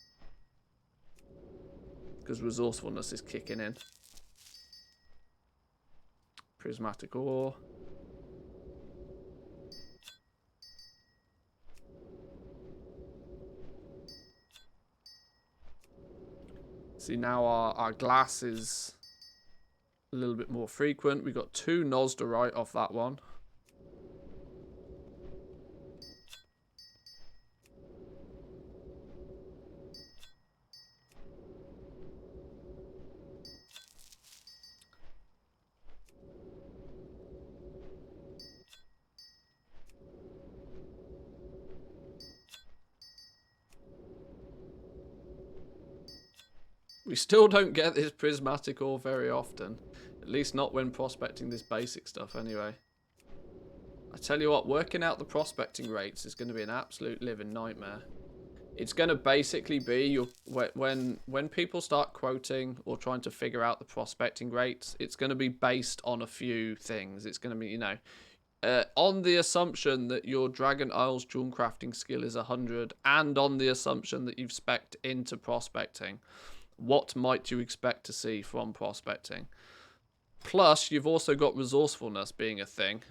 because resourcefulness is kicking in. Prismatic ore. See, now our glass is a little bit more frequent. We got 2 nosderite off that one. We still don't get this prismatic ore very often. At least not when prospecting this basic stuff anyway. I tell you what, working out the prospecting rates is going to be an absolute living nightmare. It's going to basically be your when people start quoting or trying to figure out the prospecting rates, it's going to be based on a few things. It's going to be, you know, on the assumption that your Dragon Isles Jewelcrafting skill is 100, and on the assumption that you've spec'd into prospecting. What might you expect to see from prospecting? Plus, you've also got resourcefulness being a thing.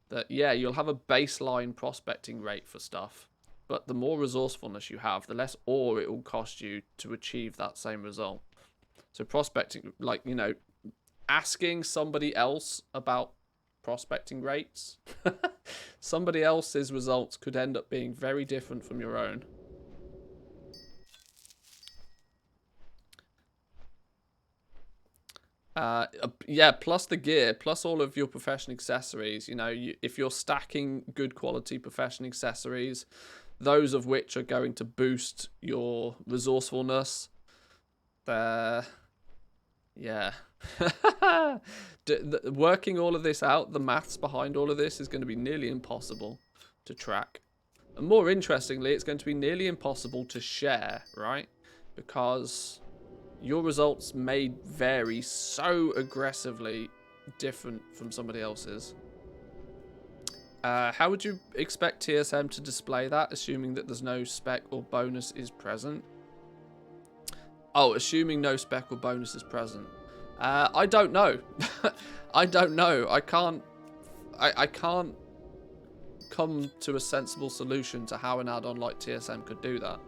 That, yeah, you'll have a baseline prospecting rate for stuff. But the more resourcefulness you have, the less ore it will cost you to achieve that same result. So prospecting, like, you know, asking somebody else about prospecting rates, somebody else's results could end up being very different from your own. Yeah, plus the gear, plus all of your profession accessories. You know, if you're stacking good quality profession accessories, those of which are going to boost your resourcefulness, yeah. Working all of this out, the maths behind all of this is going to be nearly impossible to track. And more interestingly, it's going to be nearly impossible to share, right? Because your results may vary so aggressively different from somebody else's. How would you expect TSM to display that, assuming that there's no spec or bonus is present? Oh, assuming no spec or bonus is present. I don't know. I don't know. I can't come to a sensible solution to how an add-on like TSM could do that.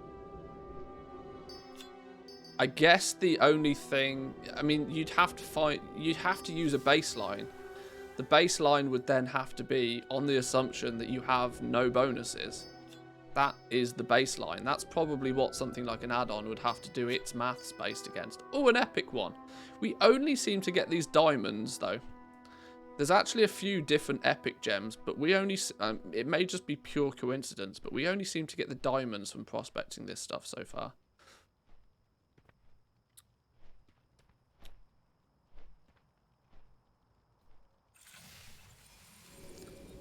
I guess the only thing, I mean, you'd have to use a baseline. The baseline would then have to be on the assumption that you have no bonuses. That is the baseline. That's probably what something like an add-on would have to do its maths based against. Oh, an epic one. We only seem to get these diamonds, though. There's actually a few different epic gems, but we only, it may just be pure coincidence, but we only seem to get the diamonds from prospecting this stuff so far.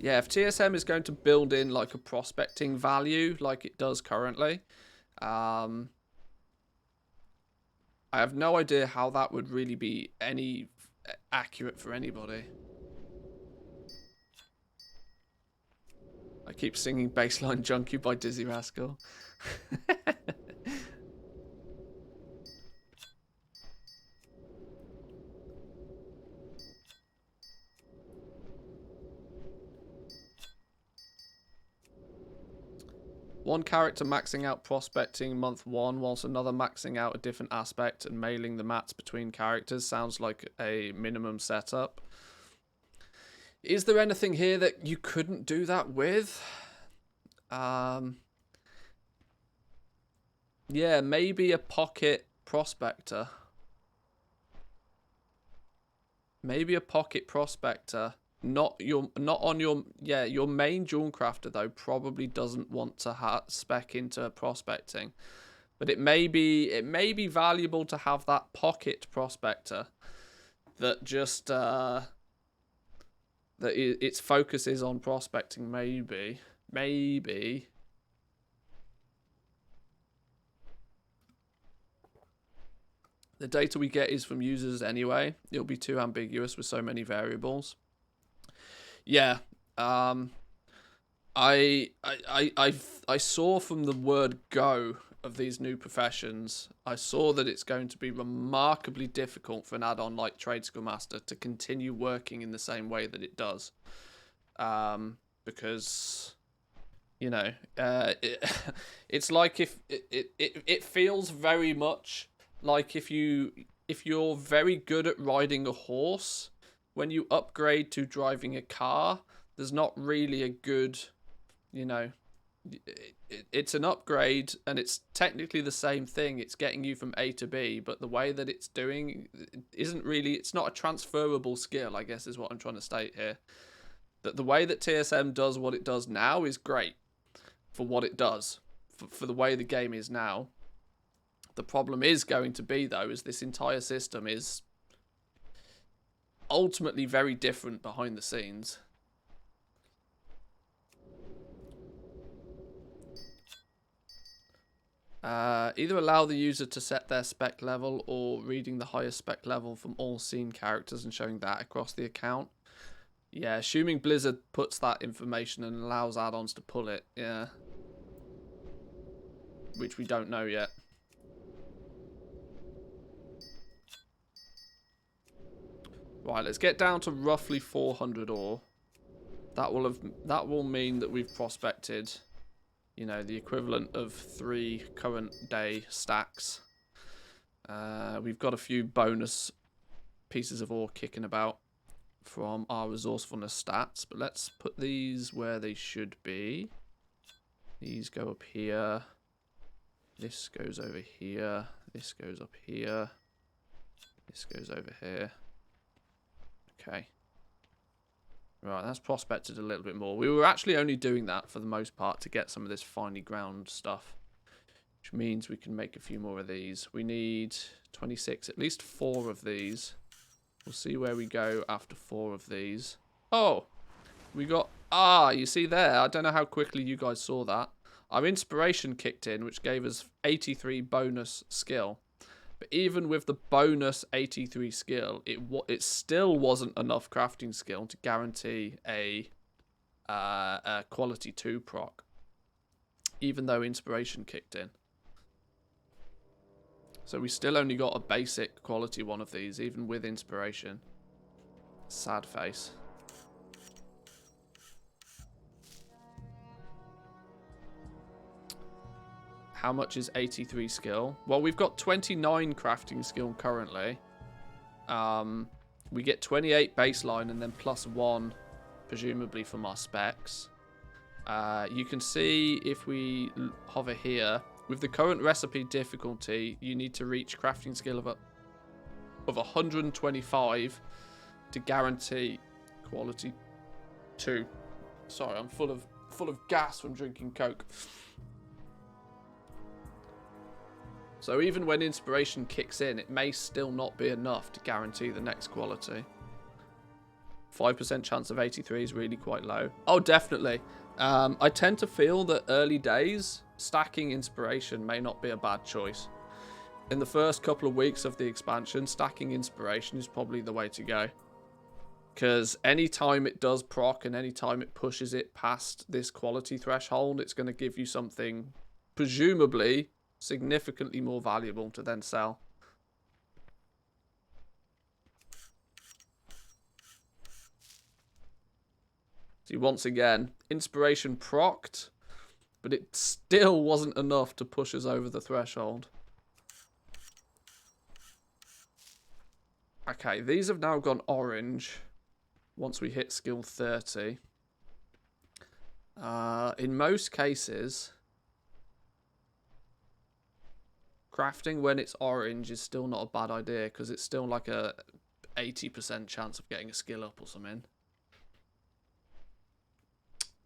Yeah, if TSM is going to build in like a prospecting value like it does currently, I have no idea how that would really be any accurate for anybody. I keep singing Baseline Junkie by Dizzy Rascal. One character maxing out prospecting month 1, whilst another maxing out a different aspect and mailing the mats between characters sounds like a minimum setup. Is there anything here that you couldn't do that with? Yeah, maybe a pocket prospector. Maybe a pocket prospector. Not on your your main Jewelcrafter though probably doesn't want to spec into prospecting, but it may be valuable to have that pocket prospector that just its focus is on prospecting. Maybe the data we get is from users anyway. It'll be too ambiguous with so many variables. Yeah, I saw from the word go of these new professions, I saw that it's going to be remarkably difficult for an add-on like Trade Skill Master to continue working in the same way that it does, because you know, it's like if it feels very much like if you're very good at riding a horse. When you upgrade to driving a car, there's not really a good, you know, it's an upgrade and it's technically the same thing. It's getting you from A to B, but the way that it's doing isn't really, it's not a transferable skill, I guess is what I'm trying to state here. That the way that TSM does what it does now is great for what it does, for the way the game is now. The problem is going to be, though, is this entire system is ultimately very different behind the scenes. Either allow the user to set their spec level or reading the highest spec level from all scene characters and showing that across the account. Yeah, assuming Blizzard puts that information and allows add-ons to pull it, yeah. Which we don't know yet. Right, let's get down to roughly 400 ore. That will mean that we've prospected, you know, the equivalent of 3 current day stacks. We've got a few bonus pieces of ore kicking about from our resourcefulness stats, but let's put these where they should be. These go up here. This goes over here. This goes up here. This goes over here. Okay. Right, that's prospected a little bit more. We were actually only doing that for the most part to get some of this finely ground stuff, which means we can make a few more of these. We need 26, at least 4 of these. We'll see where we go after 4 of these. Oh, we got, you see there, I don't know how quickly you guys saw that. Our inspiration kicked in, which gave us 83 bonus skill. But even with the bonus 83 skill, it still wasn't enough crafting skill to guarantee a quality 2 proc. Even though inspiration kicked in. So we still only got a basic quality 1 of these, even with inspiration. Sad face. How much is 83 skill? Well, we've got 29 crafting skill currently. We get 28 baseline and then +1, presumably from our specs. You can see if we hover here, with the current recipe difficulty, you need to reach crafting skill of 125 to guarantee quality 2. Sorry, I'm full of gas from drinking Coke. So even when inspiration kicks in, it may still not be enough to guarantee the next quality. 5% chance of 83 is really quite low. Oh, definitely. I tend to feel that early days, stacking inspiration may not be a bad choice. In the first couple of weeks of the expansion, stacking inspiration is probably the way to go. Because anytime it does proc and anytime it pushes it past this quality threshold, it's going to give you something presumably significantly more valuable to then sell. See, once again, inspiration procced, but it still wasn't enough to push us over the threshold. Okay, these have now gone orange once we hit skill 30. In most cases, crafting when it's orange is still not a bad idea because it's still like a 80% chance of getting a skill up or something.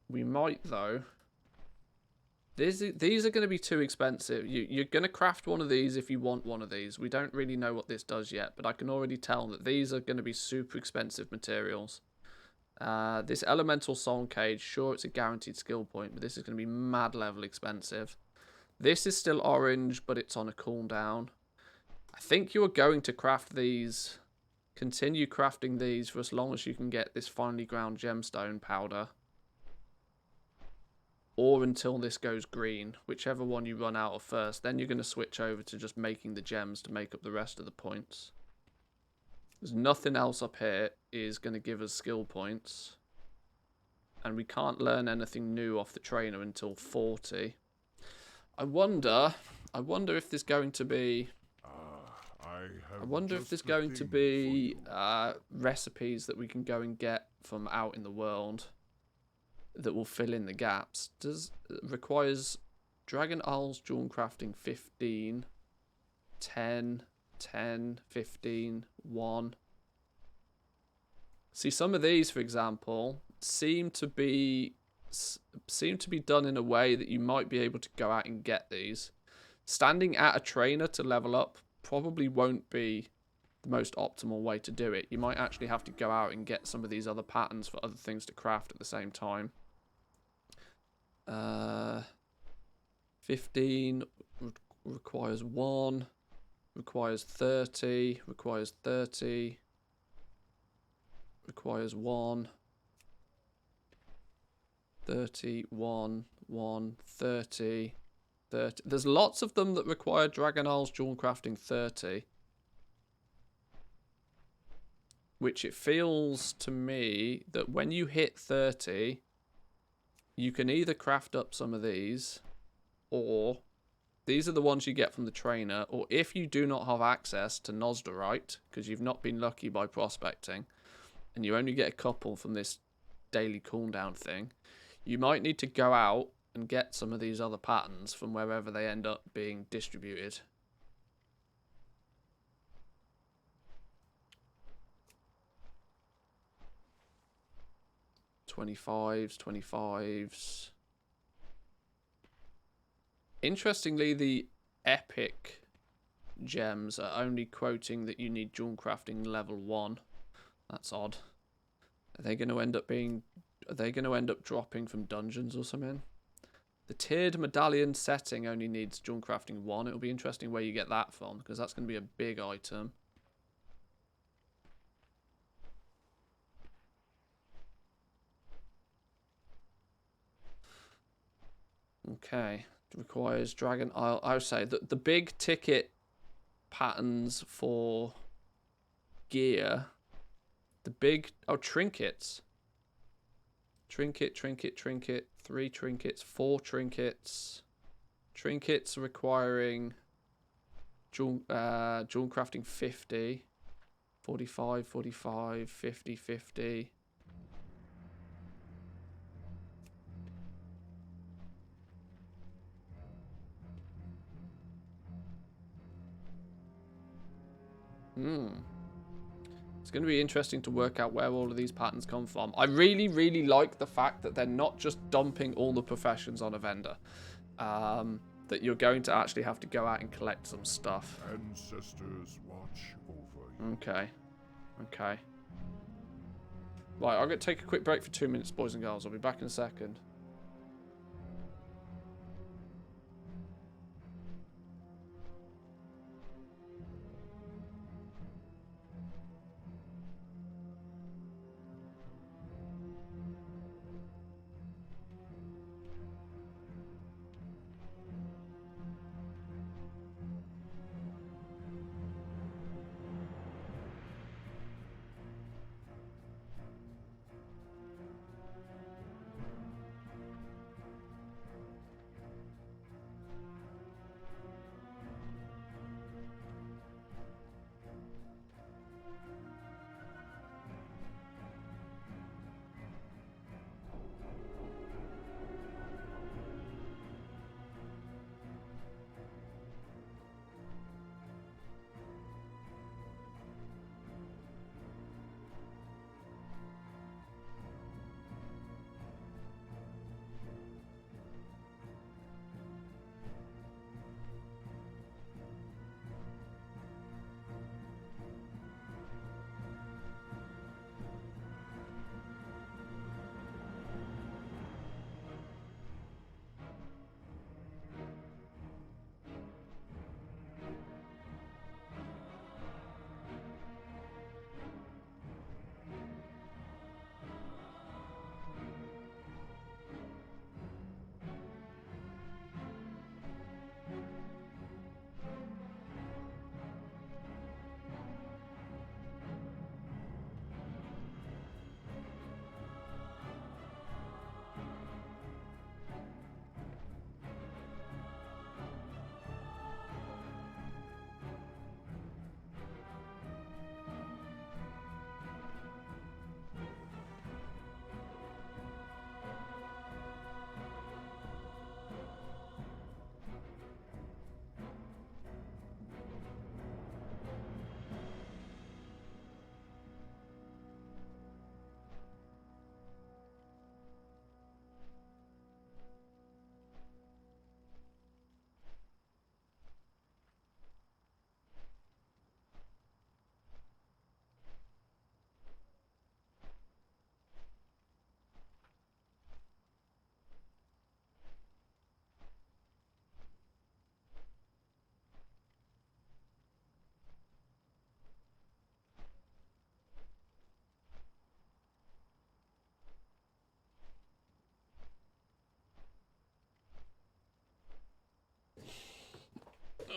We might, though. These are going to be too expensive. You're going to craft one of these if you want one of these. We don't really know what this does yet, but I can already tell that these are going to be super expensive materials. This elemental soul cage, sure, it's a guaranteed skill point, but this is going to be mad level expensive. This is still orange, but it's on a cooldown. I think you are going to craft these, continue crafting these for as long as you can get this finely ground gemstone powder. Or until this goes green, whichever one you run out of first. Then you're going to switch over to just making the gems to make up the rest of the points. There's nothing else up here is going to give us skill points. And we can't learn anything new off the trainer until 40. I wonder if there's going to be... I wonder if there's going to be recipes that we can go and get from out in the world that will fill in the gaps. Requires Dragon Isles Jewelcrafting 15, 10, 10, 15, 1. See, some of these, for example, seem to be done in a way that you might be able to go out and get these. Standing at a trainer to level up probably won't be the most optimal way to do it. You might actually have to go out and get some of these other patterns for other things to craft at the same time. 15 requires 1, requires 30, requires 30, requires 1, 30, 1, 1, 30, 30. There's lots of them that require Dragon Isles Jewelcrafting 30. Which it feels to me that when you hit 30, you can either craft up some of these, or these are the ones you get from the trainer, or if you do not have access to Nosderite, because you've not been lucky by prospecting, and you only get a couple from this daily cooldown thing, you might need to go out and get some of these other patterns from wherever they end up being distributed. $25s. Interestingly, the epic gems are only quoting that you need Jewelcrafting level 1. That's odd. Are they going to end up being... Are they going to end up dropping from dungeons or something? The tiered medallion setting only needs Jewelcrafting 1. It'll be interesting where you get that from, because that's going to be a big item. Okay, it requires Dragon Isle. I would say that the big ticket patterns for gear, the big trinkets. Trinket, 3 trinkets, 4 trinkets. Trinkets requiring Jewelcrafting 50, 45, 45, 50, 50. It's going to be interesting to work out where all of these patterns come from. I really, really like the fact that they're not just dumping all the professions on a vendor. That you're going to actually have to go out and collect some stuff. Ancestors watch over you. Okay. Okay. Right, I'm going to take a quick break for 2 minutes, boys and girls. I'll be back in a second.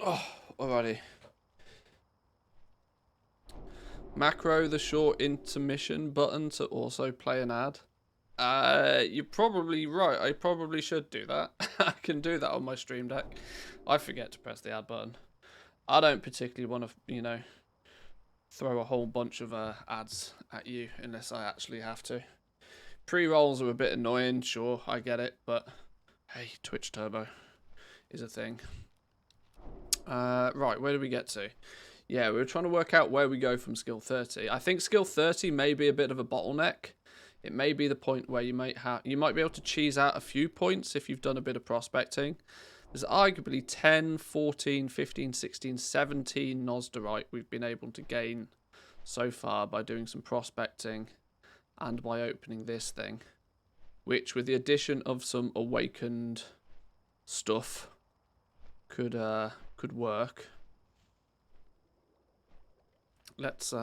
Oh, alrighty. Macro the short intermission button to also play an ad. You're probably right. I probably should do that. I can do that on my stream deck. I forget to press the ad button. I don't particularly want to, you know, throw a whole bunch of ads at you unless I actually have to. Pre-rolls are a bit annoying, sure, I get it, but hey, Twitch Turbo is a thing. Right, where do we get to? Yeah, we were trying to work out where we go from skill 30. I think skill 30 may be a bit of a bottleneck. It may be the point where you might be able to cheese out a few points if you've done a bit of prospecting. There's arguably 10, 14, 15, 16, 17 Nosderite we've been able to gain so far by doing some prospecting and by opening this thing, which with the addition of some awakened stuff could work. Let's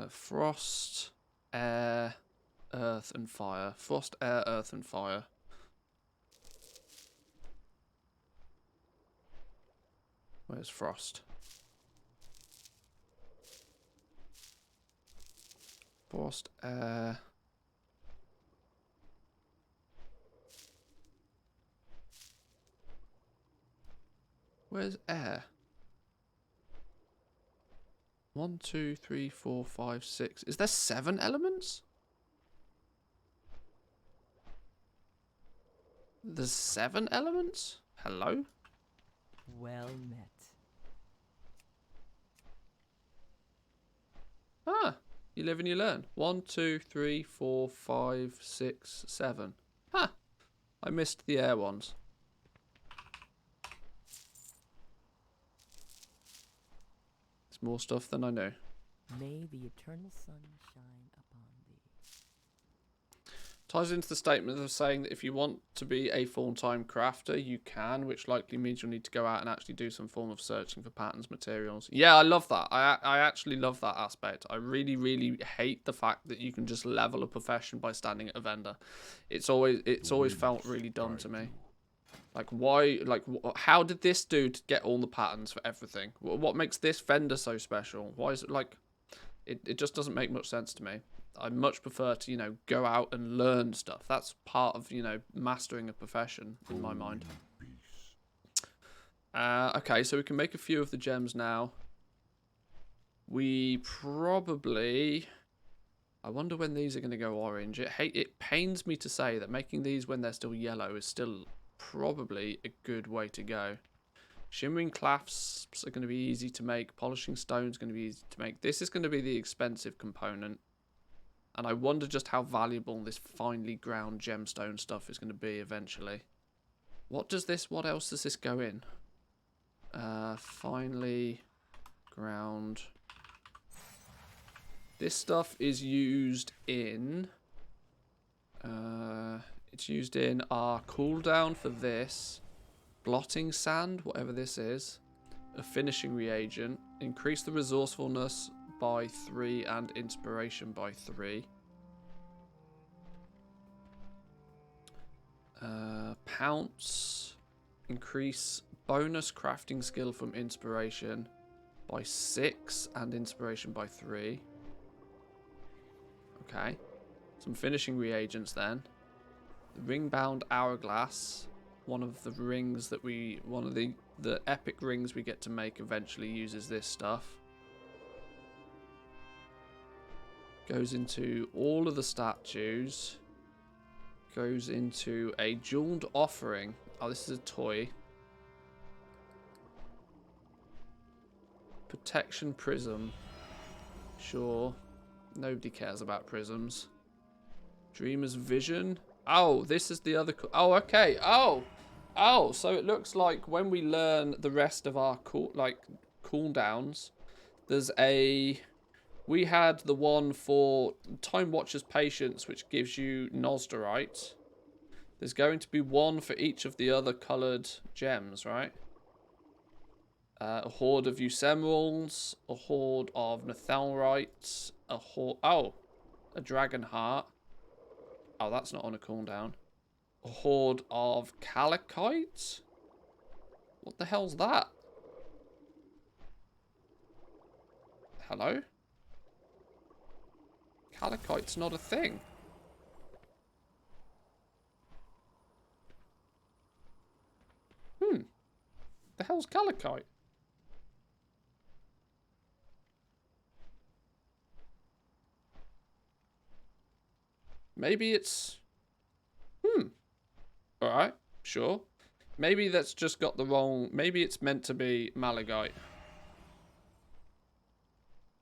frost, air, earth and fire. Frost, air, earth and fire. Where's frost? Frost, air. Where's air? 1, 2, 3, 4, 5, 6. Is there 7 elements? There's 7 elements? Hello? Well met. Ah, you live and you learn. 1, 2, 3, 4, 5, 6, 7. Huh. I missed the air ones. It's more stuff than I knew. May the eternal sun shine upon thee. Ties into the statement of saying that if you want to be a full-time crafter, you can, which likely means you'll need to go out and actually do some form of searching for patterns, materials. Yeah, I love that. I actually love that aspect. I really, really hate the fact that you can just level a profession by standing at a vendor. It's always felt really dumb to me. Like, why? Like, how did this dude get all the patterns for everything? What makes this vendor so special? Why is it like? It just doesn't make much sense to me. I much prefer to, you know, go out and learn stuff. That's part of, you know, mastering a profession in my mind. Okay, so we can make a few of the gems now. We probably... I wonder when these are going to go orange. It pains me to say that making these when they're still yellow is still probably a good way to go. Shimmering clasps are going to be easy to make. Polishing stones are going to be easy to make. This is going to be the expensive component. And I wonder just how valuable this finely ground gemstone stuff is going to be eventually. What else does this go in? Finely ground. This stuff is used in... it's used in our cooldown for this. Blotting sand, whatever this is. A finishing reagent. Increase the resourcefulness by 3 and inspiration by 3. Pounce. Increase bonus crafting skill from inspiration by 6 and inspiration by 3. Okay. Some finishing reagents then. The ring-bound hourglass. One of the rings that one of the epic rings we get to make eventually uses this stuff. Goes into all of the statues. Goes into a jeweled offering. Oh, this is a toy. Protection prism. Sure. Nobody cares about prisms. Dreamer's vision. Oh, this is the other... Oh, okay. Oh, so it looks like when we learn the rest of our cooldowns, there's a... We had the one for Time Watcher's Patience, which gives you Nosderite. There's going to be one for each of the other coloured gems, right? A hoard of Eusemeralds, a hoard of Netherite, a hoard... Oh, a Dragon Heart. Oh, that's not on a cooldown. A hoard of Calicite? What the hell's that? Hello? Calicite's not a thing. The hell's Calicite? Maybe it's... Alright, sure. Maybe that's just got the wrong... Maybe it's meant to be Malachite.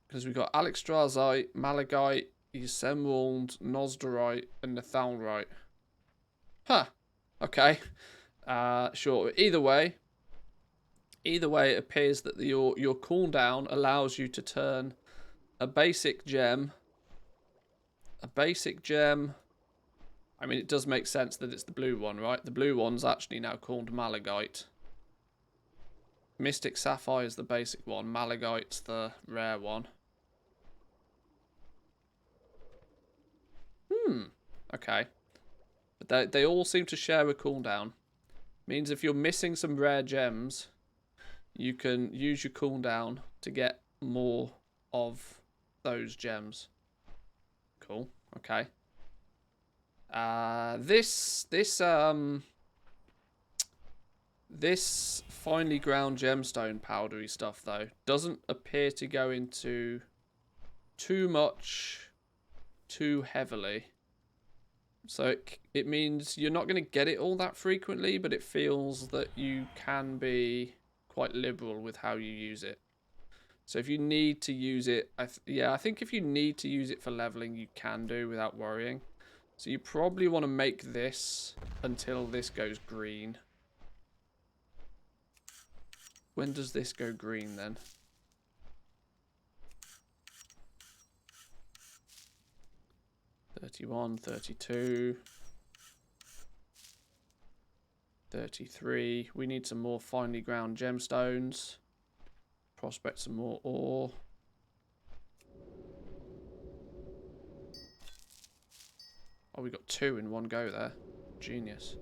Because we've got Alexstrasite, Malachite, Eusemerald, Nosderite, and Netherite. Huh. Okay. Sure. Either way, it appears that your cooldown allows you to turn a basic gem... I mean, it does make sense that it's the blue one, right? The blue one's actually now called Malachite. Mystic Sapphire is the basic one. Malachite's the rare one. Okay. But they all seem to share a cooldown. Means if you're missing some rare gems, you can use your cooldown to get more of those gems. Cool. Okay. This finely ground gemstone powdery stuff though doesn't appear to go into too much too heavily. So it means you're not going to get it all that frequently, but it feels that you can be quite liberal with how you use it. So if you need to use it, I think if you need to use it for leveling, you can do without worrying. So you probably want to make this until this goes green. When does this go green then? $31, $32, $33. We need some more finely ground gemstones. Prospect some more ore. Oh, we got 2 in one go there. Genius.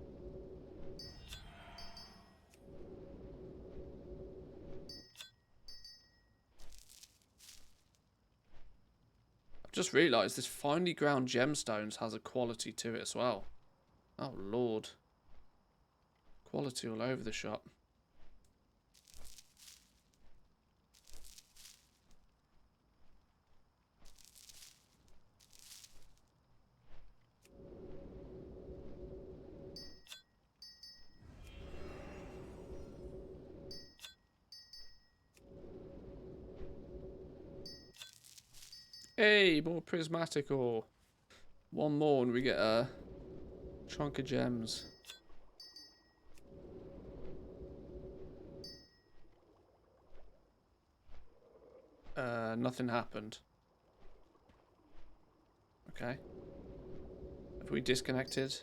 I've just realised this finely ground gemstones has a quality to it as well. Oh, Lord. Quality all over the shop. Hey, more prismatic ore. One more and we get a chunk of gems. Nothing happened. Okay. Have we disconnected?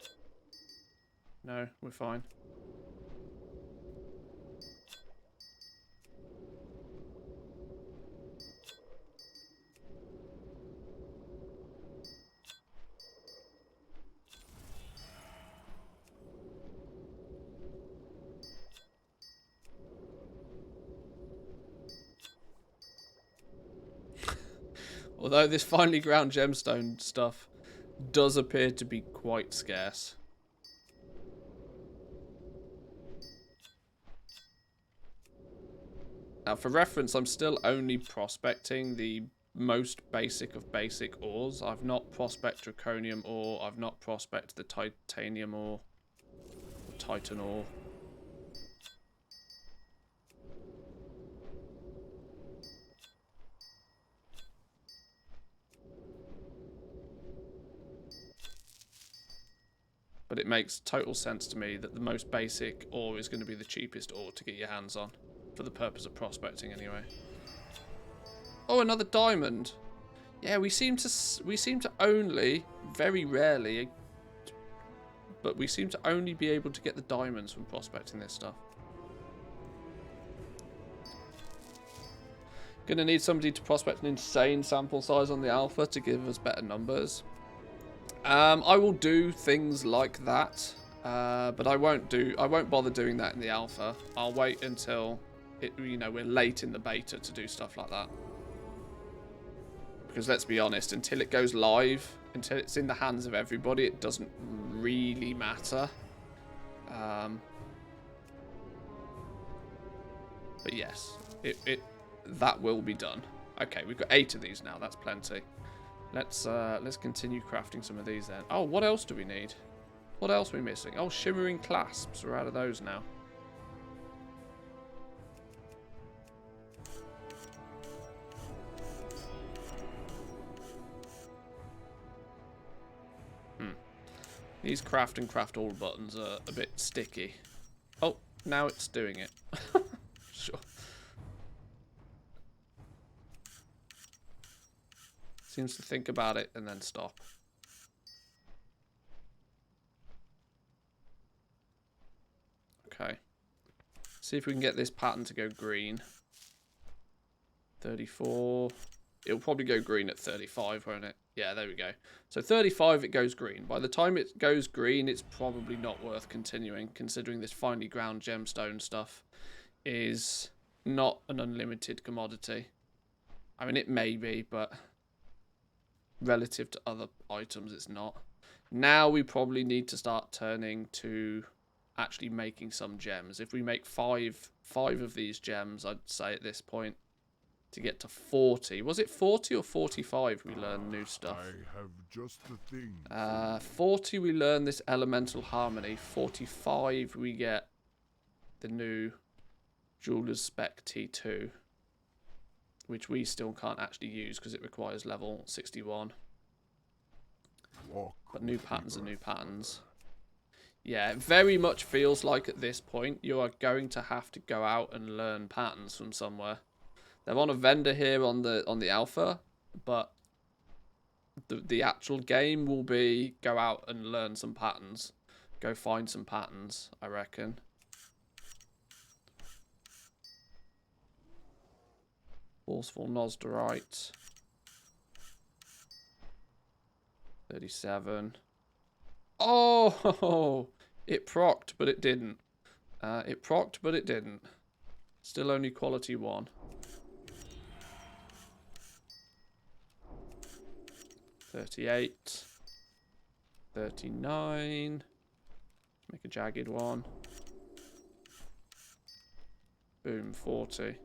No, we're fine. Although this finely ground gemstone stuff does appear to be quite scarce. Now, for reference, I'm still only prospecting the most basic of basic ores. I've not prospected Draconian Ore. I've not prospected the Titanium Ore. Or Titan Ore. But it makes total sense to me that the most basic ore is going to be the cheapest ore to get your hands on. For the purpose of prospecting, anyway. Oh, another diamond. Yeah, we seem to only, very rarely, but we seem to only be able to get the diamonds from prospecting this stuff. Gonna need somebody to prospect an insane sample size on the alpha to give us better numbers. I will do things like that, but I won't bother doing that in the alpha. I'll wait until we're late in the beta to do stuff like that. Because let's be honest, until it goes live, until it's in the hands of everybody, it doesn't really matter. But yes, that will be done. Okay, we've got 8 of these now. That's plenty. Let's continue crafting some of these then. Oh, what else do we need? What else are we missing? Oh, shimmering clasps. We're out of those now. These craft and craft all buttons are a bit sticky. Oh, now it's doing it. Sure. Seems to think about it and then stop. Okay. See if we can get this pattern to go green. 34. It'll probably go green at 35, won't it? Yeah, there we go. So 35, it goes green. By the time it goes green, it's probably not worth continuing, considering this finely ground gemstone stuff is not an unlimited commodity. I mean, it may be, but relative to other items, it's not. Now we probably need to start turning to actually making some gems. If we make five of these gems, I'd say at this point, to get to 40. Was it 40 or 45 we learn new stuff? I have just the thing. 40 we learn this elemental harmony. 45 we get the new Jeweler's Spec T2, which we still can't actually use because it requires level 61. Walk But new patterns are new patterns. Yeah, it very much feels like at this point you are going to have to go out and learn patterns from somewhere. They're on a vendor here on the alpha, but the actual game will be go out and learn some patterns. Go find some patterns, I reckon. Forceful Nosderite. 37. Oh, it procced, but it didn't. It procced, but it didn't. Still only quality 1. 38. 39. Make a jagged one. Boom, 40.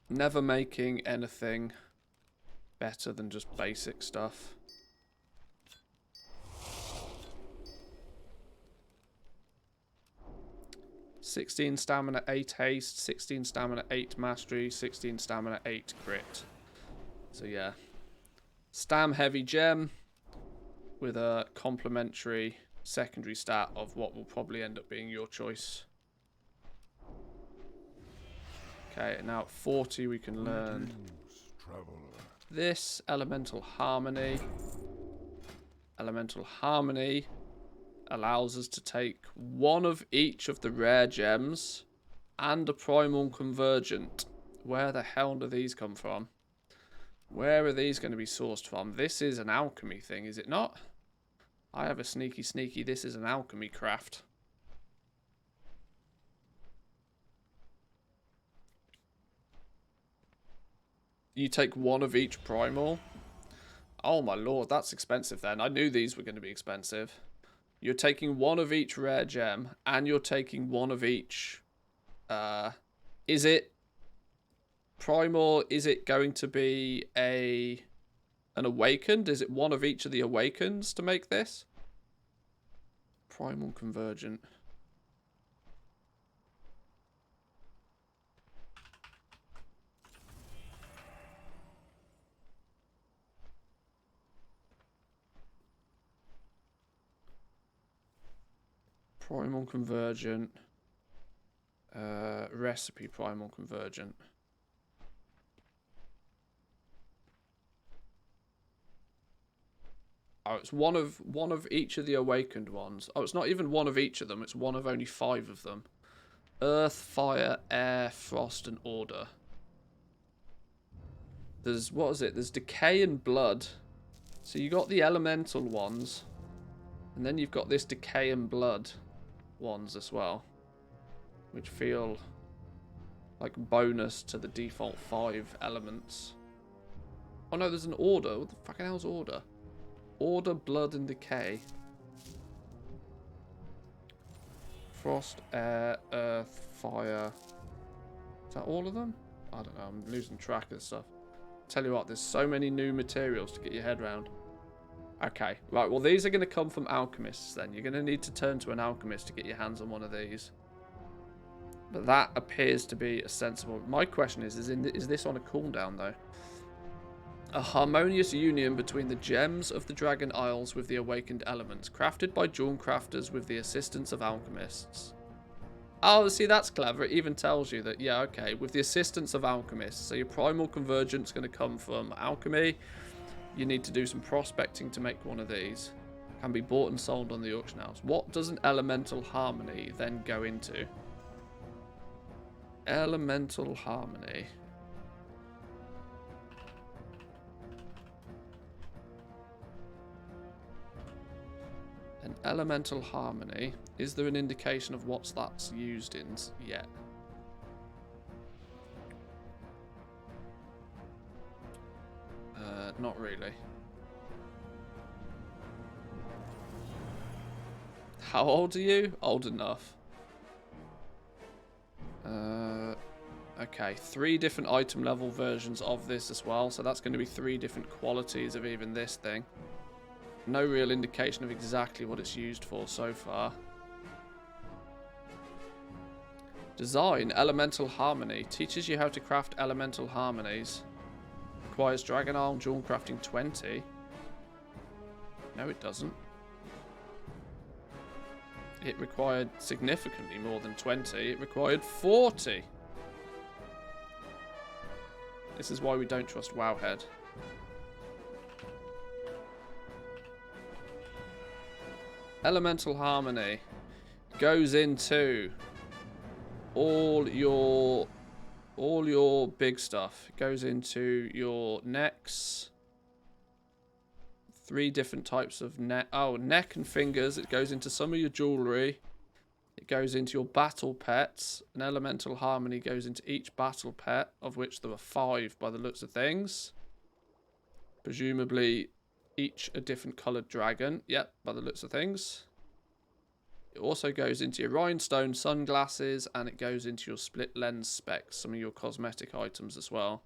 Never making anything better than just basic stuff. "16 stamina, 8 haste, 16 stamina, 8 mastery, 16 stamina, 8 crit." So yeah. Stam heavy gem with a complementary secondary stat of what will probably end up being your choice. Okay, now at 40 we can learn this Elemental Harmony. Elemental Harmony allows us to take one of each of the rare gems and a Primal Convergent. Where the hell do these come from? Where are these going to be sourced from? This is an alchemy thing, is it not? I have a sneaky, this is an alchemy craft. You take one of each primal. Oh my lord, that's expensive then. I knew these were going to be expensive. You're taking one of each rare gem, and you're taking one of each... is it primal? Is it going to be an awakened? Is it one of each of the awakens to make this? Primal Convergent. Primal Convergent. Recipe Primal Convergent. Oh, it's one of each of the awakened ones. Oh, it's not even one of each of them. It's one of only 5 of them. Earth, fire, air, frost, and order. There's, what is it? There's decay and blood. So you got the elemental ones. And then you've got this decay and blood ones as well. Which feel like bonus to the default 5 elements. Oh no, there's an order. What the fucking hell's order? Order, blood, and decay. Frost, air, earth, fire. Is that all of them? I don't know. I'm losing track of this stuff. Tell you what, there's so many new materials to get your head around. Okay, right. Well, these are going to come from alchemists then. You're going to need to turn to an alchemist to get your hands on one of these. But that appears to be a sensible... My question is this on a cooldown though? A harmonious union between the gems of the Dragon Isles with the awakened elements, crafted by Jewelcrafters with the assistance of alchemists. Oh, see, that's clever. It even tells you that, yeah, okay, with the assistance of alchemists. So your primal convergence is going to come from alchemy. You need to do some prospecting to make one of these. Can be bought and sold on the auction house. What does an elemental harmony then go into? Elemental harmony. An elemental harmony. Is there an indication of what that's used in yet? Not really. How old are you? Old enough. Okay, 3 different item level versions of this as well. So that's going to be 3 different qualities of even this thing. No real indication of exactly what it's used for so far. Design Elemental Harmony. Teaches you how to craft elemental harmonies. Requires Dragon Isle Jewelcrafting 20. No, it doesn't. It required significantly more than 20. It required 40. This is why we don't trust Wowhead. Elemental Harmony goes into all your big stuff. It goes into your necks. 3 different types of neck. Oh, neck and fingers. It goes into some of your jewellery. It goes into your battle pets. An elemental harmony goes into each battle pet, of which there are 5 by the looks of things. Presumably each a different coloured dragon. Yep, by the looks of things. It also goes into your Rhinestone Sunglasses, and it goes into your split lens specs, some of your cosmetic items as well.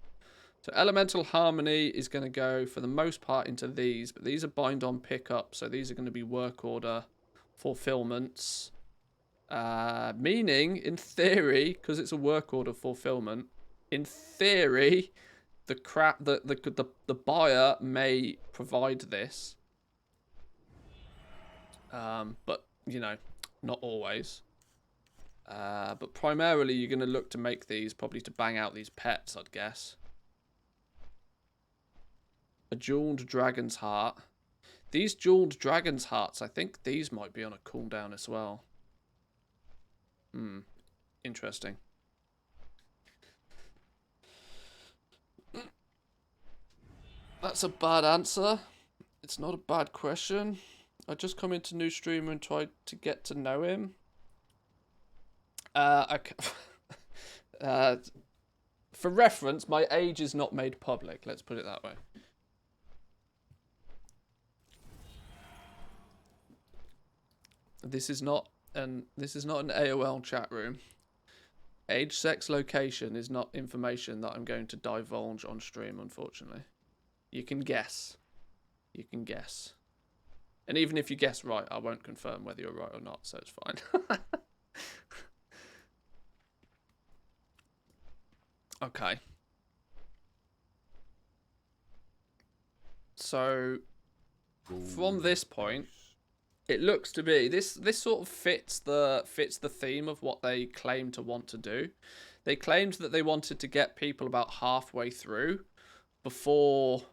So Elemental Harmony is going to go, for the most part, into these. But these are bind-on pickup, so these are going to be work order fulfillments. Meaning, in theory, because it's a work order fulfillment, in theory, the buyer may provide this. But, you know, not always. But primarily, you're going to look to make these, probably to bang out these pets, I'd guess. A jeweled dragon's heart. These jeweled dragon's hearts, I think these might be on a cooldown as well. Interesting. That's a bad answer. It's not a bad question. I just come into new streamer and tried to get to know him. For reference, my age is not made public. Let's put it that way. This is not an AOL chat room. Age, sex, location is not information that I'm going to divulge on stream, unfortunately. You can guess. You can guess. And even if you guess right, I won't confirm whether you're right or not, so it's fine. Okay. So, from this point, it looks to be this sort of fits the theme of what they claim to want to do. They claimed that they wanted to get people about halfway through before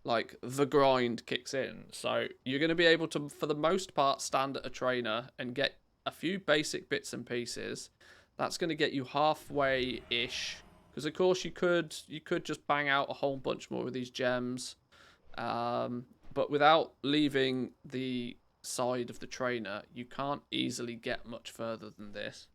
like the grind kicks in. So you're going to be able to, for the most part, stand at a trainer and get a few basic bits and pieces. That's going to get you halfway ish, because of course you could just bang out a whole bunch more of these gems, but without leaving the side of the trainer, you can't easily get much further than this.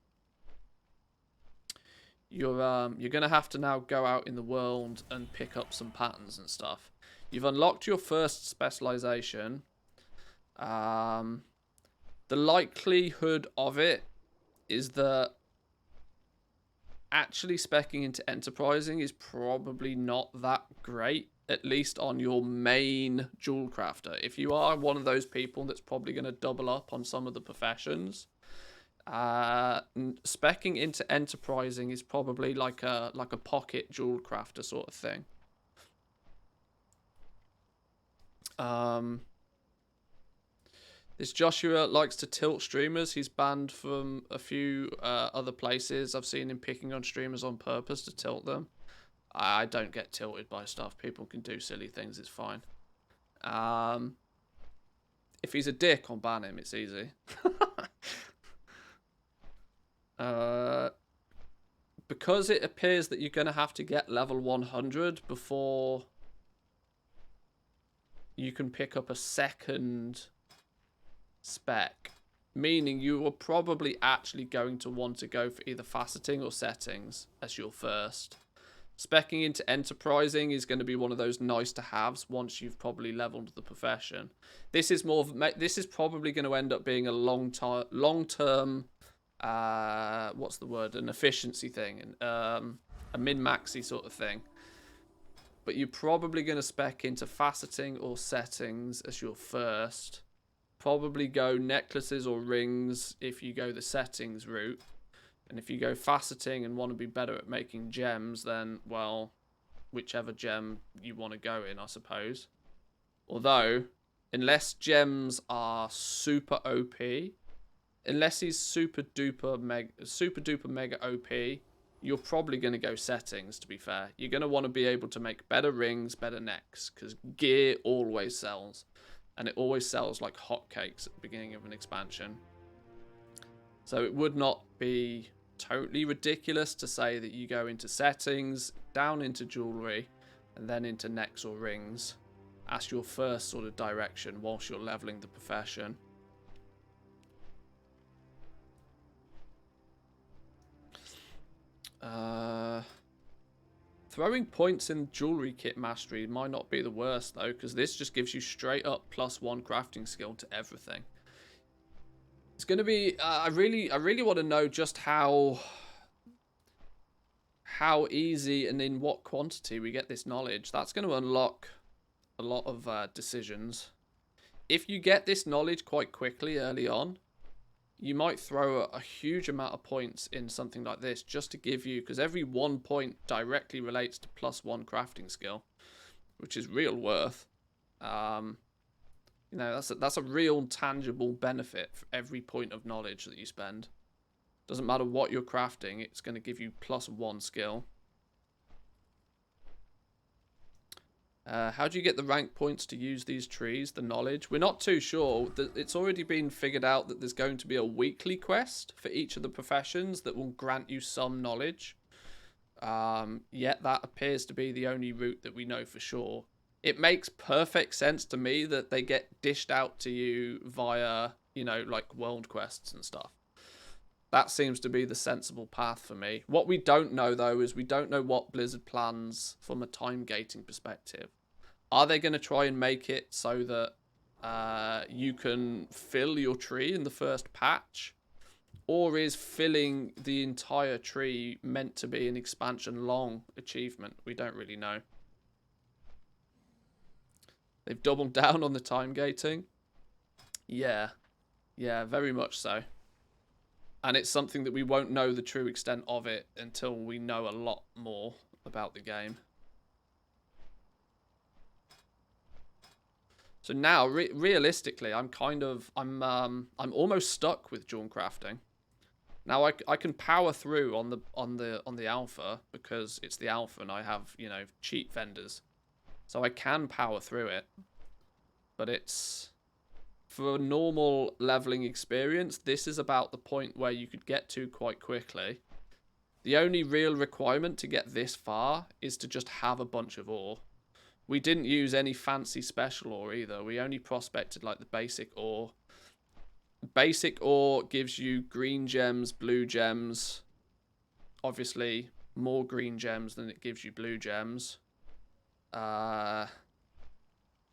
You're gonna have to now go out in the world and pick up some patterns and stuff. You've unlocked your first specialization. The likelihood of it is that actually speccing into enterprising is probably not that great, at least on your main jewel crafter. If you are one of those people that's probably going to double up on some of the professions, speccing into enterprising is probably like a pocket jewel crafter sort of thing. This Joshua likes to tilt streamers. He's banned from a few other places. I've seen him picking on streamers on purpose to tilt them. I don't get tilted by stuff. People can do silly things. It's fine. If he's a dick, I'll ban him. It's easy. Because it appears that you're going to have to get level 100 before you can pick up a second spec, meaning you are probably actually going to want to go for either faceting or settings as your first. Speccing into enterprising is going to be one of those nice to haves once you've probably leveled the profession. This is probably going to end up being a long-term what's the word, an efficiency thing, and a min-maxy sort of thing. But you're probably going to spec into faceting or settings as your first. Probably go necklaces or rings if you go the settings route. And if you go faceting and want to be better at making gems, then, well, whichever gem you want to go in, I suppose. Although, unless gems are super OP, unless he's super duper mega OP, you're probably going to go settings, to be fair. You're going to want to be able to make better rings, better necks, because gear always sells. And it always sells like hotcakes at the beginning of an expansion. So it would not be totally ridiculous to say that you go into settings, down into jewelry, and then into necks or rings as your first sort of direction whilst you're leveling the profession. Throwing points in jewelry kit mastery might not be the worst though, because this just gives you straight up +1 crafting skill to everything. It's going to be I really want to know just how easy and in what quantity we get this knowledge. That's going to unlock a lot of decisions. If you get this knowledge quite quickly early on, you might throw a huge amount of points in something like this just to give you, because every 1 point directly relates to +1 crafting skill, which is real worth. You know, that's a real tangible benefit for every point of knowledge that you spend. Doesn't matter what you're crafting, it's going to give you +1 skill. How do you get the rank points to use these trees, the knowledge? We're not too sure. It's already been figured out that there's going to be a weekly quest for each of the professions that will grant you some knowledge. Yet that appears to be the only route that we know for sure. It makes perfect sense to me that they get dished out to you via, you know, like world quests and stuff. That seems to be the sensible path for me. What we don't know, though, is we don't know what Blizzard plans from a time gating perspective. Are they going to try and make it so that you can fill your tree in the first patch? Or is filling the entire tree meant to be an expansion-long achievement? We don't really know. They've doubled down on the time gating. Yeah, very much so. And it's something that we won't know the true extent of it until we know a lot more about the game. So now, realistically, I'm almost stuck with Jewelcrafting. Now I can power through on the alpha because it's the alpha and I have, you know, cheap vendors, so I can power through it. But it's, for a normal leveling experience, this is about the point where you could get to quite quickly. The only real requirement to get this far is to just have a bunch of ore. We didn't use any fancy special ore either. We only prospected like the basic ore. Basic ore gives you green gems, blue gems. Obviously, more green gems than it gives you blue gems.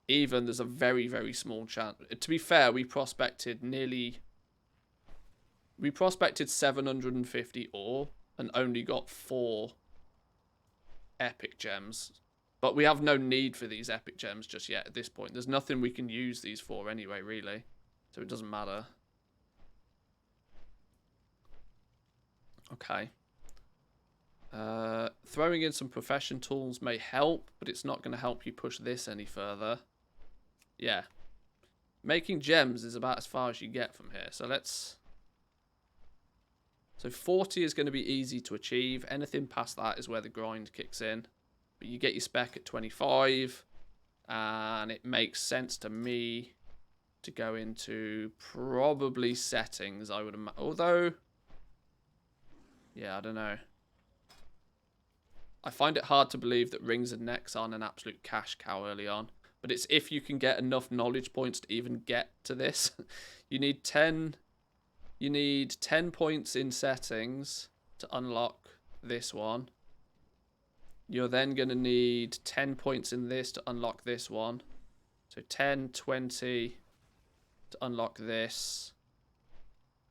Even there's a very, very small chance. To be fair, we prospected 750 ore and only got 4 epic gems. But we have no need for these epic gems just yet at this point. There's nothing we can use these for anyway, really. So it doesn't matter. Okay. Throwing in some profession tools may help, but it's not going to help you push this any further. Yeah. Making gems is about as far as you get from here. So let's... So 40 is going to be easy to achieve. Anything past that is where the grind kicks in. But you get your spec at 25. And it makes sense to me to go into probably settings, I would imagine. Although... Yeah, I don't know. I find it hard to believe that rings and necks aren't an absolute cash cow early on. But it's if you can get enough knowledge points to even get to this. You need 10 points in settings to unlock this one. You're then going to need 10 points in this to unlock this one. So 10, 20 to unlock this.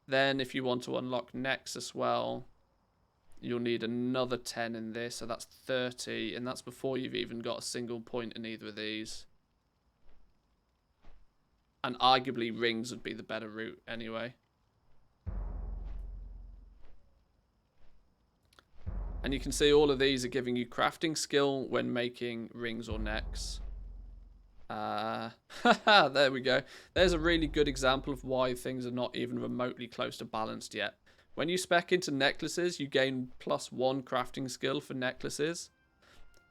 Then if you want to unlock necks as well, you'll need another 10 in this. So that's 30. And that's before you've even got a single point in either of these. And arguably rings would be the better route anyway. And you can see all of these are giving you crafting skill when making rings or necks. There we go. There's a really good example of why things are not even remotely close to balanced yet. When you spec into necklaces, you gain +1 crafting skill for necklaces.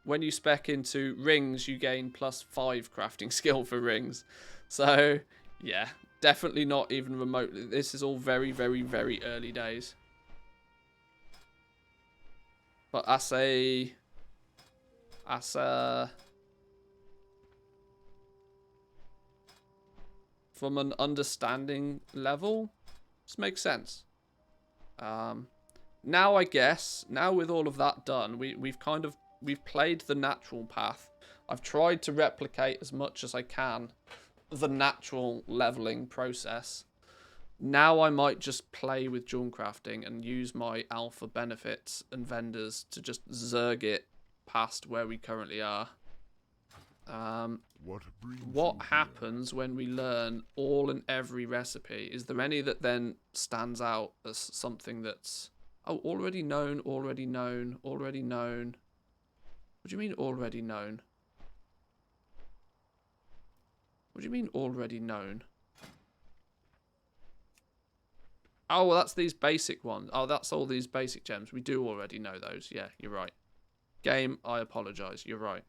When you spec into rings, you gain +5 crafting skill for rings. So, yeah, definitely not even remotely. This is all very, very, very early days. But from an understanding level, this makes sense. Now I guess, now with all of that done, we've played the natural path. I've tried to replicate as much as I can the natural leveling process. Now I might just play with Jewelcrafting and use my alpha benefits and vendors to just zerg it past where we currently are. What happens when we learn all and every recipe? Is there any that then stands out as something that's, oh, already known, already known, already known? What do you mean already known? What do you mean already known? Oh, well, that's these basic ones. Oh, that's all these basic gems. We do already know those. Yeah, you're right. Game, I apologize. You're right.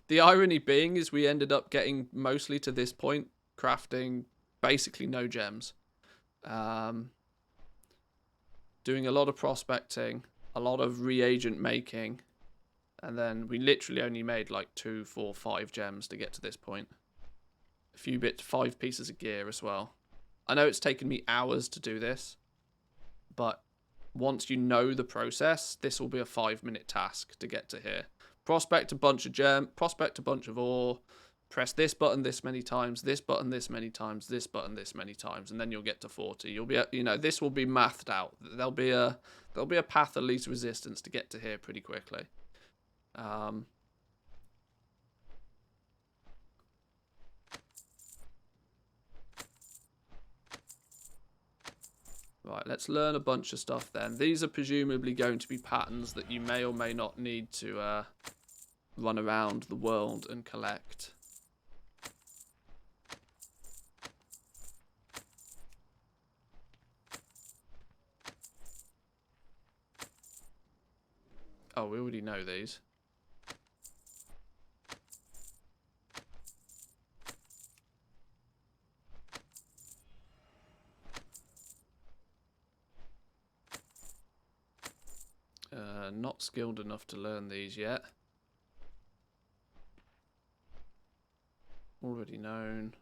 The irony being is we ended up getting mostly to this point crafting basically no gems. Doing a lot of prospecting, a lot of reagent making, and then we literally only made like 2, 4, 5 gems to get to this point. A few 5 pieces of gear as well. I know it's taken me hours to do this, but once you know the process, this will be a 5-minute task to get to here. Prospect a bunch of prospect a bunch of ore, press this button this many times, this button this many times, this button this many times, and then you'll get to 40. You'll be, you know, this will be mathed out. There'll be a path of least resistance to get to here pretty quickly. Right, let's learn a bunch of stuff then. These are presumably going to be patterns that you may or may not need to run around the world and collect. Oh, we already know these. Not skilled enough to learn these yet. Already known.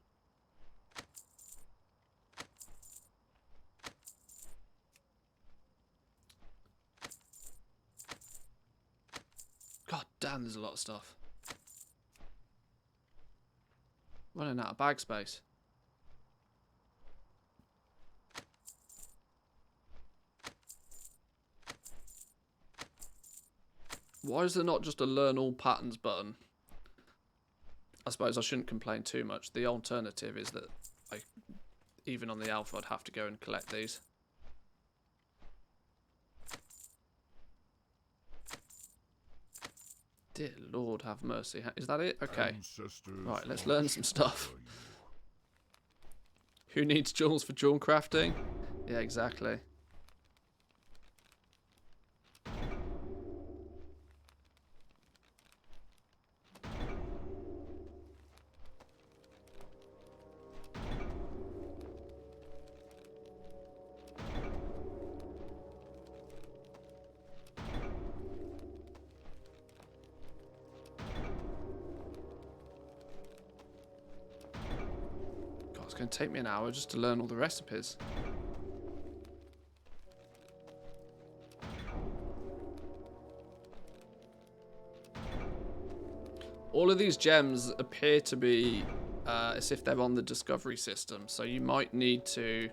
God damn, there's a lot of stuff. Running out of bag space. Why is there not just a learn all patterns button? I suppose I shouldn't complain too much. The alternative is that even on the alpha, I'd have to go and collect these. Dear Lord, have mercy. Is that it? Okay. Right, let's learn some stuff. Who needs jewels for Jewelcrafting? Yeah, exactly. It's going to take me an hour just to learn all the recipes. All of these gems appear to be as if they're on the discovery system, so you might need to...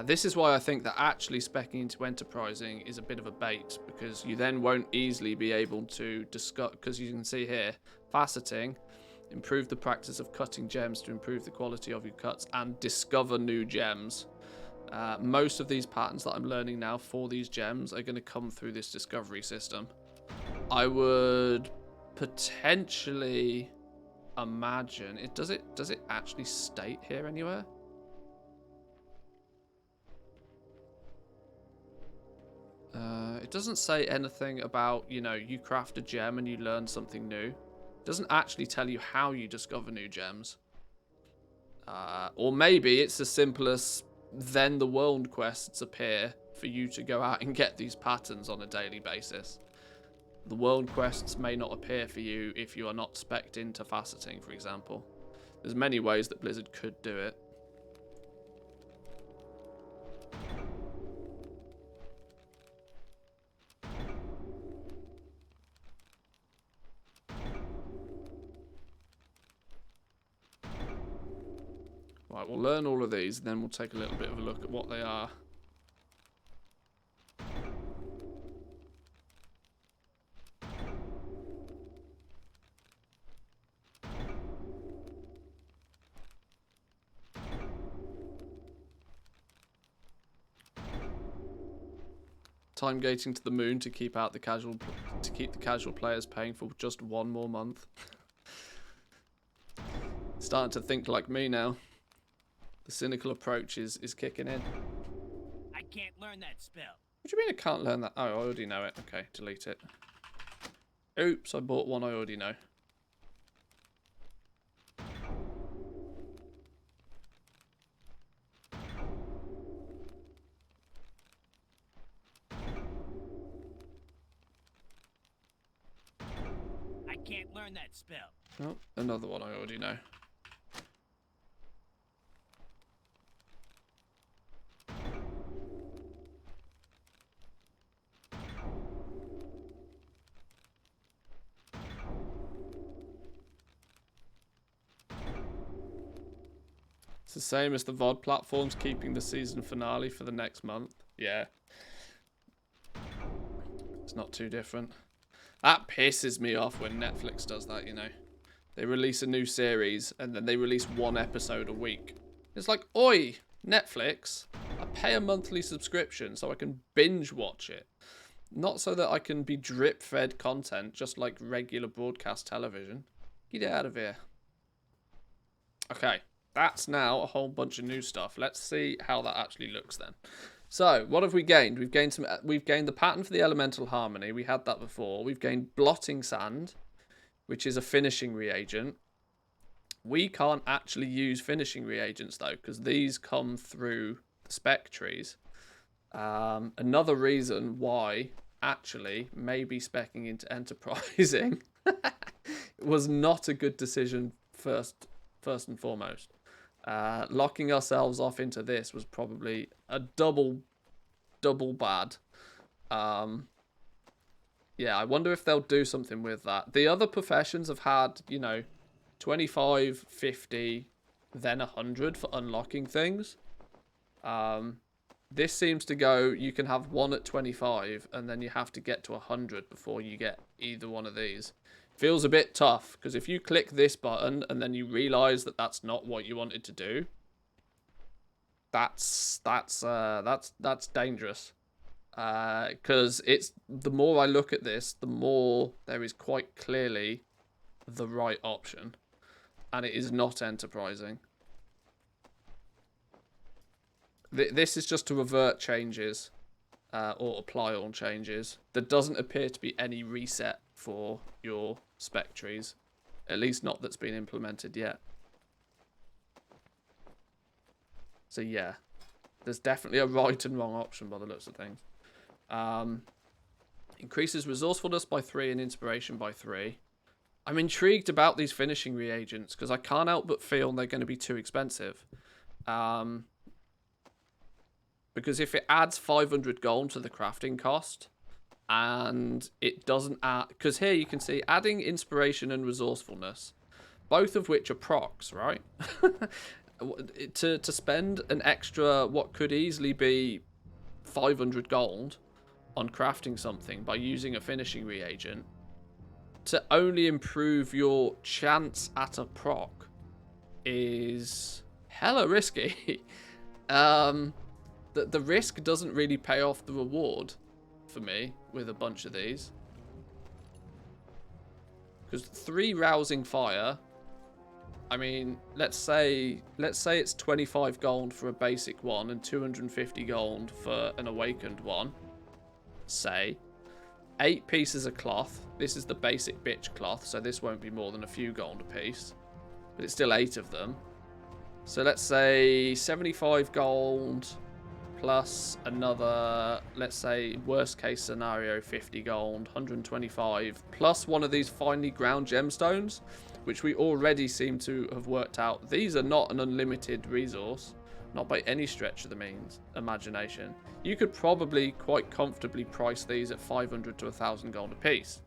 this is why I think that actually speccing into enterprising is a bit of a bait, because you then won't easily be able to discuss, because you can see here, faceting, improve the practice of cutting gems to improve the quality of your cuts and discover new gems. Most of these patterns that I'm learning now for these gems are going to come through this discovery system. I would potentially imagine it. Does it actually state here anywhere? It doesn't say anything about, you know, you craft a gem and you learn something new. It doesn't actually tell you how you discover new gems. Or maybe it's as simple as then the world quests appear for you to go out and get these patterns on a daily basis. The world quests may not appear for you if you are not specced into faceting, for example. There's many ways that Blizzard could do it. Right, we'll learn all of these, and then we'll take a little bit of a look at what they are. Time gating to the moon to keep out the casual players paying for just one more month. Starting to think like me now. The cynical approach is kicking in. I can't learn that spell. What do you mean I can't learn that? Oh, I already know it. Okay, delete it. Oops, I bought one I already know. I can't learn that spell. Oh, another one I already know. It's the same as the VOD platforms keeping the season finale for the next month. Yeah. It's not too different. That pisses me off when Netflix does that, you know. They release a new series and then they release one episode a week. It's like, oi, Netflix, I pay a monthly subscription so I can binge watch it. Not so that I can be drip-fed content just like regular broadcast television. Get out of here. Okay. That's now a whole bunch of new stuff. Let's see how that actually looks then. So, what have we gained? We've gained the pattern for the elemental harmony. We had that before. We've gained blotting sand, which is a finishing reagent. We can't actually use finishing reagents though, because these come through the spec trees. Another reason why actually maybe speccing into enterprising was not a good decision first and foremost. Locking ourselves off into this was probably a double bad. Yeah, I wonder if they'll do something with that. The other professions have had, you know, 25, 50, then 100 for unlocking things. This seems to go, you can have one at 25 and then you have to get to 100 before you get either one of these. Feels a bit tough, because if you click this button and then you realize that that's not what you wanted to do, that's dangerous. Because it's, the more I look at this, the more there is quite clearly the right option, and it is not enterprising. This is just to revert changes or apply all changes. There doesn't appear to be any reset for your spec trees, at least not that's been implemented yet. So yeah, there's definitely a right and wrong option by the looks of things. Increases resourcefulness by 3 and inspiration by 3. I'm intrigued about these finishing reagents because I can't help but feel they're going to be too expensive. Because if it adds 500 gold to the crafting cost, and it doesn't add, because here you can see adding inspiration and resourcefulness, both of which are procs, right? to spend an extra, what could easily be 500 gold on crafting something by using a finishing reagent to only improve your chance at a proc is hella risky. the risk doesn't really pay off the reward for me with a bunch of these. Because 3 rousing fire, I mean, let's say it's 25 gold for a basic one and 250 gold for an awakened one. Say 8 pieces of cloth. This is the basic bitch cloth, so this won't be more than a few gold a piece, but it's still 8 of them. So let's say 75 gold plus another, let's say worst case scenario 50 gold, 125 plus one of these finely ground gemstones, which we already seem to have worked out. These are not an unlimited resource, not by any stretch of the imagination. You could probably quite comfortably price these at 500 to 1,000 gold a piece,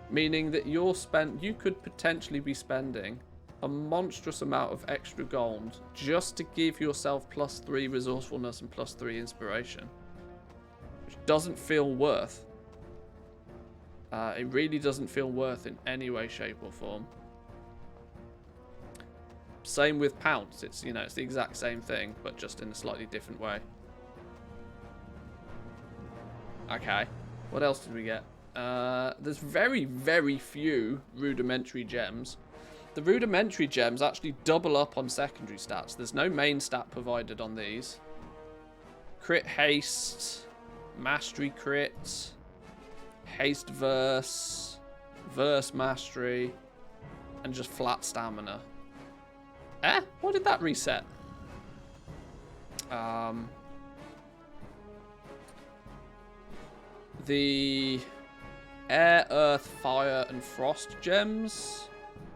meaning that you could potentially be spending a monstrous amount of extra gold just to give yourself +3 resourcefulness and +3 inspiration, which doesn't feel worth. It really doesn't feel worth in any way, shape or form. Same with pounce. It's, you know, it's the exact same thing, but just in a slightly different way. Okay, what else did we get? There's very, very few rudimentary gems. The rudimentary gems actually double up on secondary stats. There's no main stat provided on these. Crit haste, mastery crit, haste verse, verse mastery, and just flat stamina. What did that reset? The air, earth, fire, and frost gems.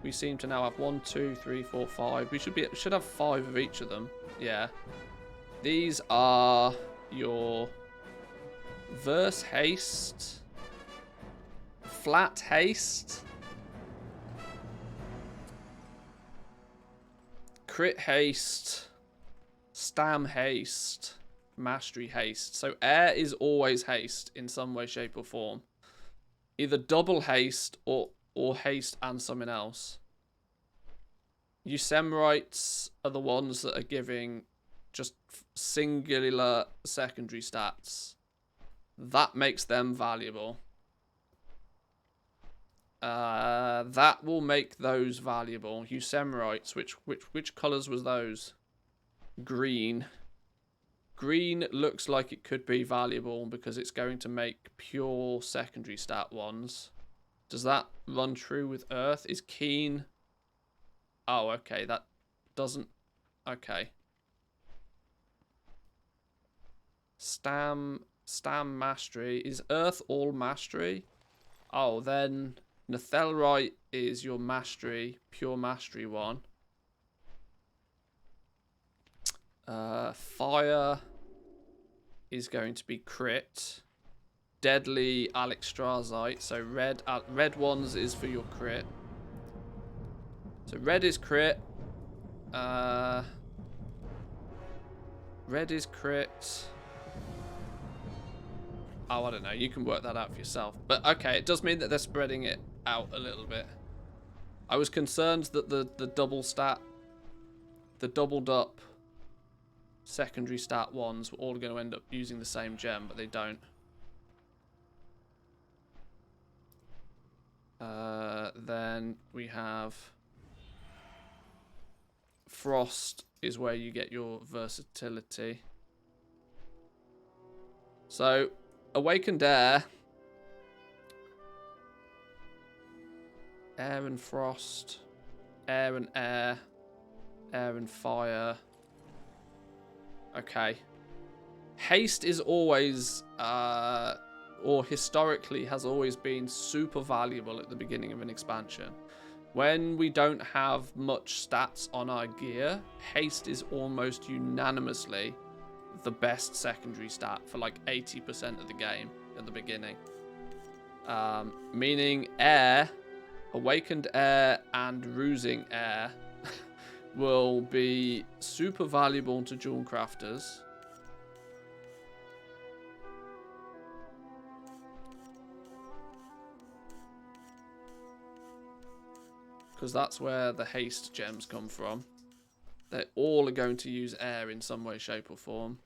We seem to now have 1, 2, 3, 4, 5. We should have 5 of each of them. Yeah. These are your verse haste, flat haste, crit haste, stam haste, mastery haste. So air is always haste in some way, shape or form. Either double haste or haste and something else. Eusemerites are the ones that are giving just singular secondary stats. That makes them valuable. That will make those valuable. Eusemerites, which colours was those? Green. Green looks like it could be valuable because it's going to make pure secondary stat ones. Does that run true with earth? Is keen? Oh, okay, that doesn't... Okay. Stam mastery. Is earth all mastery? Oh, then Netherite is your mastery, pure mastery one. Fire is going to be crit. Deadly Alexstrasite. So red ones is for your crit. So red is crit. Red is crit. Oh, I don't know. You can work that out for yourself. But okay, it does mean that they're spreading it out a little bit. I was concerned that the doubled up secondary stat ones were all going to end up using the same gem, but they don't. Then we have frost is where you get your versatility. So awakened air, air and frost, air and air, air and fire. Okay. Haste is always or historically has always been super valuable at the beginning of an expansion. When we don't have much stats on our gear, haste is almost unanimously the best secondary stat for like 80% of the game at the beginning. Meaning air, awakened air and rusing air will be super valuable to Jewelcrafters. Because that's where the haste gems come from. They all are going to use air in some way, shape, or form.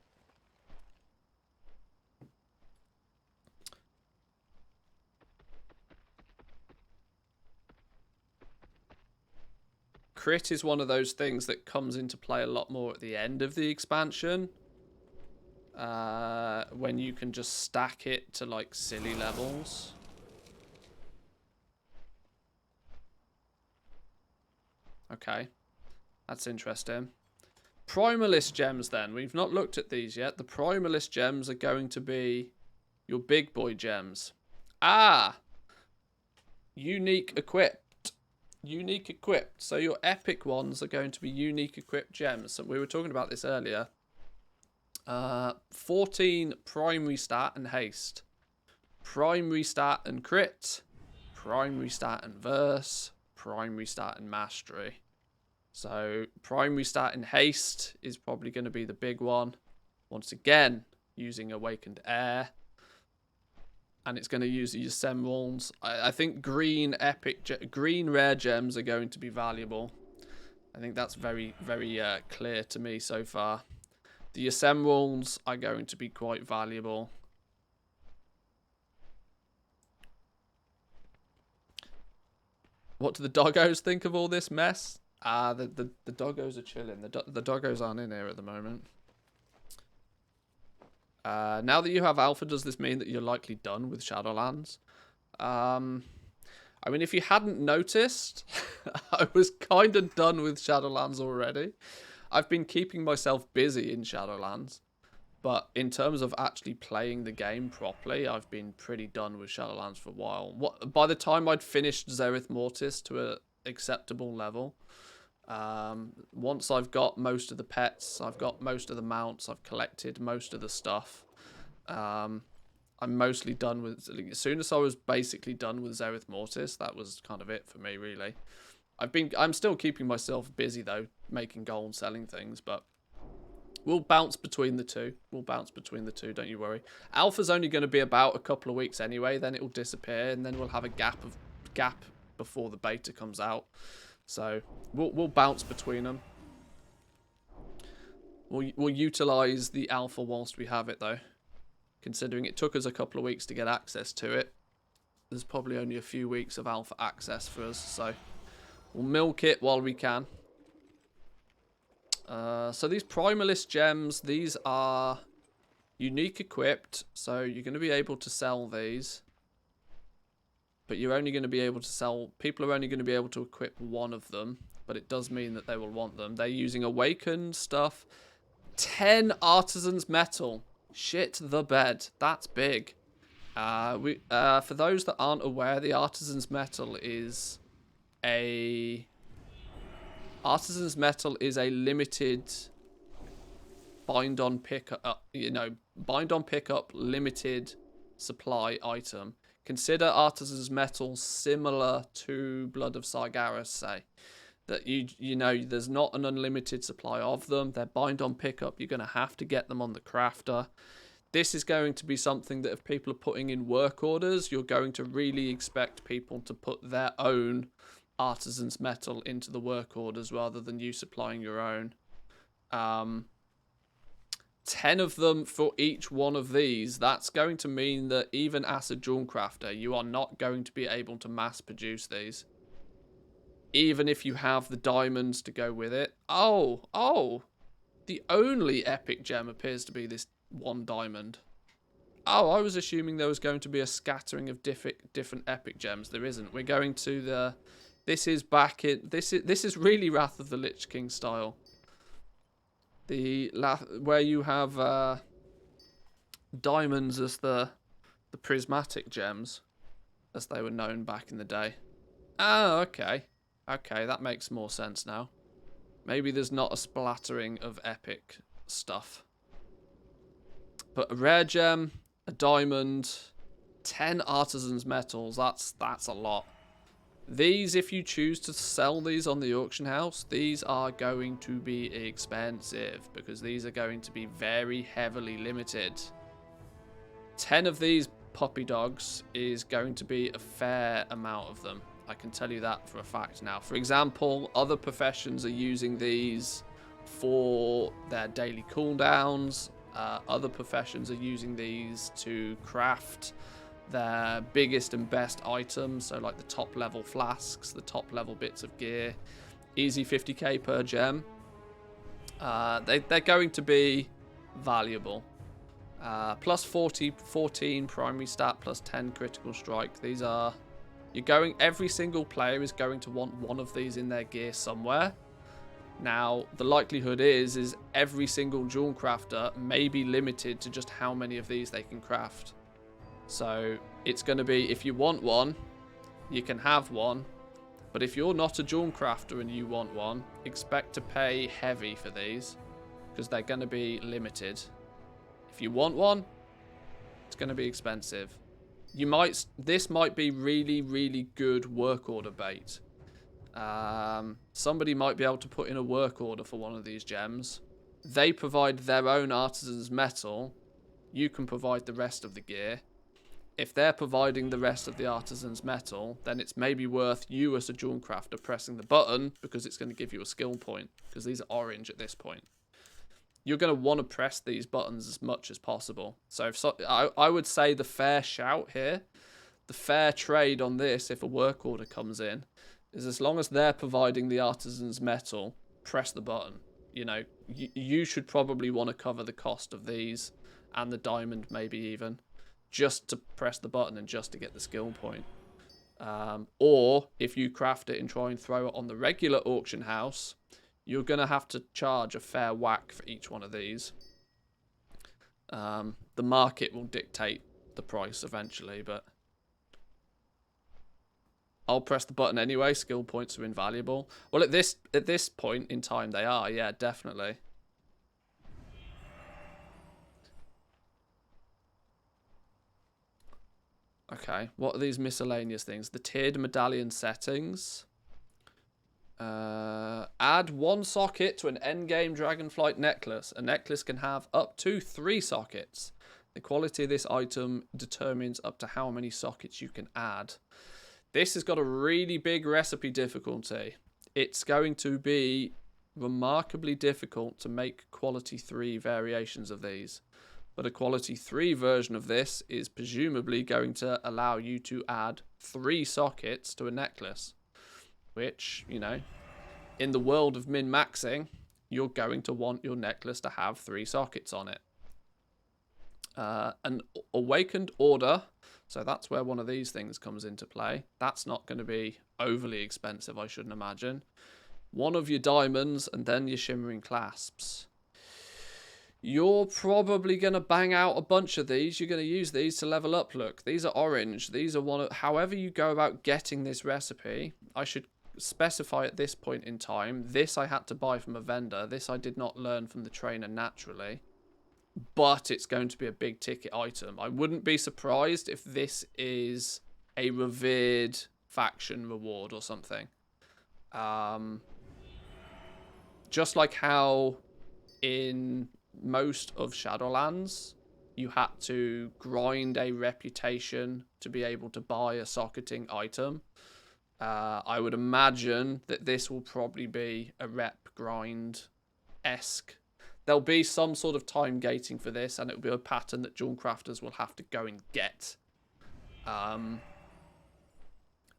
Crit is one of those things that comes into play a lot more at the end of the expansion. When you can just stack it to like silly levels. Okay, that's interesting. Primalist gems then. We've not looked at these yet. The Primalist gems are going to be your big boy gems. Ah! Unique equipped. Unique equipped. So your epic ones are going to be unique equipped gems. So we were talking about this earlier. 14 primary stat and haste. Primary stat and crit. Primary stat and verse. Primary stat and mastery. So primary stat and haste is probably going to be the big one. Once again, using awakened air. And it's going to use your emeralds. I think green rare gems are going to be valuable. I think that's very, very clear to me so far. The emeralds are going to be quite valuable. What do the doggos think of all this mess? The doggos are chilling. The doggos aren't in here at the moment. Now that you have alpha, does this mean that you're likely done with Shadowlands? I mean, if you hadn't noticed, I was kind of done with Shadowlands already. I've been keeping myself busy in Shadowlands. But in terms of actually playing the game properly, I've been pretty done with Shadowlands for a while. By the time I'd finished Zereth Mortis to an acceptable level, once I've got most of the pets, I've got most of the mounts, I've collected most of the stuff, I'm mostly done with... As soon as I was basically done with Zereth Mortis, that was kind of it for me, really. I'm still keeping myself busy, though, making gold and selling things, but... We'll bounce between the two. Don't you worry. Alpha's only going to be about a couple of weeks anyway. Then it will disappear, and then we'll have a gap before the beta comes out. So we'll bounce between them. We'll utilize the alpha whilst we have it, though. Considering it took us a couple of weeks to get access to it, there's probably only a few weeks of alpha access for us. So we'll milk it while we can. So these Primalist gems, these are unique equipped, so you're going to be able to sell these. But you're only going to be able to sell... People are only going to be able to equip one of them, but it does mean that they will want them. They're using awakened stuff. 10 artisans metal. Shit the bed. That's big. For those that aren't aware, the artisans metal is a... Artisan's Metal is a limited bind on pickup, limited supply item. Consider Artisan's Metal similar to Blood of Sargeras, say. That you know there's not an unlimited supply of them. They're bind on pickup. You're going to have to get them on the crafter. This is going to be something that if people are putting in work orders, you're going to really expect people to put their own Artisan's Metal into the work orders rather than you supplying your own. 10 of them for each one of these. That's going to mean that even as a Jewelcrafter, you are not going to be able to mass produce these. Even if you have the diamonds to go with it. Oh. The only epic gem appears to be this one diamond. Oh, I was assuming there was going to be a scattering of different epic gems. There isn't. We're going to the... This is back in... This is really Wrath of the Lich King style. Where you have diamonds as the prismatic gems, as they were known back in the day. Oh, okay. Okay, that makes more sense now. Maybe there's not a splattering of epic stuff. But a rare gem, a diamond, 10 artisans metals, that's a lot. These, if you choose to sell these on the auction house, these are going to be expensive because these are going to be very heavily limited. 10 of these puppy dogs is going to be a fair amount of them. I can tell you that for a fact now. For example, other professions are using these for their daily cooldowns. Other professions are using these to craft their biggest and best items, so like the top level flasks, the top level bits of gear. Easy 50k per gem. They're going to be valuable. Plus 14 primary stat, plus 10 critical strike. These are... every single player is going to want one of these in their gear somewhere. Now, the likelihood is every single jewel crafter may be limited to just how many of these they can craft. So, it's going to be, if you want one, you can have one. But if you're not a jewel crafter and you want one, expect to pay heavy for these, because they're going to be limited. If you want one, it's going to be expensive. This might be really, really good work order bait. Somebody might be able to put in a work order for one of these gems. They provide their own artisan's metal. You can provide the rest of the gear. If they're providing the rest of the artisan's metal, then it's maybe worth you as a jewel crafter pressing the button, because it's going to give you a skill point, because these are orange at this point. You're going to want to press these buttons as much as possible. So I would say the fair shout here, the fair trade on this, if a work order comes in, is as long as they're providing the artisan's metal, press the button. You know, you should probably want to cover the cost of these and the diamond maybe even, just to press the button and just to get the skill point. Or if you craft it and try and throw it on the regular auction house, you're going to have to charge a fair whack for each one of these. The market will dictate the price eventually, but I'll press the button anyway. Skill points are invaluable. Well, at this point in time, they are. Yeah, definitely. Okay, what are these miscellaneous things? The tiered medallion settings. Add 1 socket to an endgame Dragonflight necklace. A necklace can have up to 3 sockets. The quality of this item determines up to how many sockets you can add. This has got a really big recipe difficulty. It's going to be remarkably difficult to make quality 3 variations of these. But a quality 3 version of this is presumably going to allow you to add 3 sockets to a necklace. Which, you know, in the world of min-maxing, you're going to want your necklace to have 3 sockets on it. An awakened order, so that's where one of these things comes into play. That's not going to be overly expensive, I shouldn't imagine. 1 of your diamonds and then your shimmering clasps. You're probably going to bang out a bunch of these. You're going to use these to level up. Look, these are orange. These are however you go about getting this recipe. I should specify at this point in time. This I had to buy from a vendor. This I did not learn from the trainer naturally. But it's going to be a big ticket item. I wouldn't be surprised if this is a revered faction reward or something. Just like how in most of Shadowlands, you had to grind a reputation to be able to buy a socketing item. I would imagine that this will probably be a rep grind-esque. There'll be some sort of time gating for this, and it'll be a pattern that jewel crafters will have to go and get.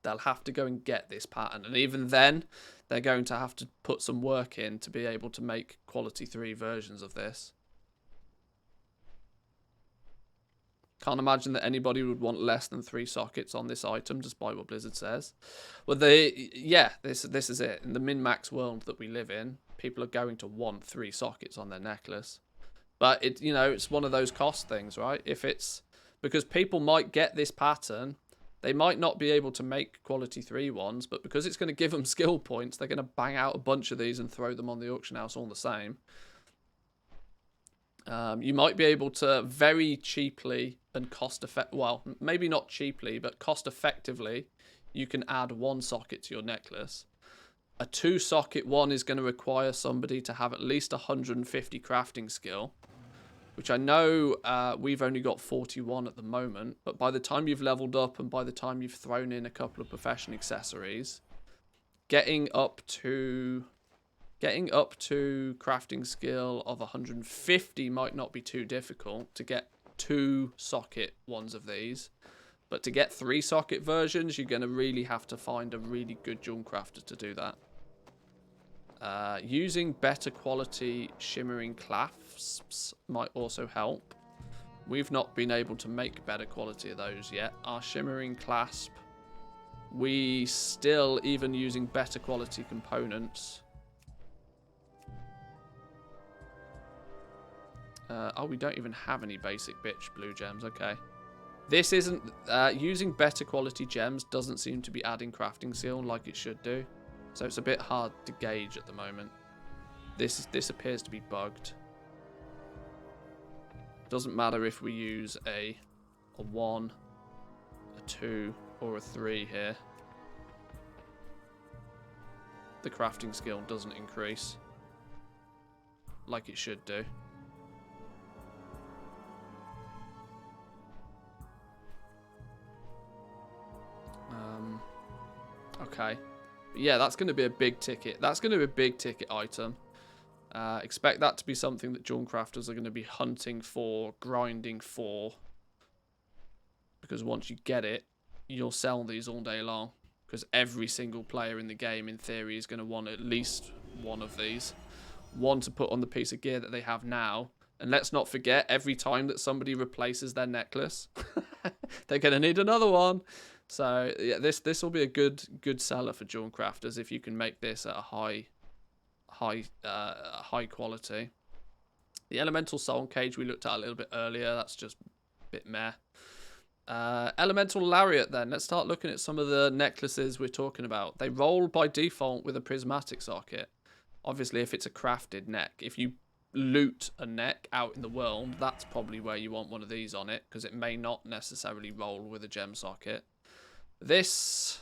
They'll have to go and get this pattern, and even then, they're going to have to put some work in to be able to make quality 3 versions of this. Can't imagine that anybody would want less than 3 sockets on this item, despite what Blizzard says. Well, this is it. In the min-max world that we live in, people are going to want 3 sockets on their necklace. But it's one of those cost things, right? If it's because people might get this pattern, they might not be able to make quality 3 ones, but because it's going to give them skill points, they're going to bang out a bunch of these and throw them on the auction house all the same. You might be able to very cheaply and well, maybe not cheaply, but cost effectively, you can add 1 socket to your necklace. A 2 socket one is going to require somebody to have at least 150 crafting skill, which I know we've only got 41 at the moment, but by the time you've leveled up and by the time you've thrown in a couple of profession accessories, getting up to Getting up to crafting skill of 150 might not be too difficult to get 2 socket ones of these. But to get 3 socket versions, you're going to really have to find a really good jewel crafter to do that. Using better quality shimmering clasps might also help. We've not been able to make better quality of those yet. Our shimmering clasp, we still, even using better quality components. Oh, we don't even have any basic bitch blue gems. Okay. This isn't... using better quality gems doesn't seem to be adding crafting skill like it should do. So it's a bit hard to gauge at the moment. This appears to be bugged. Doesn't matter if we use a 1, a 2, or a 3 here. The crafting skill doesn't increase like it should do. Okay. But yeah, that's going to be a big ticket. That's going to be a big ticket item. Expect that to be something that jewel crafters are going to be hunting for, grinding for. Because once you get it, you'll sell these all day long. Because every single player in the game, in theory, is going to want at least one of these. One to put on the piece of gear that they have now. And let's not forget, every time that somebody replaces their necklace, they're going to need another one. So yeah, this will be a good seller for jewel crafters if you can make this at a high quality. The elemental soul cage we looked at a little bit earlier. That's just a bit meh. Elemental lariat then. Let's start looking at some of the necklaces we're talking about. They roll by default with a prismatic socket. Obviously, if it's a crafted neck. If you loot a neck out in the world, that's probably where you want one of these on it, because it may not necessarily roll with a gem socket. This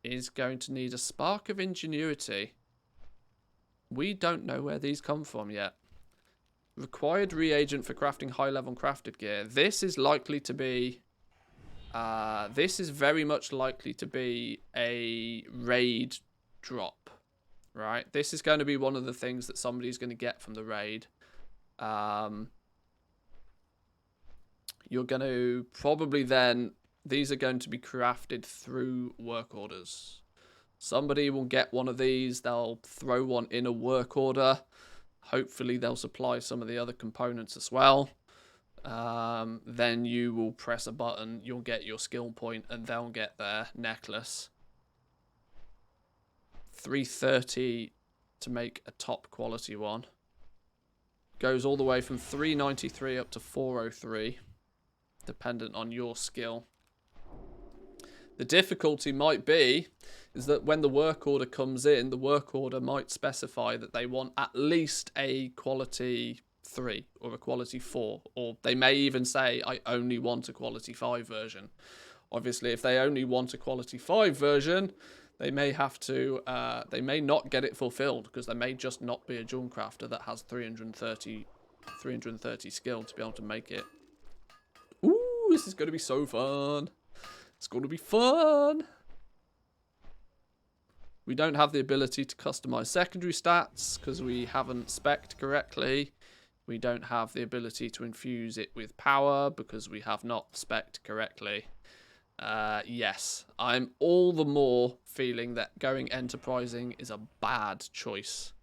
is going to need a spark of ingenuity. We don't know where these come from yet. Required reagent for crafting high-level crafted gear. This is likely to be... this is very much likely to be a raid drop, right? This is going to be one of the things that somebody's going to get from the raid. You're going to probably then... These are going to be crafted through work orders. Somebody will get one of these. They'll throw one in a work order. Hopefully they'll supply some of the other components as well. Then you will press a button. You'll get your skill point and they'll get their necklace. 330 to make a top quality one. Goes all the way from 393 up to 403. Dependent on your skill. The difficulty might be is that when the work order comes in, the work order might specify that they want at least a quality 3 or a quality 4, or they may even say I only want a quality 5 version. Obviously, if they only want a quality 5 version, they may have to they may not get it fulfilled, because there may just not be a jewel crafter that has 330 skill to be able to make it. Ooh, this is going to be so fun. It's going to be fun. We don't have the ability to customize secondary stats because we haven't spec'd correctly. We don't have the ability to infuse it with power because we have not spec'd correctly. Yes, I'm all the more feeling that going enterprising is a bad choice.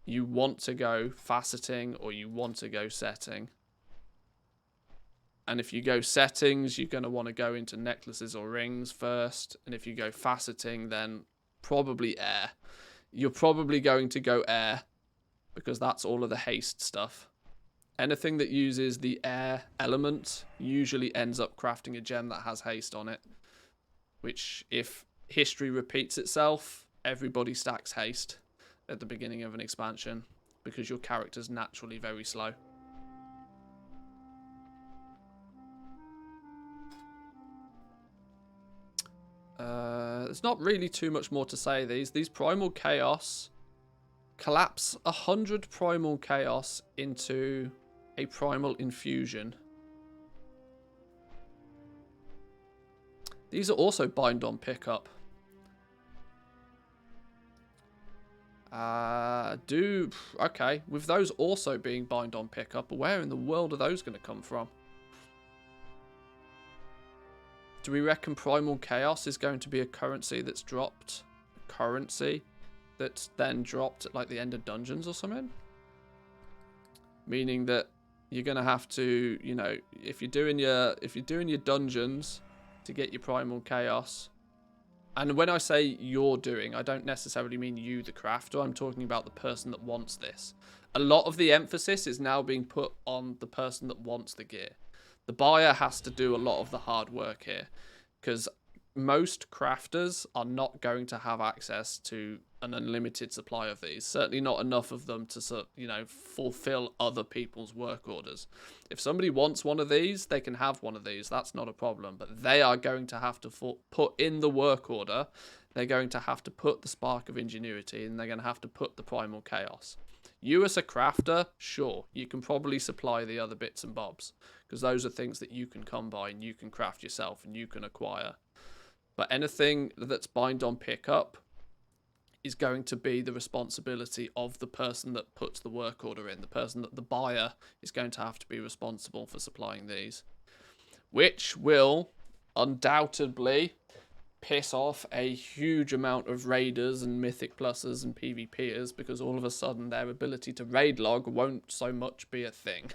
You want to go faceting or you want to go setting. And if you go settings, you're going to want to go into necklaces or rings first. And if you go faceting, then probably air. You're probably going to go air because that's all of the haste stuff. Anything that uses the air element usually ends up crafting a gem that has haste on it. Which, if history repeats itself, everybody stacks haste at the beginning of an expansion because your character's naturally very slow. There's not really too much more to say. These Primal Chaos collapse 100 Primal Chaos into a Primal Infusion. These are also bind on pickup. Okay, with those also being bind on pickup, where in the world are those going to come from? Do we reckon Primal Chaos is going to be a currency that's dropped? A currency that's then dropped at like the end of dungeons or something? Meaning that you're going to have to, you know, if you're doing your dungeons to get your Primal Chaos. And when I say you're doing, I don't necessarily mean you, the crafter. I'm talking about the person that wants this. A lot of the emphasis is now being put on the person that wants the gear. The buyer has to do a lot of the hard work here, because most crafters are not going to have access to an unlimited supply of these. Certainly not enough of them to, you know, fulfill other people's work orders. If somebody wants one of these, they can have one of these. That's not a problem. But they are going to have to put in the work order. They're going to have to put the Spark of Ingenuity, and they're going to have to put the Primal Chaos. You as a crafter, sure, you can probably supply the other bits and bobs, because those are things that you can come by and you can craft yourself and you can acquire. But anything that's bind on pickup is going to be the responsibility of the person that puts the work order in. The person that the buyer is going to have to be responsible for supplying these, which will undoubtedly piss off a huge amount of raiders and mythic pluses and PvPers, because all of a sudden their ability to raid log won't so much be a thing.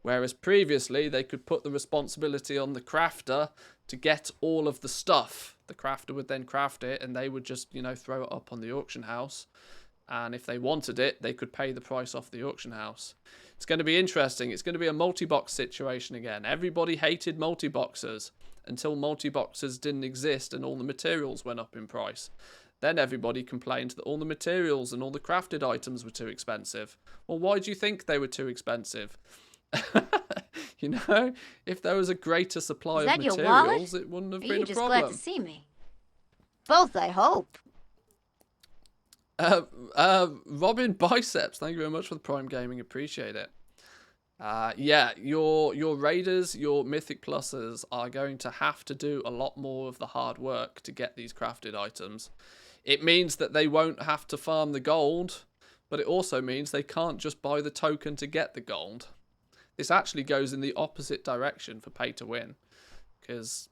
Whereas previously they could put the responsibility on the crafter to get all of the stuff. The crafter would then craft it and they would just, you know, throw it up on the auction house. And if they wanted it, they could pay the price off the auction house. It's going to be interesting. It's going to be a multi-box situation again. Everybody hated multi-boxers until multi-boxers didn't exist and all the materials went up in price. Then everybody complained that all the materials and all the crafted items were too expensive. Well, why do you think they were too expensive? You know, if there was a greater supply of materials, it wouldn't have been a problem. Are you just glad to see me? Both, I hope. Robin Biceps, thank you very much for the Prime Gaming. Appreciate it. Yeah, your raiders, your mythic pluses are going to have to do a lot more of the hard work to get these crafted items. It means that they won't have to farm the gold, but it also means they can't just buy the token to get the gold. This actually goes in the opposite direction for pay to win, because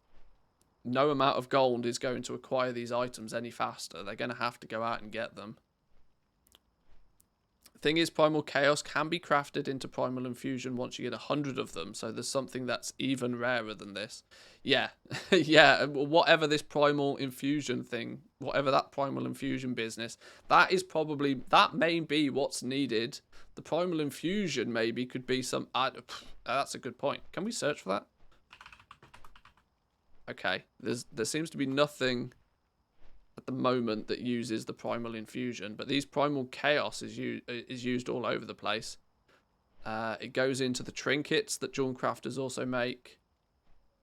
no amount of gold is going to acquire these items any faster. They're going to have to go out and get them. Thing is, Primal Chaos can be crafted into Primal Infusion once you get 100 of them, so there's something that's even rarer than this. Yeah, yeah, whatever this Primal Infusion thing, whatever that Primal Infusion business, that may be what's needed. The Primal Infusion maybe could be some... that's a good point. Can we search for that? Okay, there seems to be nothing at the moment that uses the Primal Infusion, but these Primal Chaos is used all over the place. It goes into the trinkets that Jewelcrafters also make.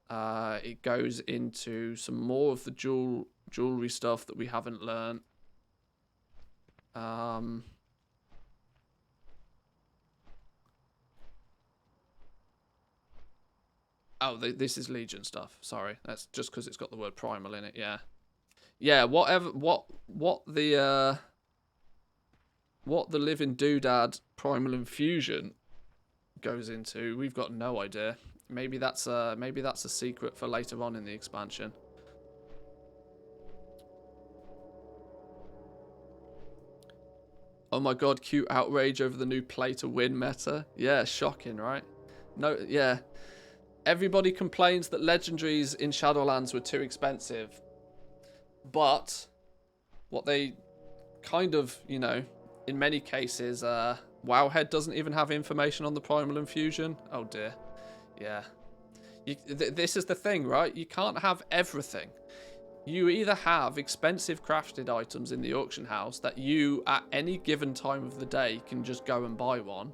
It goes into some more of the jewelry stuff that we haven't learned. Oh, this is Legion stuff. Sorry, that's just because it's got the word primal in it. Yeah, yeah. Whatever. What the living doodad Primal Infusion goes into, we've got no idea. Maybe that's a secret for later on in the expansion. Oh my god, cute outrage over the new play to win meta. Yeah, shocking, right? No, yeah. Everybody complains that legendaries in Shadowlands were too expensive. But what they kind of, you know, in many cases, Wowhead doesn't even have information on the Primal Infusion. Oh dear. Yeah. This is the thing, right? You can't have everything. You either have expensive crafted items in the auction house that you, at any given time of the day, can just go and buy one.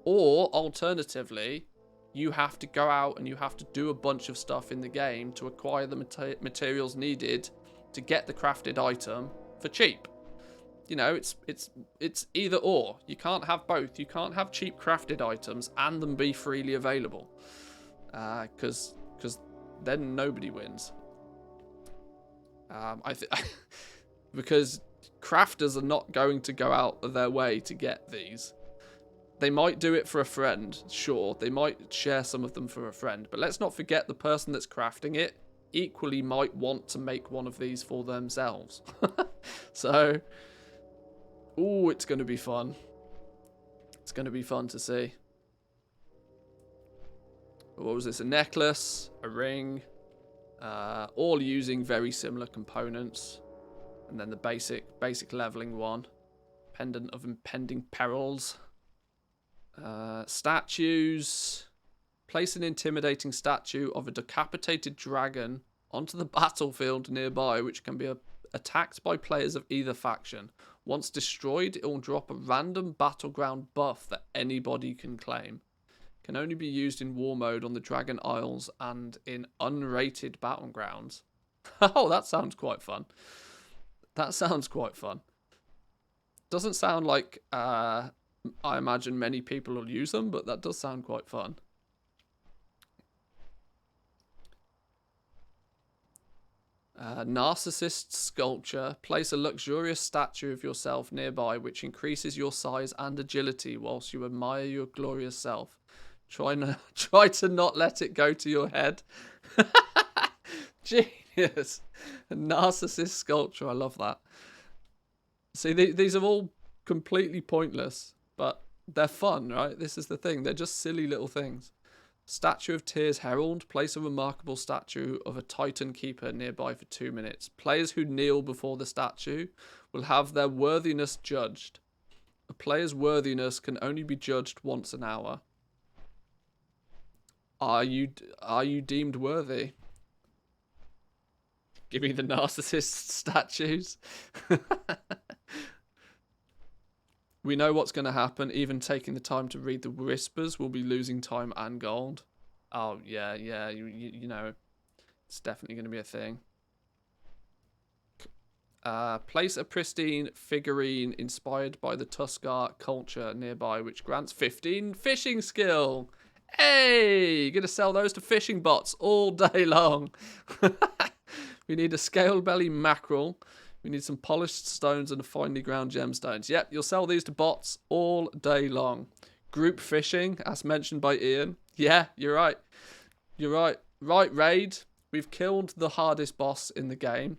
Or, alternatively, you have to go out and you have to do a bunch of stuff in the game to acquire the materials needed to get the crafted item for cheap. You know, it's either or. You can't have both. You can't have cheap crafted items and them be freely available. Because then nobody wins. Because crafters are not going to go out of their way to get these. They might do it for a friend, sure. They might share some of them for a friend. But let's not forget the person that's crafting it equally might want to make one of these for themselves. So, ooh, it's going to be fun. It's going to be fun to see. What was this? A necklace, a ring, all using very similar components. And then the basic leveling one. Pendant of Impending Perils. Statues. Place an intimidating statue of a decapitated dragon onto the battlefield nearby, which can be attacked by players of either faction. Once destroyed, it will drop a random battleground buff that anybody can claim. Can only be used in war mode on the Dragon Isles and in unrated battlegrounds. Oh, that sounds quite fun. That sounds quite fun. Doesn't sound like I imagine many people will use them, but that does sound quite fun. Narcissist sculpture. Place a luxurious statue of yourself nearby, which increases your size and agility whilst you admire your glorious self. Try to not let it go to your head. Genius. A narcissist sculpture. I love that. See, these are all completely pointless, but they're fun, right? This is the thing. They're just silly little things. Statue of Tears Herald. Place a remarkable statue of a Titan Keeper nearby for 2 minutes. Players who kneel before the statue will have their worthiness judged. A player's worthiness can only be judged once an hour. Are you deemed worthy? Give me the narcissist statues. We know what's going to happen. Even taking the time to read the whispers will be losing time and gold. Oh, yeah. You know, it's definitely going to be a thing. Place a pristine figurine inspired by the Tuskar culture nearby, which grants 15 fishing skill. Hey, you're going to sell those to fishing bots all day long. We need a scale belly mackerel. We need some polished stones and finely ground gemstones. Yep, you'll sell these to bots all day long. Group fishing, as mentioned by Ian. Yeah, you're right. You're right. Right, Raid. We've killed the hardest boss in the game.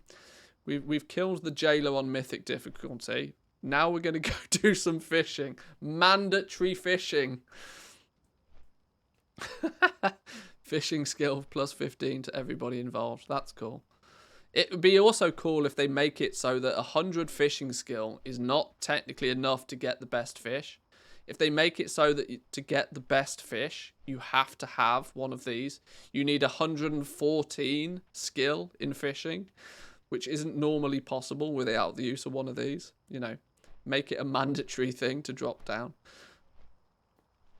We've killed the jailer on mythic difficulty. Now we're going to go do some fishing. Mandatory fishing. Fishing skill plus 15 to everybody involved. That's cool. It would be also cool if they make it so that 100 fishing skill is not technically enough to get the best fish. If they make it so that to get the best fish, you have to have one of these. You need 114 skill in fishing, which isn't normally possible without the use of one of these. You know, make it a mandatory thing to drop down.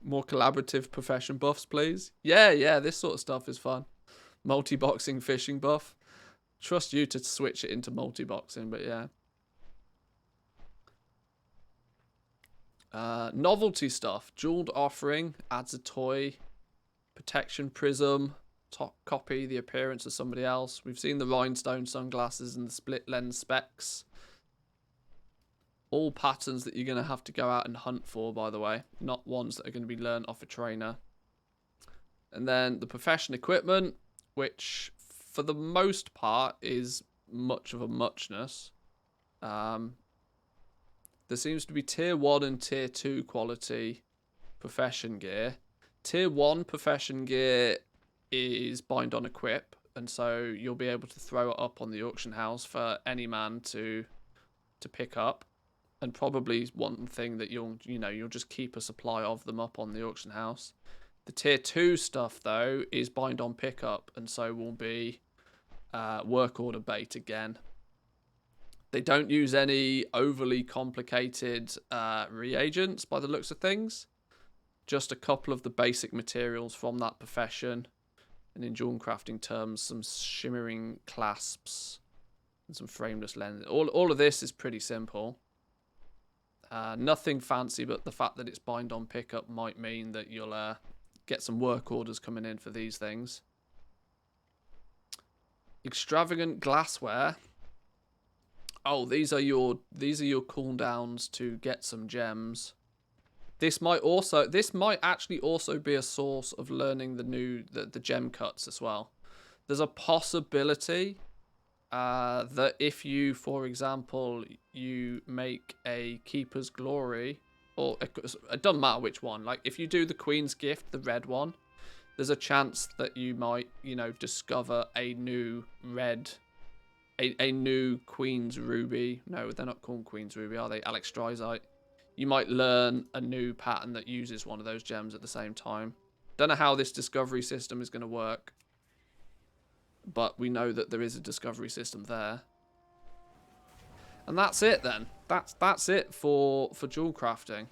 More collaborative profession buffs, please. Yeah, this sort of stuff is fun. Multi-boxing fishing buff. Trust you to switch it into multi-boxing, but yeah. Novelty stuff. Jeweled Offering adds a toy. Protection Prism. Top copy the appearance of somebody else. We've seen the Rhinestone Sunglasses and the split lens specs. All patterns that you're going to have to go out and hunt for, by the way. Not ones that are going to be learned off a trainer. And then the profession equipment, which for the most part is much of a muchness. There seems to be tier 1 and tier 2 quality profession gear. Tier 1 profession gear is bind on equip, and so you'll be able to throw it up on the auction house for any man to pick up. And probably one thing that you'll just keep a supply of them up on the auction house. The tier 2 stuff though is bind on pickup, and so will be work order bait again. They don't use any overly complicated reagents by the looks of things. Just a couple of the basic materials from that profession. And in Jewelcrafting terms, some shimmering clasps and some frameless lens. All of this is pretty simple. Nothing fancy, but the fact that it's bind on pickup might mean that you'll get some work orders coming in for these things. Extravagant glassware. Oh, these are your cooldowns to get some gems. This might actually also be a source of learning the gem cuts as well. There's a possibility that if you, for example, you make a Keeper's Glory, or it doesn't matter which one. Like if you do the Queen's Gift, the red one, there's a chance that you might, you know, discover a new red. A new Queen's Ruby. No, they're not called Queen's Ruby, are they? Alexstrasite. You might learn a new pattern that uses one of those gems at the same time. Don't know how this discovery system is going to work. But we know that there is a discovery system there. And that's it then. That's it for jewel crafting.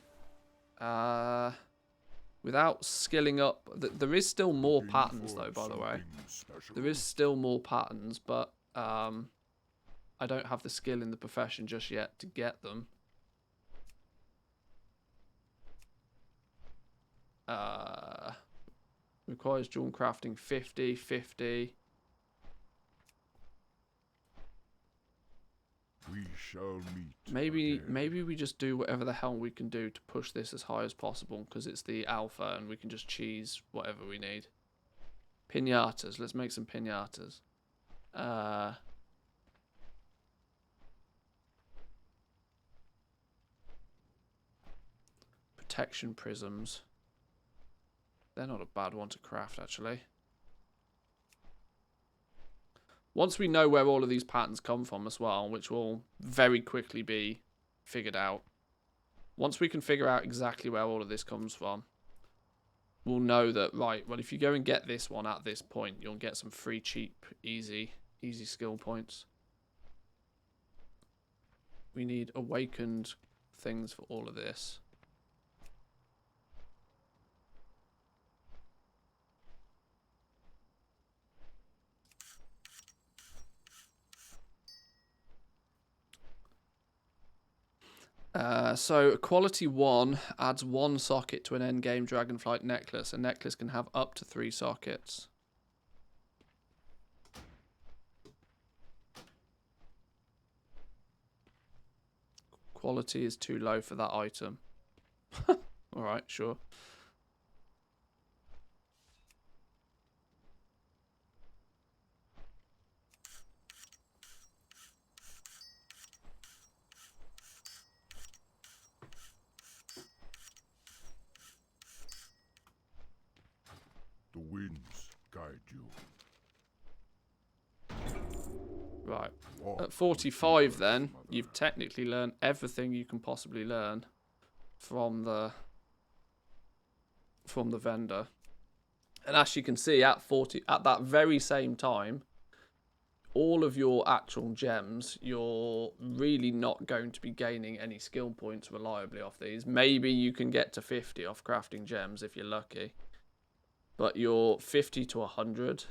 Without skilling up... There is still more patterns though, by the way. There is still more patterns, but... I don't have the skill in the profession just yet to get them. Requires jewel crafting 50, 50. We shall meet. Maybe we just do whatever the hell we can do to push this as high as possible because it's the alpha and we can just cheese whatever we need. Pinatas. Let's make some pinatas. Protection prisms. They're not a bad one to craft, actually. Once we know where all of these patterns come from as well, which will very quickly be figured out. Once we can figure out exactly where all of this comes from, we'll know that, right, well, if you go and get this one at this point, you'll get some free, cheap, easy skill points. We need awakened things for all of this. So quality 1 adds 1 socket to an endgame Dragonflight necklace. A necklace can have up to 3 sockets. Quality is too low for that item. Alright, sure. The winds guide you. Right. At 45 then, you've technically learned everything you can possibly learn from the vendor. And as you can see, at that very same time, all of your actual gems, you're really not going to be gaining any skill points reliably off these. Maybe you can get to 50 off crafting gems if you're lucky. But your 50 to 100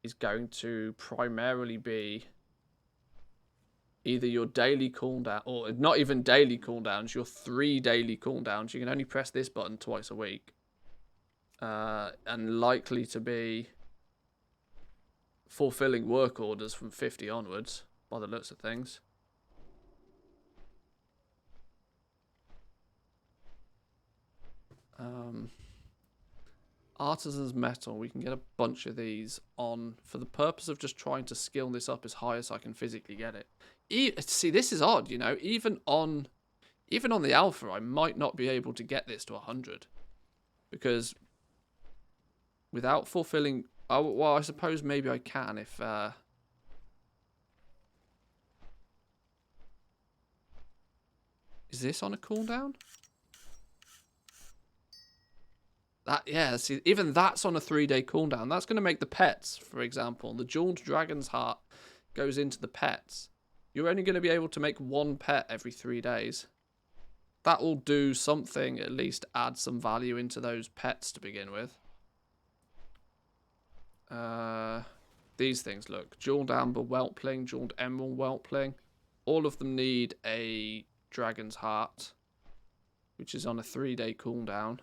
is going to primarily be either your daily cooldown, or not even daily cooldowns, your 3 daily cooldowns. You can only press this button twice a week. And likely to be fulfilling work orders from 50 onwards, by the looks of things. Artisan's Metal, we can get a bunch of these on for the purpose of just trying to skill this up as high as I can physically get it. See, this is odd, you know, even on the alpha, I might not be able to get this to 100. Because without fulfilling... Oh, well, I suppose maybe I can if... Is this on a cooldown? Yeah, see, even that's on a 3-day cooldown. That's going to make the pets, for example. The Jeweled Dragon's Heart goes into the pets. You're only going to be able to make 1 pet every 3 days. That will do something, at least add some value into those pets to begin with. These things, look. Jeweled Amber Whelpling, Jeweled Emerald Whelpling. All of them need a Dragon's Heart, which is on a 3-day cooldown.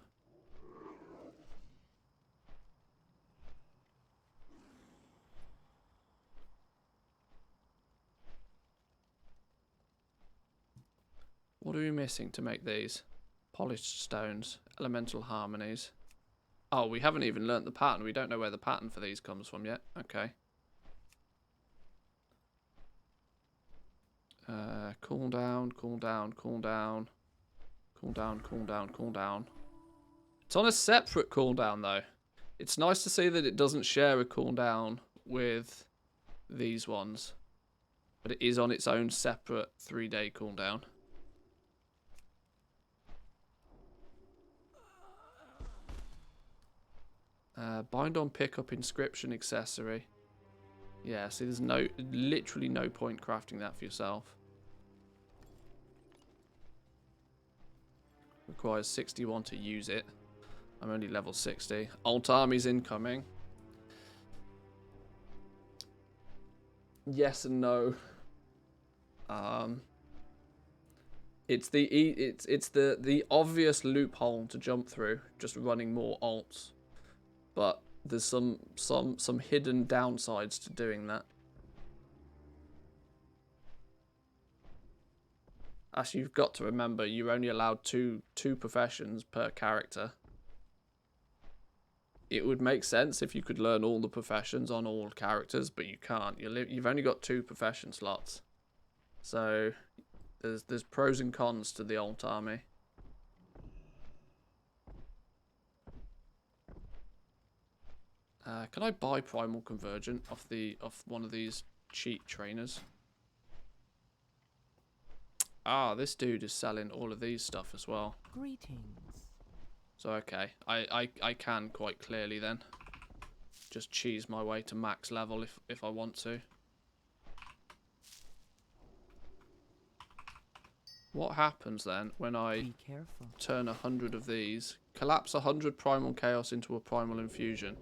What are we missing to make these? Polished stones, elemental harmonies. Oh, we haven't even learnt the pattern. We don't know where the pattern for these comes from yet. Okay. Cool down, cool down, cool down. Cool down, cool down, cool down. It's on a separate cooldown though. It's nice to see that it doesn't share a cooldown with these ones. But it is on its own separate 3-day cooldown. Bind on pickup inscription accessory. Yeah, see there's literally no point crafting that for yourself. Requires 61 to use it. I'm only level 60. Alt army's incoming. Yes and no. It's the obvious loophole to jump through, just running more alts. But there's some hidden downsides to doing that. Actually, you've got to remember you're only allowed two professions per character. It would make sense if you could learn all the professions on all characters, but you can't. You've only got 2 profession slots. So there's pros and cons to the alt army. Can I buy Primal Convergent off one of these cheap trainers? Ah, this dude is selling all of these stuff as well. Greetings. So okay, I can quite clearly then just cheese my way to max level if I want to. What happens then when I turn 100 of these? Collapse 100 Primal Chaos into a Primal Infusion.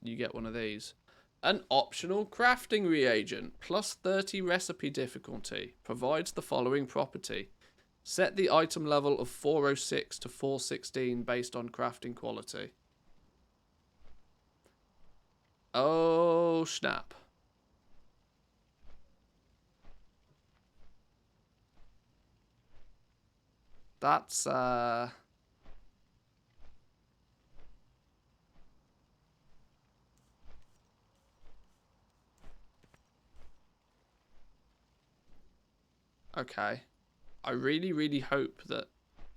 You get one of these. An optional crafting reagent, plus 30 recipe difficulty, provides the following property. Set the item level of 406 to 416 based on crafting quality. Oh, snap. That's, okay. I really, really hope that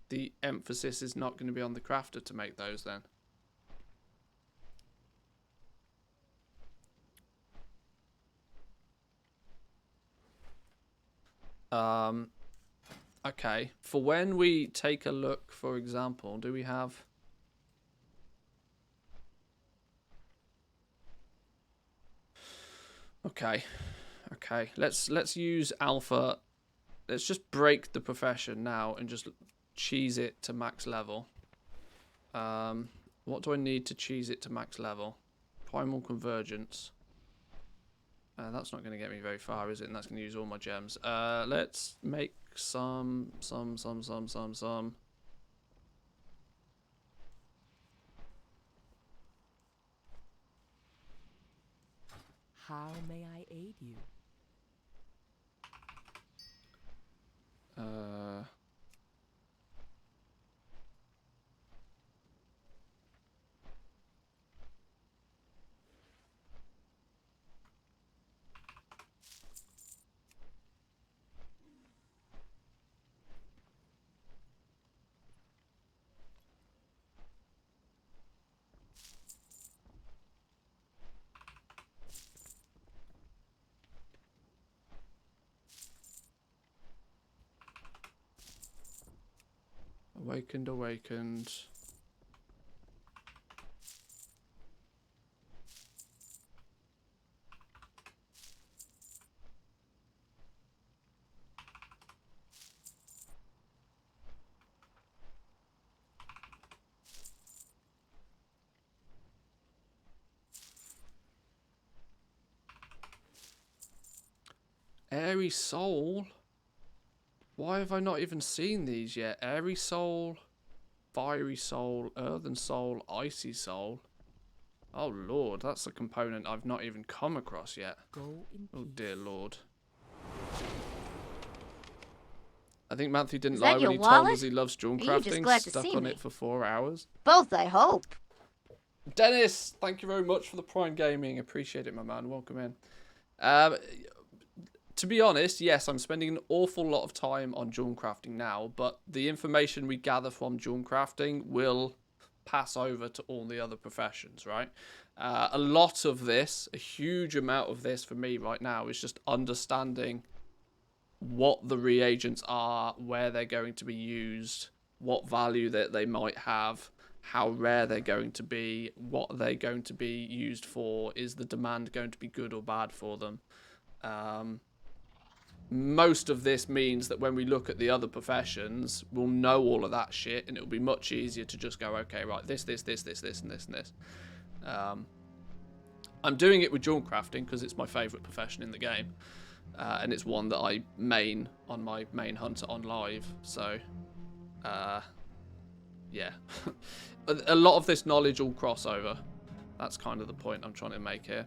the emphasis is not going to be on the crafter to make those then. Okay. For when we take a look, for example, do we have... Okay. Okay. Let's use alpha. Let's just break the profession now and just cheese it to max level. What do I need to cheese it to max level? Primal Convergence. That's not going to get me very far, is it? And that's going to use all my gems. Let's make some. How may I aid you? Awakened. Airy Soul? Why have I not even seen these yet? Airy Soul, Fiery Soul, Earthen Soul, Icy Soul. Oh, Lord. That's a component I've not even come across yet. Go in Oh, peace. dear Lord. I think Matthew didn't Is lie that when your he told wallet? us he loves Are you just Jewelcrafting. glad to Stuck see on me? it for 4 hours. Both, I hope. Dennis, thank you very much for the Prime Gaming. Appreciate it, my man. Welcome in. To be honest, yes, I'm spending an awful lot of time on Jewelcrafting now, but the information we gather from Jewelcrafting will pass over to all the other professions, right? A lot of this, a huge amount of this for me right now is just understanding what the reagents are, where they're going to be used, what value that they might have, how rare they're going to be, what they're going to be used for, is the demand going to be good or bad for them. Most of this means that when we look at the other professions, we'll know all of that shit, and it'll be much easier to just go, okay, right, this, and this. I'm doing it with Jewelcrafting because it's my favourite profession in the game, and it's one that I main on my main hunter on live, so, yeah. A lot of this knowledge will cross over. That's kind of the point I'm trying to make here.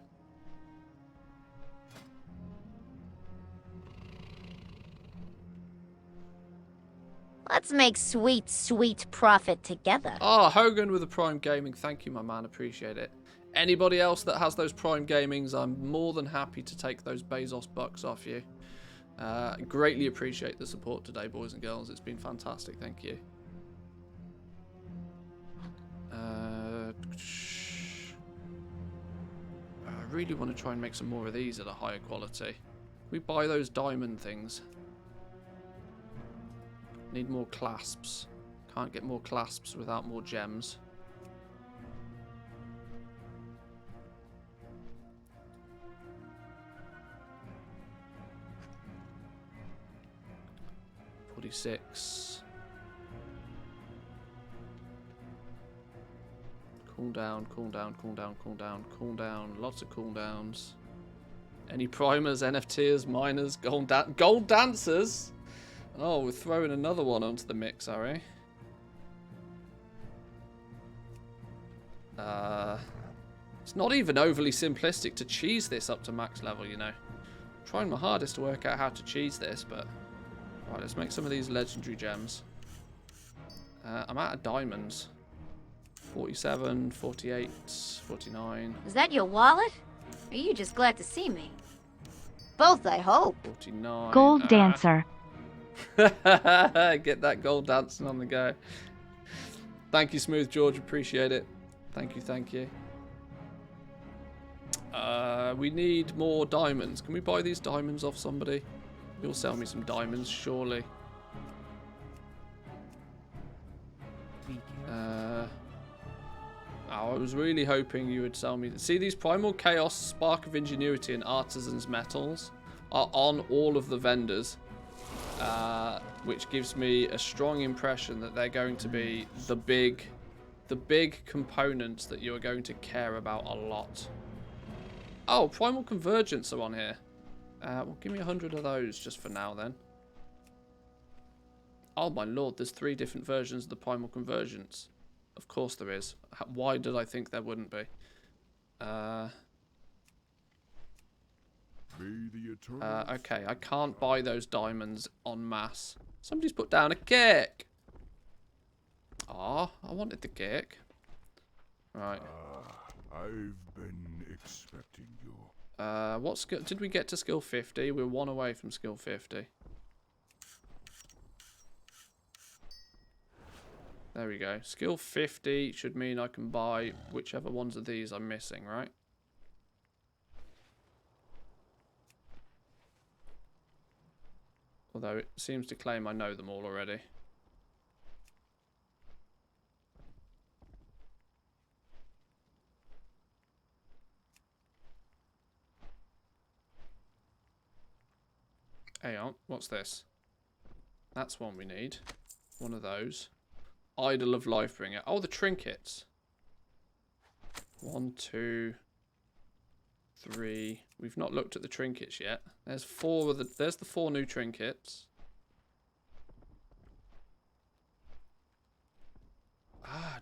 Let's make sweet, sweet profit together. Oh, Hogan with the Prime Gaming. Thank you, my man. Appreciate it. Anybody else that has those Prime Gamings, I'm more than happy to take those Bezos bucks off you. Greatly appreciate the support today, boys and girls. It's been fantastic. Thank you. I really want to try and make some more of these at a higher quality. We buy those diamond things. Need more clasps. Can't get more clasps without more gems. $46. Cool down, cool down, cool down, cool down, cool down. Lots of cooldowns. Any primers, NFTers, miners, gold dancers? Oh, we're throwing another one onto the mix, are we? It's not even overly simplistic to cheese this up to max level, you know. I'm trying my hardest to work out how to cheese this, but... Right, let's make some of these legendary gems. I'm out of diamonds. 47, 48, 49. Is that your wallet? Or are you just glad to see me? Both, I hope. 49. Gold dancer. Get that gold dancing on the go. Thank you, Smooth George. Appreciate it. Thank you, thank you. We need more diamonds. Can we buy these diamonds off somebody? You'll sell me some diamonds, surely. I was really hoping you would sell me... See, these Primal Chaos, Spark of Ingenuity, and Artisan's Metals are on all of the vendors. Which gives me a strong impression that they're going to be the big components that you are going to care about a lot. Oh, Primal Convergence are on here. Well, give me 100 of those just for now, then. Oh, my lord, there's 3 different versions of the Primal Convergence. Of course there is. Why did I think there wouldn't be? Okay, I can't buy those diamonds en masse. Somebody's put down a cake. Ah, I wanted the cake. Right. I've been expecting you. What skill did we get to skill 50? We're 1 away from skill 50. There we go. Skill 50 should mean I can buy whichever ones of these I'm missing, right? Although it seems to claim I know them all already. Hang on, what's this? That's one we need. One of those. Idol of Lifebringer. Oh, the trinkets. 1, 2, 3. We've not looked at the trinkets yet. There's 4 of the. There's the 4 new trinkets.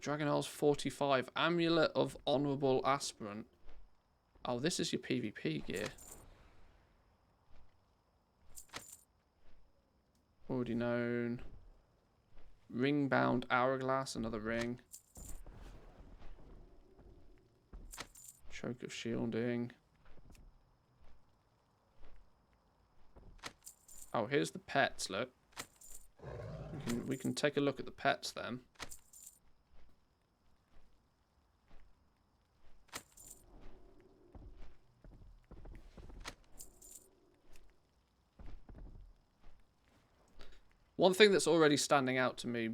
Dragon Isles 45. Amulet of Honourable Aspirant. Oh, this is your PvP gear. Already known. Ring-bound Hourglass, another ring. Choke of Shielding. Oh, here's the pets, look. We can take a look at the pets then. One thing that's already standing out to me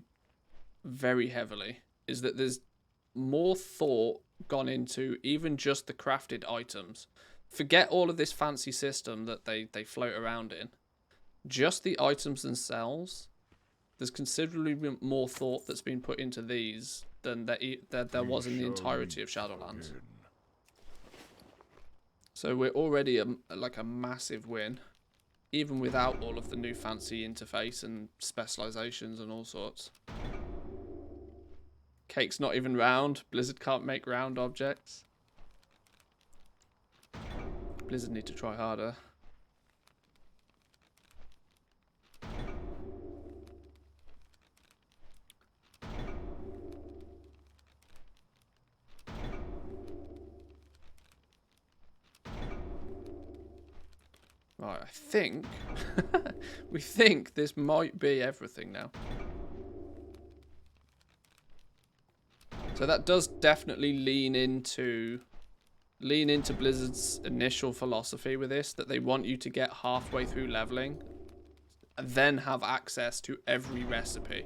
very heavily is that there's more thought gone into even just the crafted items. Forget all of this fancy system that they float around in. Just the items themselves, there's considerably more thought that's been put into these than there was in the entirety of Shadowlands. So we're already like a massive win, even without all of the new fancy interface and specializations and all sorts. Cake's not even round. Blizzard can't make round objects. Blizzard need to try harder. Right, I think we think this might be everything now. So that does definitely lean into Blizzard's initial philosophy with this, that they want you to get halfway through leveling and then have access to every recipe.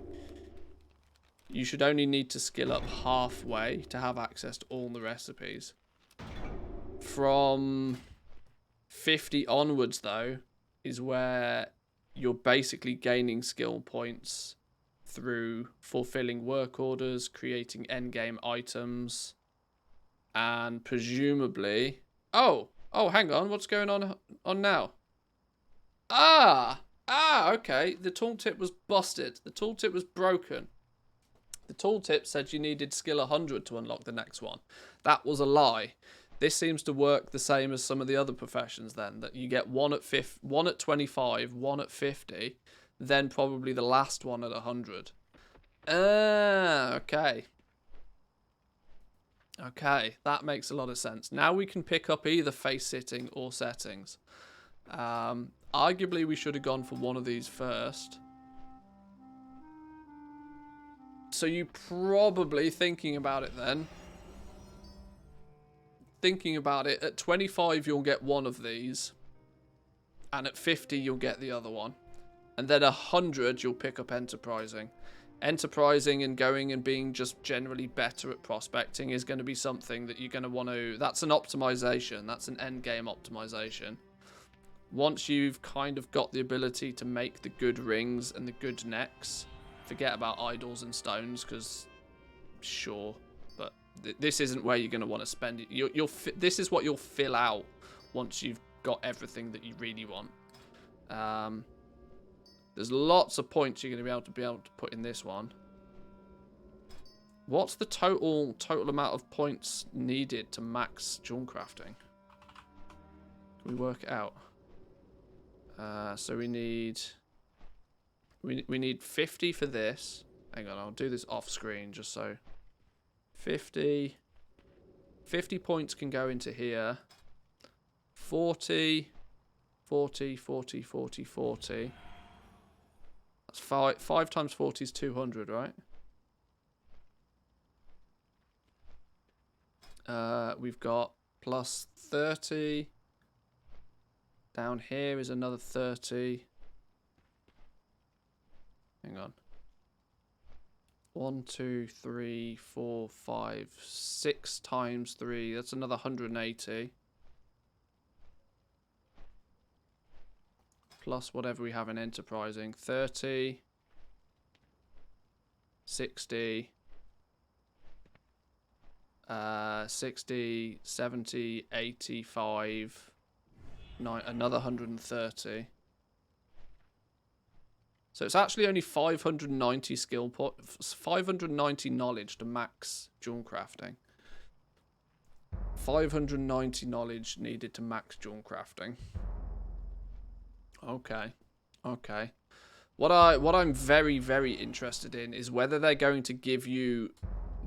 You should only need to skill up halfway to have access to all the recipes. From 50 onwards, though, is where you're basically gaining skill points through fulfilling work orders, creating endgame items, and presumably... Oh, hang on, what's going on now? Okay, the tooltip was busted. The tooltip was broken. The tooltip said you needed skill 100 to unlock the next one. That was a lie. This seems to work the same as some of the other professions then, that you get one at 25, one at 50, then probably the last one at 100. Okay. Okay, that makes a lot of sense. Now we can pick up either face sitting or settings. Arguably we should have gone for one of these first. So you probably, thinking about it then, at 25 you'll get one of these, and at 50 you'll get the other one, and then 100 you'll pick up enterprising. Enterprising and going and being just generally better at prospecting is going to be something that you're going to want to... That's an optimization. That's an end game optimization. Once you've kind of got the ability to make the good rings and the good necks, forget about idols and stones, because sure, but this isn't where you're going to want to spend it. This is what you'll fill out once you've got everything that you really want. There's lots of points you're going to be able to put in this one. What's the total amount of points needed to max Jewelcrafting? Can we work it out? So we need 50 for this. Hang on, I'll do this off screen just so. 50 points can go into here. 40. That's 5 times 40 is 200, right? We've got plus 30. Down here is another 30. Hang on. 1, 2, 3, 4, 5, 6 times 3. That's another 180. Plus whatever we have in enterprising. 30. 60. 60, 70, 85. Another 130. So it's actually only 590 skill points, 590 knowledge to max Jewelcrafting. 590 knowledge needed to max Jewelcrafting. Okay. Okay. What I'm very, very interested in is whether they're going to give you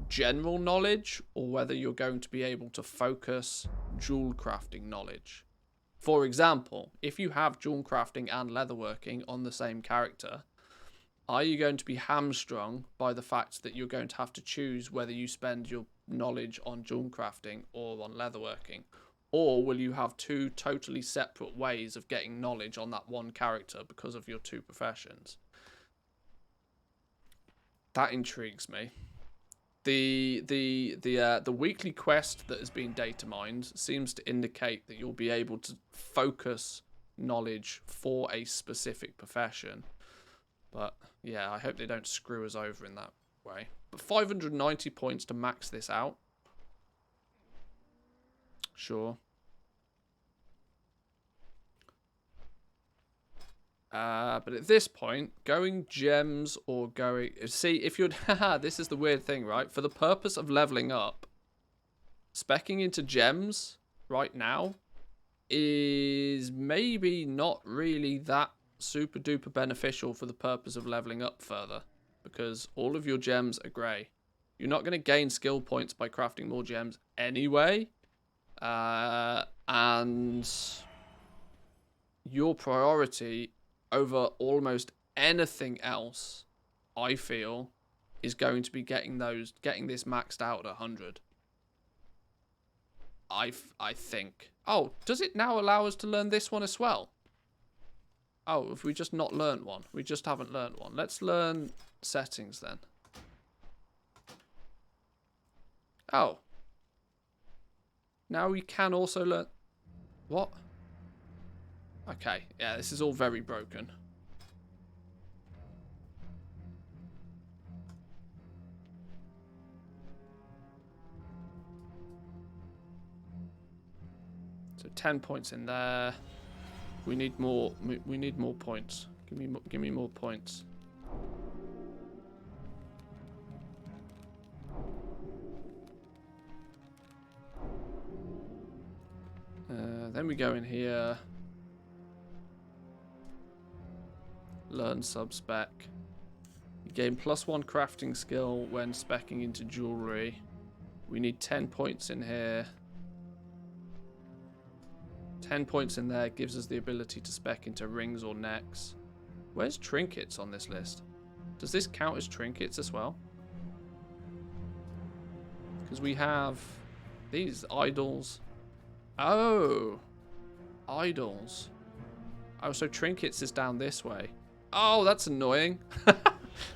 general knowledge or whether you're going to be able to focus Jewelcrafting knowledge. For example, if you have Jewelcrafting and leatherworking on the same character, are you going to be hamstrung by the fact that you're going to have to choose whether you spend your knowledge on Jewelcrafting or on leatherworking? Or will you have two totally separate ways of getting knowledge on that one character because of your two professions? That intrigues me. The weekly quest that has been data mined seems to indicate that you'll be able to focus knowledge for a specific profession. But yeah, I hope they don't screw us over in that way. But 590 points to max this out. Sure. But at this point, going gems or going... See, if you'd... Haha, this is the weird thing, right? For the purpose of leveling up, speccing into gems right now is maybe not really that super duper beneficial for the purpose of leveling up further. Because all of your gems are grey. You're not going to gain skill points by crafting more gems anyway. And your priority over almost anything else, I feel, is going to be getting this maxed out at 100. I think. Oh, does it now allow us to learn this one as well? Oh, have we just not learned one? We just haven't learned one. Let's learn settings then. Oh. Now we can also learn... What? Okay, yeah, this is all very broken. So 10 points in there. We need more. We need more points. Give me more points. Then we go in here. Learn sub-spec. You gain +1 crafting skill when speccing into jewelry. We need 10 points in here. 10 points in there gives us the ability to spec into rings or necks. Where's trinkets on this list? Does this count as trinkets as well? Because we have these idols. Oh, idols. Oh, so trinkets is down this way. Oh, that's annoying.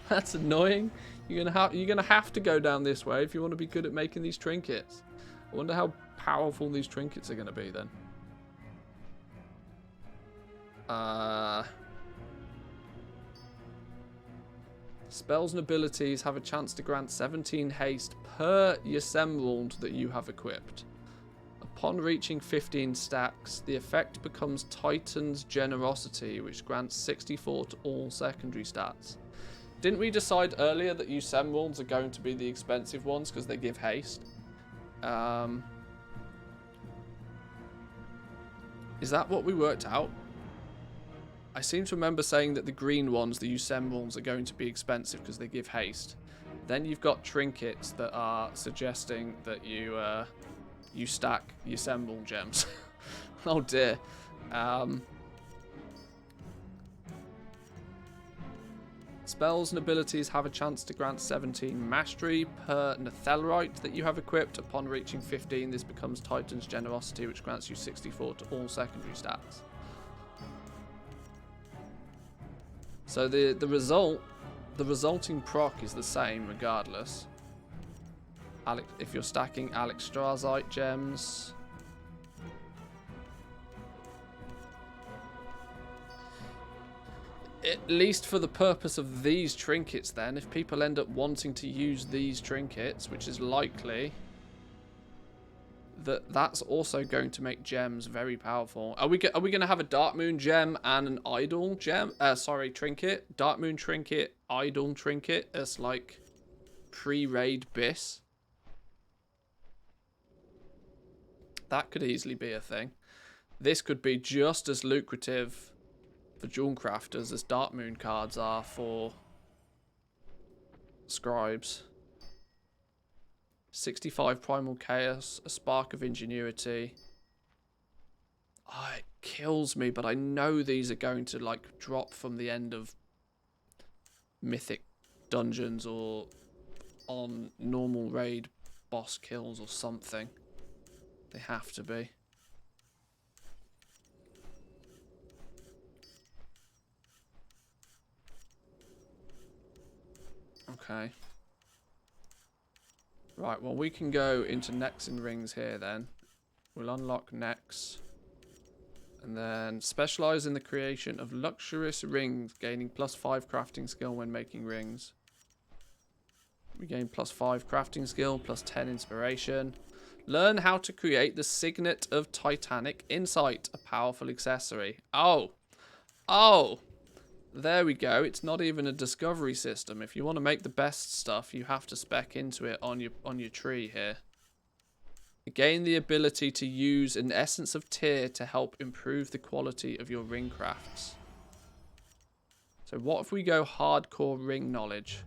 That's annoying. You're gonna have to go down this way if you want to be good at making these trinkets. I wonder how powerful these trinkets are gonna be then. Spells and abilities have a chance to grant 17 haste per emerald that you have equipped. Upon reaching 15 stacks, the effect becomes Titan's Generosity, which grants 64 to all secondary stats. Didn't we decide earlier that emeralds are going to be the expensive ones because they give haste? Is that what we worked out? I seem to remember saying that the green ones, the emeralds, are going to be expensive because they give haste. Then you've got trinkets that are suggesting that you stack your emerald gems. Oh dear. Spells and abilities have a chance to grant 17 mastery per netherite that you have equipped. Upon reaching 15, this becomes Titan's Generosity, which grants you 64 to all secondary stats. So the resulting proc is the same regardless. If you're stacking Alexstrasite gems. At least for the purpose of these trinkets then, if people end up wanting to use these trinkets, which is likely, that's also going to make gems very powerful. Are we going to have a Dark Moon gem and an Idol gem? Sorry, trinket. Dark Moon trinket, Idol trinket as like pre-raid bis. That could easily be a thing. This could be just as lucrative for jewel crafters as Dark Moon cards are for scribes. 65 Primal Chaos, a Spark of Ingenuity. Oh, it kills me, but I know these are going to like drop from the end of mythic dungeons or on normal raid boss kills or something. They have to be. Okay. Right, well we can go into necks and rings here then. We'll unlock necks. And then specialise in the creation of luxurious rings, gaining +5 crafting skill when making rings. We gain +5 crafting skill, +10 inspiration. Learn how to create the Signet of Titanic Insight, a powerful accessory. Oh! There we go. It's not even a discovery system. If you want to make the best stuff, you have to spec into it on your tree here. Gain the ability to use an Essence of Tyr to help improve the quality of your ring crafts. So what if we go hardcore ring knowledge?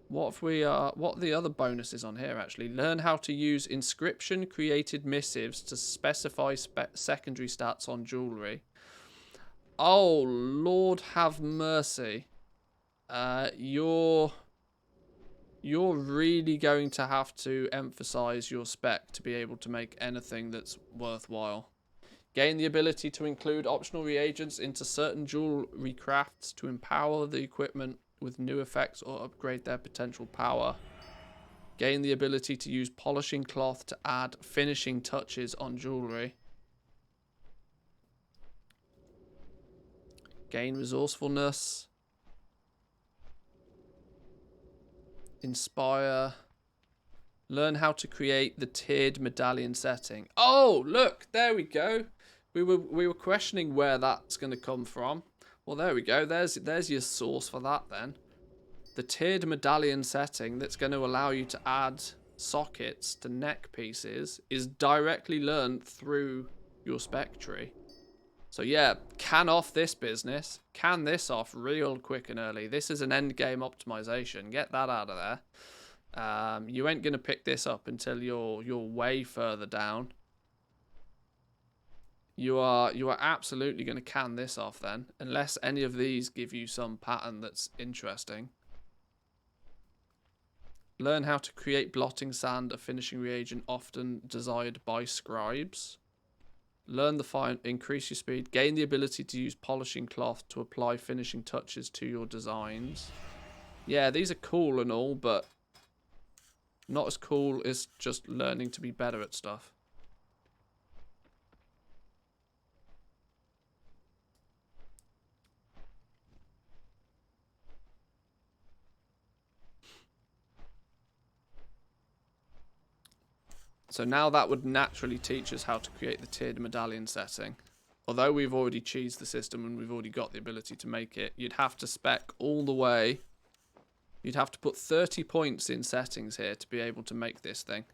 What if we what are the other bonuses on here actually? Learn how to use inscription created missives to specify secondary stats on jewelry. Oh, Lord have mercy. You're really going to have to emphasize your spec to be able to make anything that's worthwhile. Gain the ability to include optional reagents into certain jewelry crafts to empower the equipment with new effects or upgrade their potential power. Gain the ability to use polishing cloth to add finishing touches on jewelry. Gain resourcefulness. Inspire. Learn how to create the tiered medallion setting. Oh, look, there we go. We were questioning where that's going to come from. Well, there we go. There's your source for that then. The tiered medallion setting that's going to allow you to add sockets to neck pieces is directly learned through your spec tree. So yeah, can off this business. Can this off real quick and early. This is an end game optimization. Get that out of there. You ain't going to pick this up until you're way further down. You are absolutely going to can this off then, unless any of these give you some pattern that's interesting. Learn how to create blotting sand, a finishing reagent often desired by scribes. Learn the fine, increase your speed. Gain the ability to use polishing cloth to apply finishing touches to your designs. Yeah, these are cool and all, but not as cool as just learning to be better at stuff. So now that would naturally teach us how to create the tiered medallion setting. Although we've already cheesed the system and we've already got the ability to make it, you'd have to spec all the way. You'd have to put 30 points in settings here to be able to make this thing.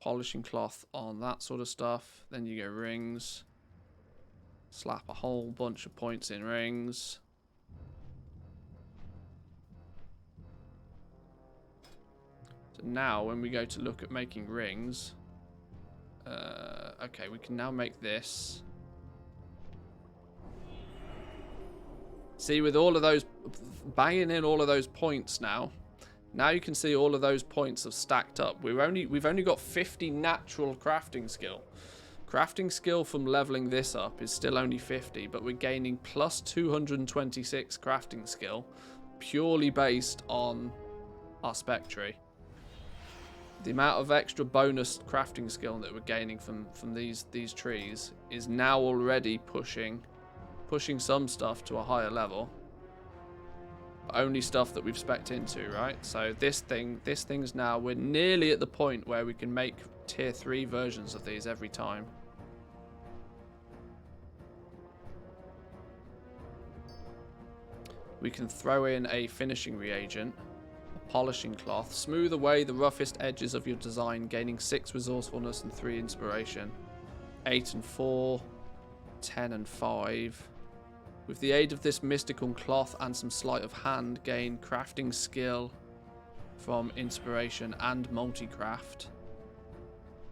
Polishing cloth on that sort of stuff. Then you go rings. Slap a whole bunch of points in rings. So now when we go to look at making rings, okay, we can now make this. See, with all of those, banging in all of those points now you can see all of those points have stacked up. We've only got 50 natural crafting skill. Crafting skill from leveling this up is still only 50, but we're gaining plus 226 crafting skill purely based on our spec tree. The amount of extra bonus crafting skill that we're gaining from these trees is now already pushing pushing some stuff to a higher level. Only stuff that we've spec'd into, right? So this thing's now, we're nearly at the point where we can make tier 3 versions of these every time. We can throw in a finishing reagent, a polishing cloth, smooth away the roughest edges of your design, gaining 6 resourcefulness and 3 inspiration. 8 and 4, 10 and 5. With the aid of this mystical cloth and some sleight of hand, gain crafting skill from inspiration and multicraft.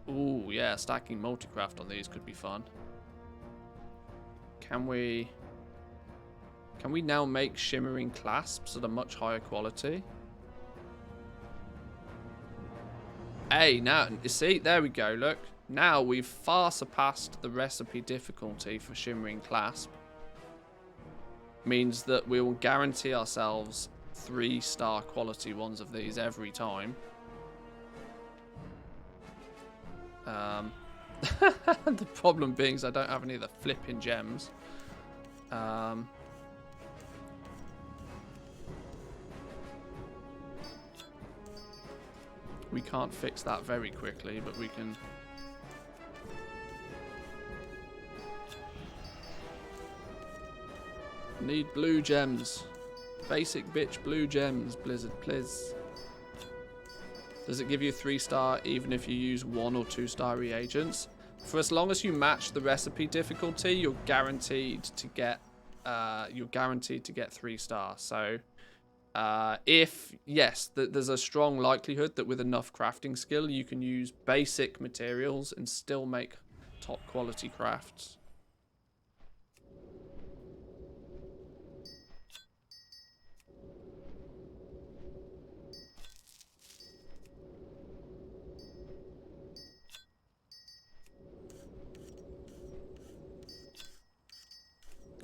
Ooh, yeah, stacking multicraft on these could be fun. Can we now make shimmering clasps at a much higher quality? Hey, now, you see, there we go, look. Now we've far surpassed the recipe difficulty for shimmering clasp. Means that we will guarantee ourselves 3-star quality ones of these every time. The problem being is I don't have any of the flipping gems. We can't fix that very quickly, but we can... Need blue gems. Basic bitch blue gems, Blizzard, please. Does it give you 3-star even if you use 1 or 2-star reagents? For as long as you match the recipe difficulty, you're guaranteed to get 3 stars. So if yes, there's a strong likelihood that with enough crafting skill you can use basic materials and still make top quality crafts.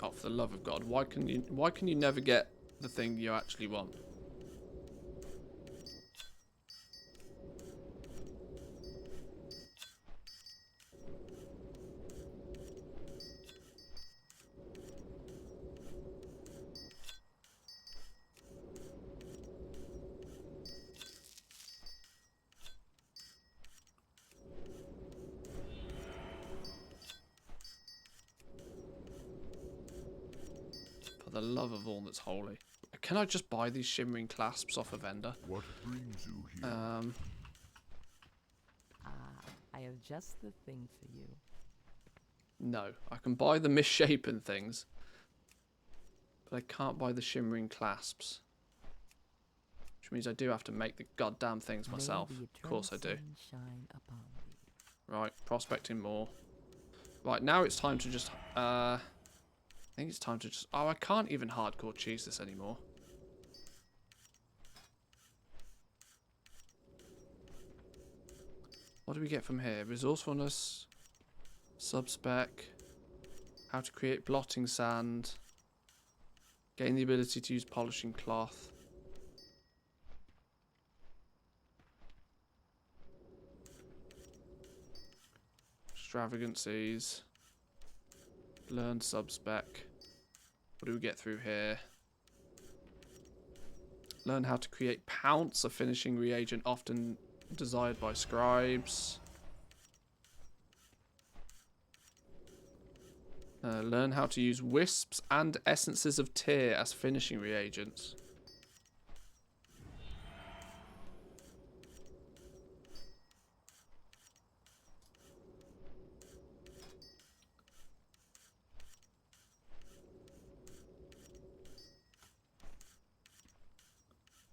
Oh, for the love of God, why can you never get the thing you actually want? The love of all that's holy. Can I just buy these shimmering clasps off a vendor? What brings you here? I have just the thing for you. No, I can buy the misshapen things, but I can't buy the shimmering clasps. Which means I do have to make the goddamn things myself. Of course I do. Right, prospecting more. Right, now it's time to just... I think it's time to just... Oh, I can't even hardcore cheese this anymore. What do we get from here? Resourcefulness, subspec, how to create blotting sand, gain the ability to use polishing cloth. Extravagances. Learn subspec. What do we get through here? Learn how to create pounce, a finishing reagent often desired by scribes. Learn how to use wisps and essences of tear as finishing reagents.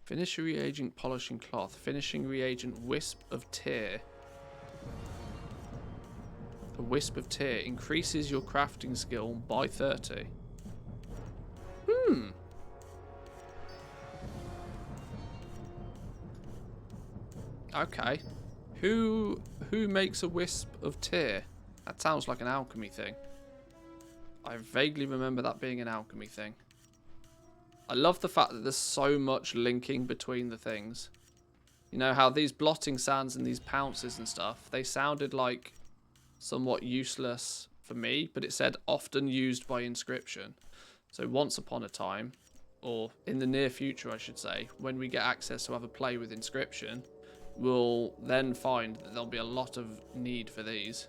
Finishing reagent polishing cloth. Finishing reagent wisp of tear. The wisp of tear increases your crafting skill by 30. Okay. Who makes a wisp of tear? That sounds like an alchemy thing. I vaguely remember that being an alchemy thing. I love the fact that there's so much linking between the things. You know how these blotting sands and these pounces and stuff, they sounded like somewhat useless for me, but it said often used by inscription. So once upon a time, or in the near future I should say, when we get access to have a play with inscription, we'll then find that there'll be a lot of need for these.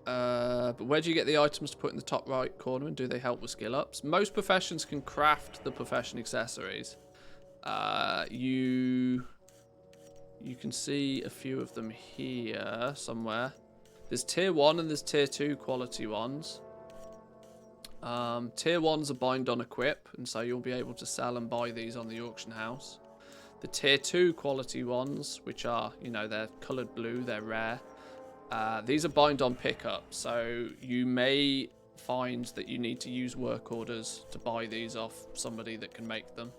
But where do you get the items to put in the top right corner, and do they help with skill ups? Most professions can craft the profession accessories. You can see a few of them here somewhere. There's tier 1 and there's tier 2 quality ones. Tier 1's are bind on equip, and so you'll be able to sell and buy these on the auction house. The tier 2 quality ones, which are, you know, they're coloured blue, they're rare. These are bind on pickup, so you may find that you need to use work orders to buy these off somebody that can make them.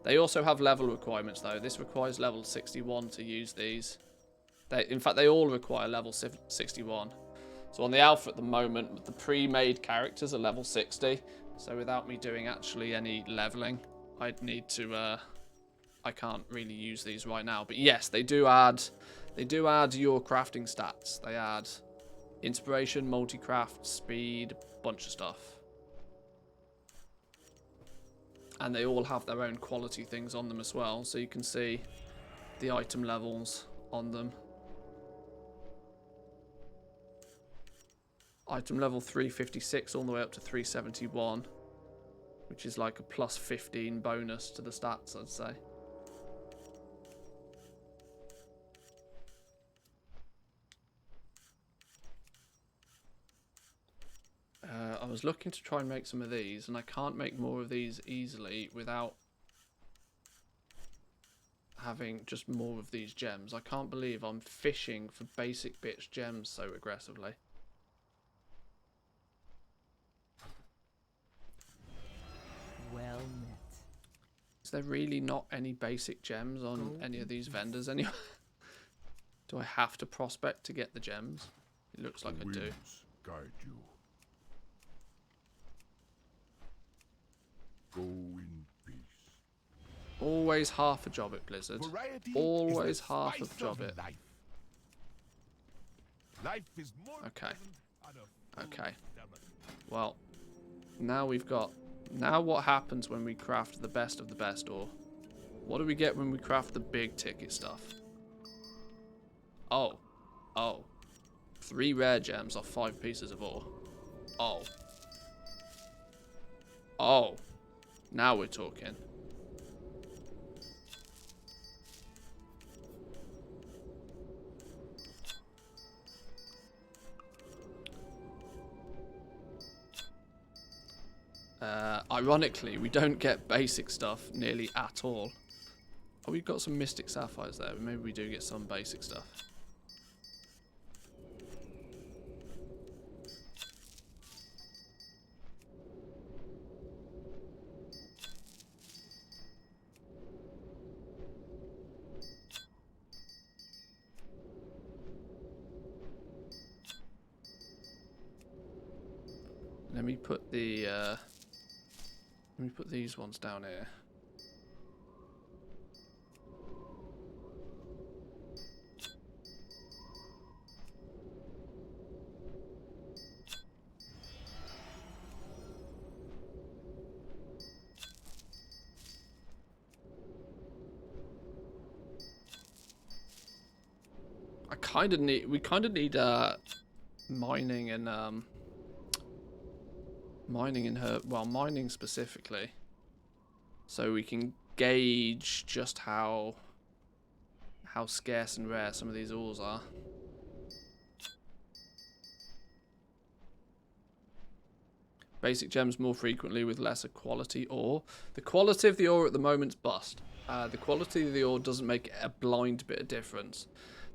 They also have level requirements though. This requires level 61 to use these. In fact, they all require level 61. So on the alpha at the moment, the pre-made characters are level 60. So without me doing actually any leveling, I'd need to... I can't really use these right now. But yes, they do add your crafting stats. They add inspiration, multi-craft, speed, bunch of stuff. And they all have their own quality things on them as well. So you can see the item levels on them. Item level 356 all the way up to 371. Which is like a plus 15 bonus to the stats, I'd say. I was looking to try and make some of these, and I can't make more of these easily without having just more of these gems. I can't believe I'm fishing for basic bitch gems so aggressively. Well met. Is there really not any basic gems on any of these vendors anyway? Do I have to prospect to get the gems? It looks like I do. Winds guide you. Go in peace. Always half a job at Blizzard. Variety Always is the half a spice job of it. life. Life is more Okay. pleasant on a full Okay. stomach. Well, now we've got... Now what happens when we craft the best of the best ore? What do we get when we craft the big ticket stuff? Oh. Oh. 3 rare gems off 5 pieces of ore. Oh. Oh. Now we're talking. Ironically, we don't get basic stuff nearly at all. Oh, we've got some Mystic Sapphires there. Maybe we do get some basic stuff. Let me put the let me put these ones down here. We kind of need mining and mining specifically, so we can gauge just how scarce and rare some of these ores are. Basic gems more frequently with lesser quality ore. The quality of the ore at the moment's bust. The quality of the ore doesn't make a blind bit of difference.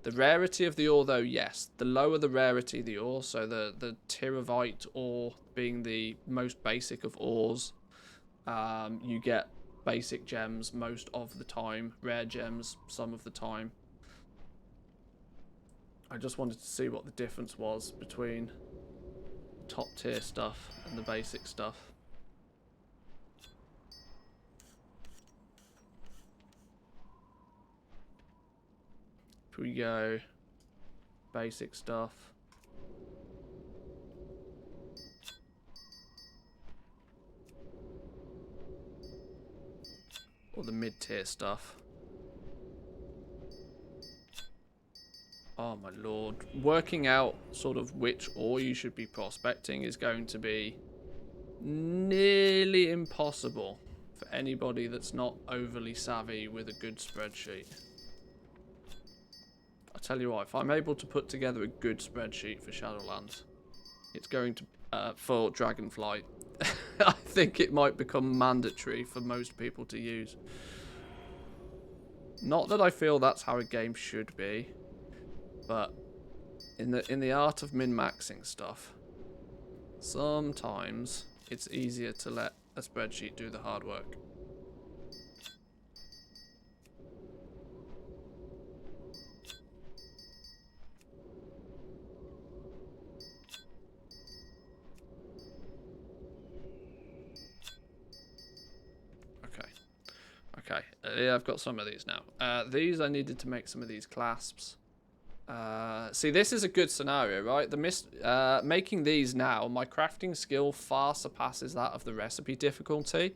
The rarity of the ore, though, yes. The lower the rarity of the ore, so the Tyrivite ore being the most basic of ores, you get basic gems most of the time, rare gems some of the time. I just wanted to see what the difference was between top tier stuff and the basic stuff. If we go basic stuff. Or the mid-tier stuff. Oh my lord. Working out sort of which ore you should be prospecting is going to be nearly impossible for anybody that's not overly savvy with a good spreadsheet. I tell you what, if I'm able to put together a good spreadsheet for Shadowlands, it's going to for Dragonflight. I think it might become mandatory for most people to use. Not that I feel that's how a game should be, but in the art of min-maxing stuff, sometimes it's easier to let a spreadsheet do the hard work. Okay, yeah, I've got some of these now. These I needed to make some of these clasps. See, this is a good scenario, right? Making these now, my crafting skill far surpasses that of the recipe difficulty.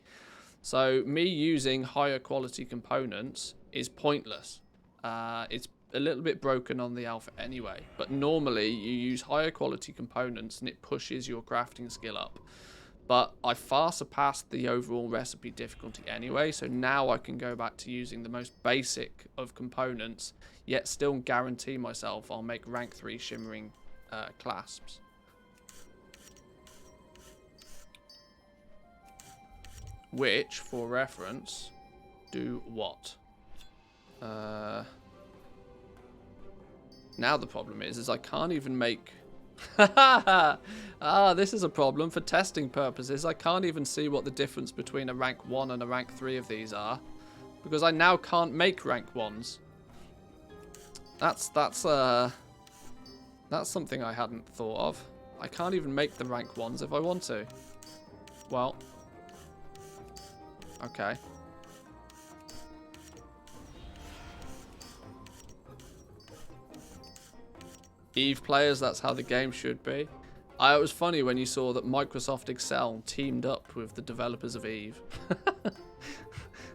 So me using higher quality components is pointless. It's a little bit broken on the alpha anyway, but normally you use higher quality components and it pushes your crafting skill up. But I far surpassed the overall recipe difficulty anyway, so now I can go back to using the most basic of components, yet still guarantee myself I'll make rank 3 shimmering clasps. Which, for reference, do what? Now the problem is I can't even make... this is a problem for testing purposes. I can't even see what the difference between a rank 1 and a rank 3 of these are, because I now can't make rank 1s. That's something I hadn't thought of. I can't even make the rank 1s if I want to. Well, okay. Eve players, that's how the game should be. It was funny when you saw that Microsoft Excel teamed up with the developers of Eve.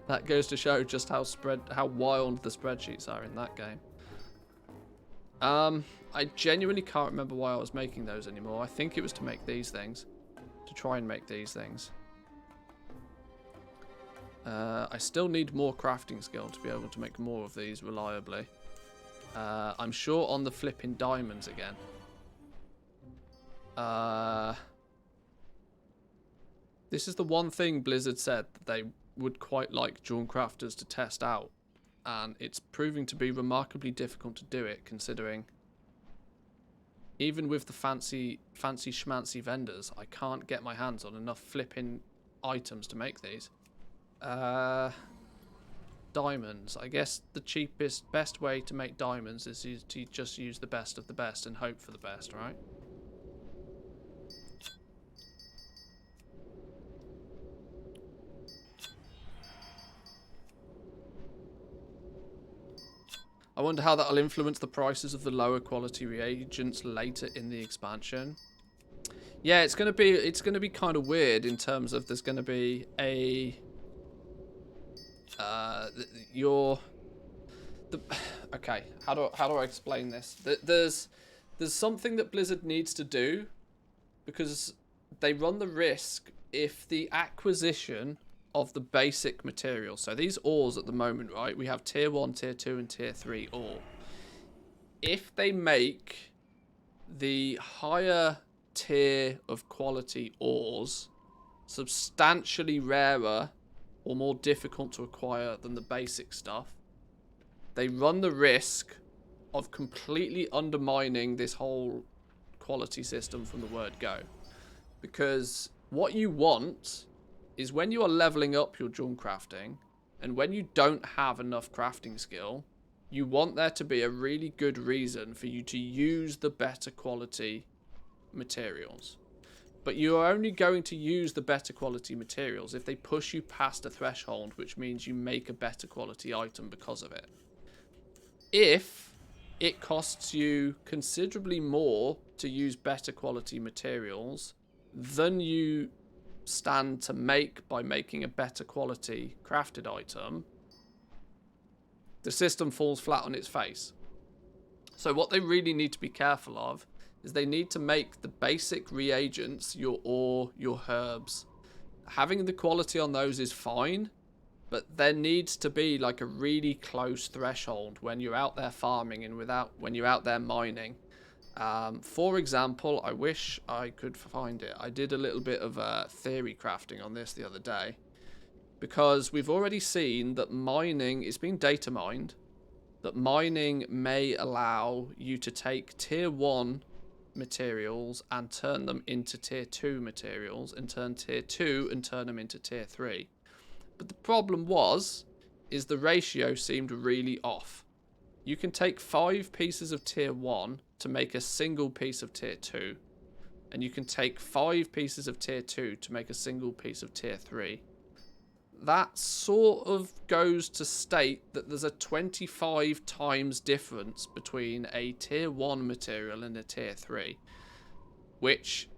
That goes to show just how wild the spreadsheets are in that game. I genuinely can't remember why I was making those anymore. I think it was to make these things. To try and make these things. I still need more crafting skill to be able to make more of these reliably. I'm sure on the flipping diamonds again. This is the one thing Blizzard said that they would quite like Jewelcrafters to test out. And it's proving to be remarkably difficult to do it, considering even with the fancy schmancy vendors, I can't get my hands on enough flipping items to make these. Diamonds. I guess the best way to make diamonds is to just use the best of the best and hope for the best, right? I wonder how that'll influence the prices of the lower quality reagents later in the expansion. Yeah, it's gonna be kind of weird in terms of there's gonna be a okay, how do I explain this? There's something that Blizzard needs to do, because they run the risk if the acquisition of the basic material. So these ores at the moment, right? We have tier 1, tier 2, and tier 3 ore. If they make the higher tier of quality ores substantially rarer or more difficult to acquire than the basic stuff, they run the risk of completely undermining this whole quality system from the word go. Because what you want is when you are leveling up your Jewelcrafting, and when you don't have enough crafting skill, you want there to be a really good reason for you to use the better quality materials. But you are only going to use the better quality materials if they push you past a threshold, which means you make a better quality item because of it. If it costs you considerably more to use better quality materials than you stand to make by making a better quality crafted item, the system falls flat on its face. So what they really need to be careful of is they need to make the basic reagents, your ore, your herbs. Having the quality on those is fine, but there needs to be like a really close threshold when you're out there farming and when you're out there mining. For example, I wish I could find it. I did a little bit of theory crafting on this the other day, because we've already seen that mining is being data mined, that mining may allow you to take tier 1 materials and turn them into tier 2 materials, and turn tier 2 and turn them into tier 3. But the problem is the ratio seemed really off. You can take 5 pieces of tier 1 to make a single piece of tier 2, and you can take 5 pieces of tier 2 to make a single piece of tier 3. That sort of goes to state that there's a 25 times difference between a tier 1 material and a tier 3, which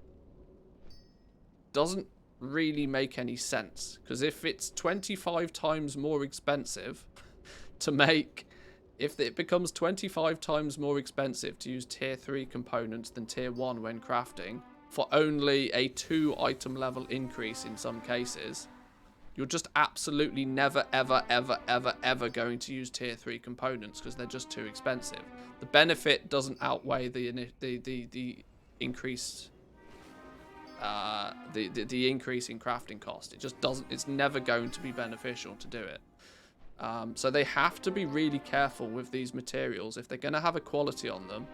doesn't really make any sense, because if it's 25 times more expensive to make, if it becomes 25 times more expensive to use tier 3 components than tier 1 when crafting, for only a 2 item level increase in some cases, you're just absolutely never, ever, ever, ever, ever going to use tier 3 components because they're just too expensive. The benefit doesn't outweigh the increased the increase in crafting cost. It just doesn't. It's never going to be beneficial to do it. So they have to be really careful with these materials. If they're going to have a quality on them,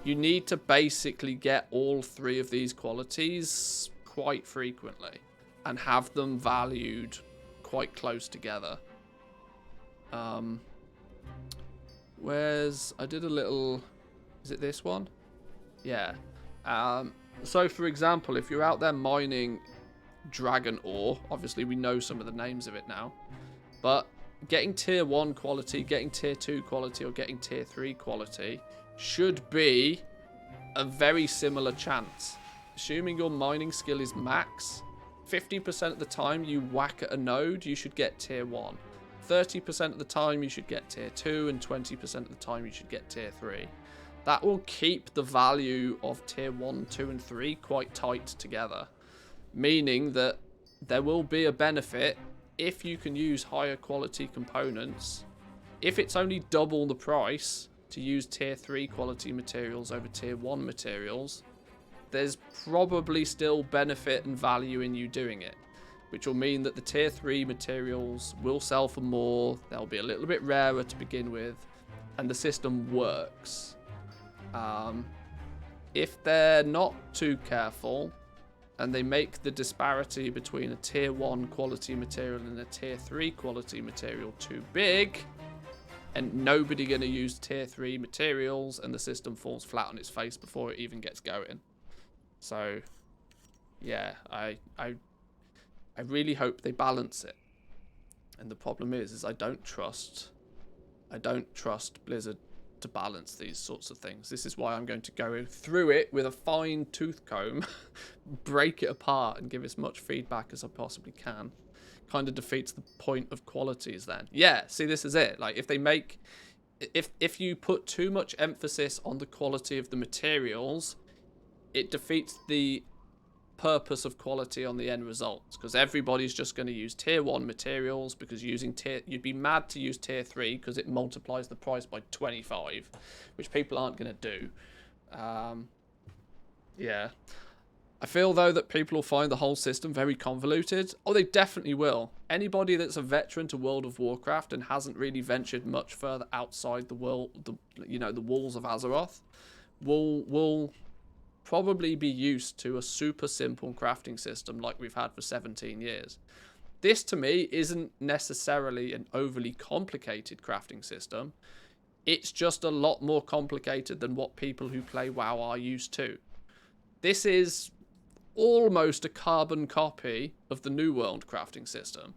you need to basically get all 3 of these qualities quite frequently and have them valued quite close together. I did a little, is it this one? Yeah. So for example, if you're out there mining Dragon Ore, obviously we know some of the names of it now, but getting tier 1 quality, getting tier 2 quality, or getting tier 3 quality should be a very similar chance. Assuming your mining skill is max, 50% of the time you whack at a node, you should get tier 1. 30% of the time you should get tier 2, and 20% of the time you should get tier 3. That will keep the value of tier 1, 2, and 3 quite tight together, meaning that there will be a benefit if you can use higher quality components. If it's only double the price to use tier 3 quality materials over tier 1 materials, there's probably still benefit and value in you doing it, which will mean that the tier 3 materials will sell for more, they'll be a little bit rarer to begin with, and the system works. If they're not too careful and they make the disparity between a tier 1 quality material and a tier 3 quality material too big, and nobody going to use tier 3 materials, and the system falls flat on its face before it even gets going. So yeah, I really hope they balance it. And the problem is I don't trust Blizzard to balance these sorts of things. This is why I'm going to go through it with a fine tooth comb, break it apart, and give as much feedback as I possibly can. Kind of defeats the point of qualities then. Yeah, see, this is it. Like, if you put too much emphasis on the quality of the materials, it defeats the purpose of quality on the end results, because everybody's just going to use tier 1 materials, because you'd be mad to use tier 3 because it multiplies the price by 25, which people aren't going to do. Yeah, I feel though that people will find the whole system very convoluted. Oh, they definitely will. Anybody that's a veteran to World of Warcraft and hasn't really ventured much further outside the world, the walls of Azeroth, will probably be used to a super simple crafting system like we've had for 17 years. This to me isn't necessarily an overly complicated crafting system. It's just a lot more complicated than what people who play WoW are used to. This is almost a carbon copy of the New World crafting system,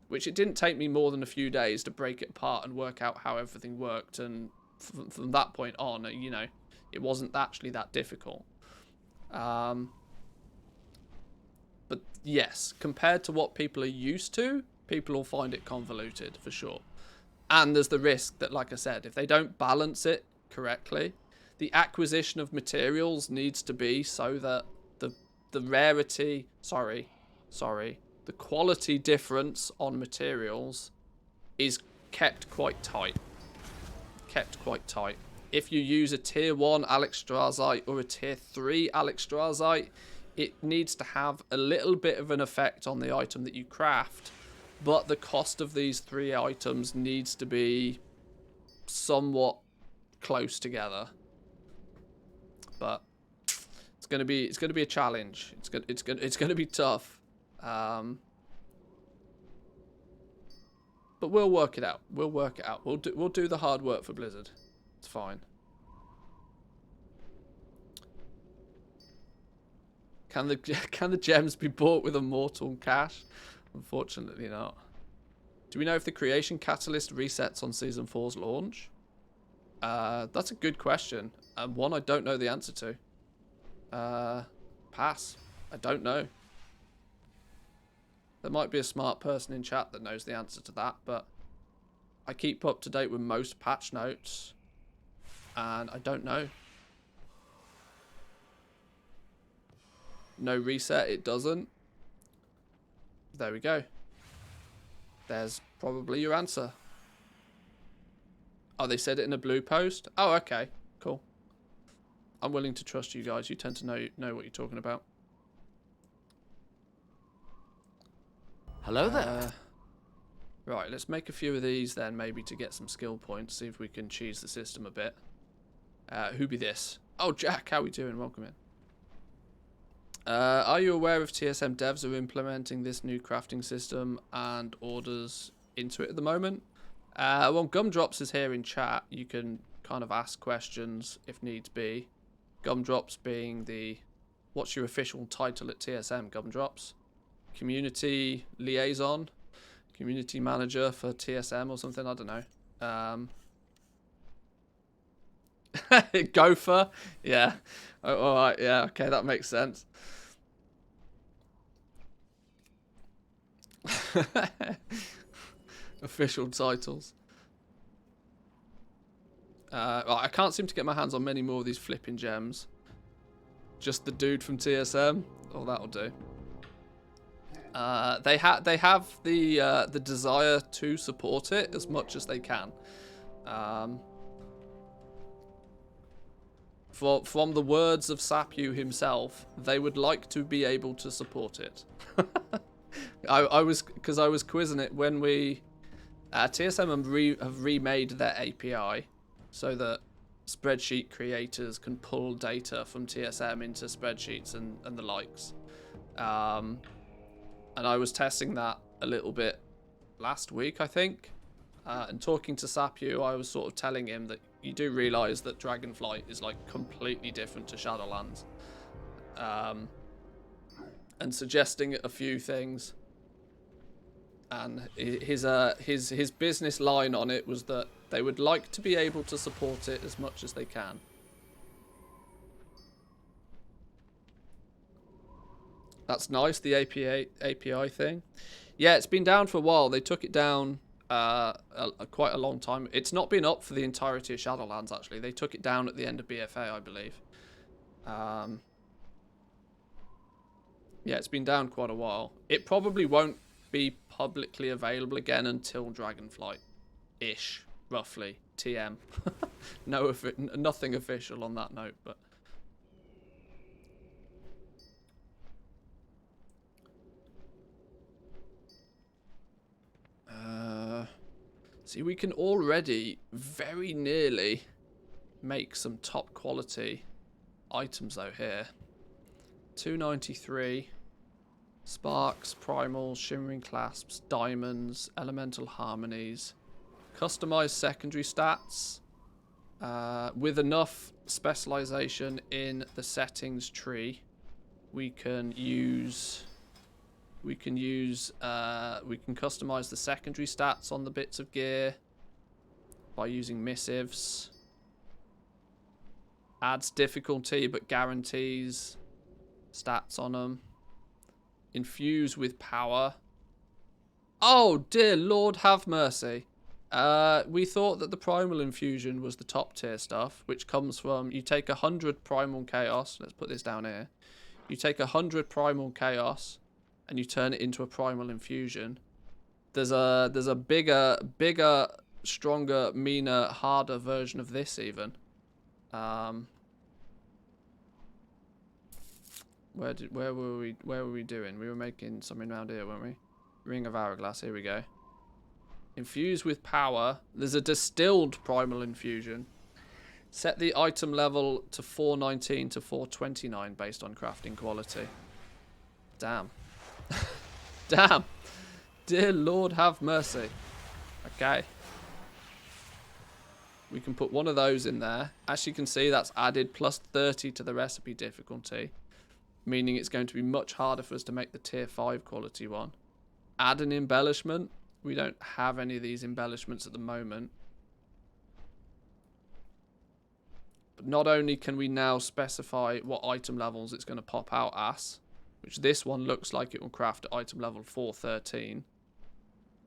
which it didn't take me more than a few days to break it apart and work out how everything worked and from that point on, you know, it wasn't actually that difficult. But yes, compared to what people are used to, people will find it convoluted for sure. And there's the risk that, like I said, if they don't balance it correctly, the acquisition of materials needs to be so that the rarity, the quality difference on materials is kept quite tight. If you use a tier 1 alexstrasite or a tier 3 alexstrasite, it needs to have a little bit of an effect on the item that you craft, but the cost of these 3 items needs to be somewhat close together. But it's gonna be a challenge. It's gonna be tough. But we'll work it out. We'll do the hard work for Blizzard. It's fine. Can the gems be bought with immortal cash? Unfortunately not. Do we know if the creation catalyst resets on season 4's launch? That's a good question. And one I don't know the answer to. Pass. I don't know. There might be a smart person in chat that knows the answer to that, but I keep up to date with most patch notes, and I don't know. No reset, it doesn't. There we go. There's probably your answer. Oh, they said it in a blue post? Oh, okay. Cool. I'm willing to trust you guys. You tend to know what you're talking about. Hello there. Right, let's make a few of these then, maybe to get some skill points. See if we can cheese the system a bit. Who be this? Oh, Jack, how we doing? Welcome in. Are you aware if TSM devs are implementing this new crafting system and orders into it at the moment? Well, Gumdrops is here in chat. You can kind of ask questions if needs be. Gumdrops being the... What's your official title at TSM, Gumdrops? Community liaison? Community manager for TSM or something? I don't know. Gopher? Yeah. Oh, alright, yeah, okay, that makes sense. Official titles. Right, I can't seem to get my hands on many more of these flipping gems. Just the dude from TSM? Oh, that'll do. They have the desire to support it as much as they can. From the words of Sapyu himself, they would like to be able to support it. I was quizzing it when we TSM have remade their API so that spreadsheet creators can pull data from TSM into spreadsheets and the likes. And I was testing that a little bit last week, I think. And talking to Sapyu, I was sort of telling him that you do realise that Dragonflight is like completely different to Shadowlands. And suggesting a few things. And his business line on it was that they would like to be able to support it as much as they can. That's nice, the API thing. Yeah, it's been down for a while. They took it down quite a long time. It's not been up for the entirety of Shadowlands, actually. They took it down at the end of BFA, I believe. Yeah, it's been down quite a while. It probably won't be publicly available again until Dragonflight-ish, roughly. TM. Nothing official on that note, but... See, we can already very nearly make some top quality items out here. 293 sparks, primals, shimmering clasps, diamonds, elemental harmonies, customized secondary stats with enough specialization in the settings tree. We can customize the secondary stats on the bits of gear by using missives. Adds difficulty but guarantees stats on them. Infuse with power. Oh, dear Lord have mercy. We thought that the primal infusion was the top tier stuff, which comes from, you take 100 primal chaos. Let's put this down here. You take 100 primal chaos and you turn it into a primal infusion. There's a bigger, stronger, meaner, harder version of this even. Where were we doing? We were making something around here, weren't we? Ring of Hourglass, here we go. Infuse with power. There's a distilled primal infusion. Set the item level to 419 to 429 based on crafting quality. Damn. Damn. Dear Lord have mercy. Okay. We can put one of those in there. As you can see, that's added plus 30 to the recipe difficulty, meaning it's going to be much harder for us to make the tier 5 quality one. Add an embellishment. We don't have any of these embellishments at the moment. But not only can we now specify what item levels it's going to pop out as, which this one looks like it will craft at item level 413.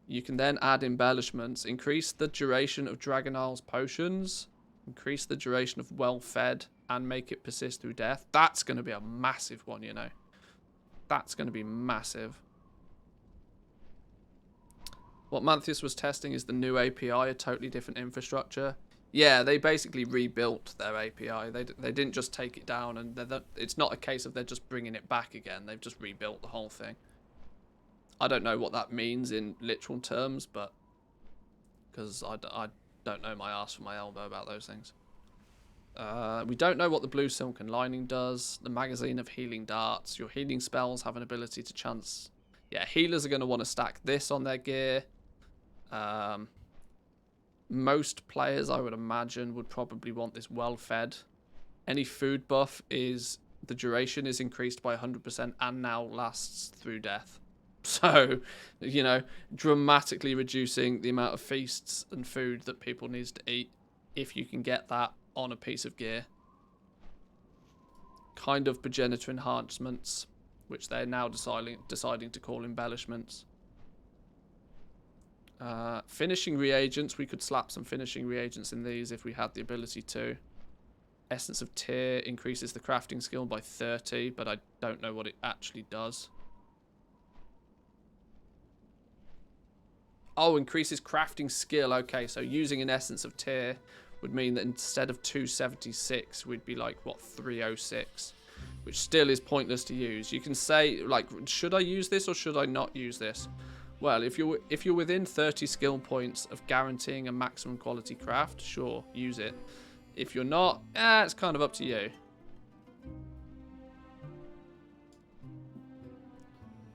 You can then add embellishments, increase the duration of Dragonflight's potions, increase the duration of well-fed, and make it persist through death. That's going to be a massive one, you know. That's going to be massive. What Manthius was testing is the new API, a totally different infrastructure. Yeah, they basically rebuilt their API. They didn't just take it down, and it's not a case of they're just bringing it back again. They've just rebuilt the whole thing. I don't know what that means in literal terms, but because I don't know my ass from my elbow about those things. We don't know what the blue silken lining does. The magazine of healing darts. Your healing spells have an ability to chance. Yeah, healers are going to want to stack this on their gear. Most players, I would imagine, would probably want this well-fed. Any food buff is the duration is increased by 100% and now lasts through death. So, you know, dramatically reducing the amount of feasts and food that people need to eat if you can get that on a piece of gear. Kind of progenitor enhancements, which they're now deciding to call embellishments. Finishing reagents, we could slap some finishing reagents in these if we had the ability to. Essence of Tear increases the crafting skill by 30, but I don't know what it actually does. Oh, increases crafting skill. Okay, so using an Essence of Tear would mean that instead of 276, we'd be like, what, 306? Which still is pointless to use. You can say, like, should I use this or should I not use this? Well, if you're within 30 skill points of guaranteeing a maximum quality craft, sure, use it. If you're not, it's kind of up to you.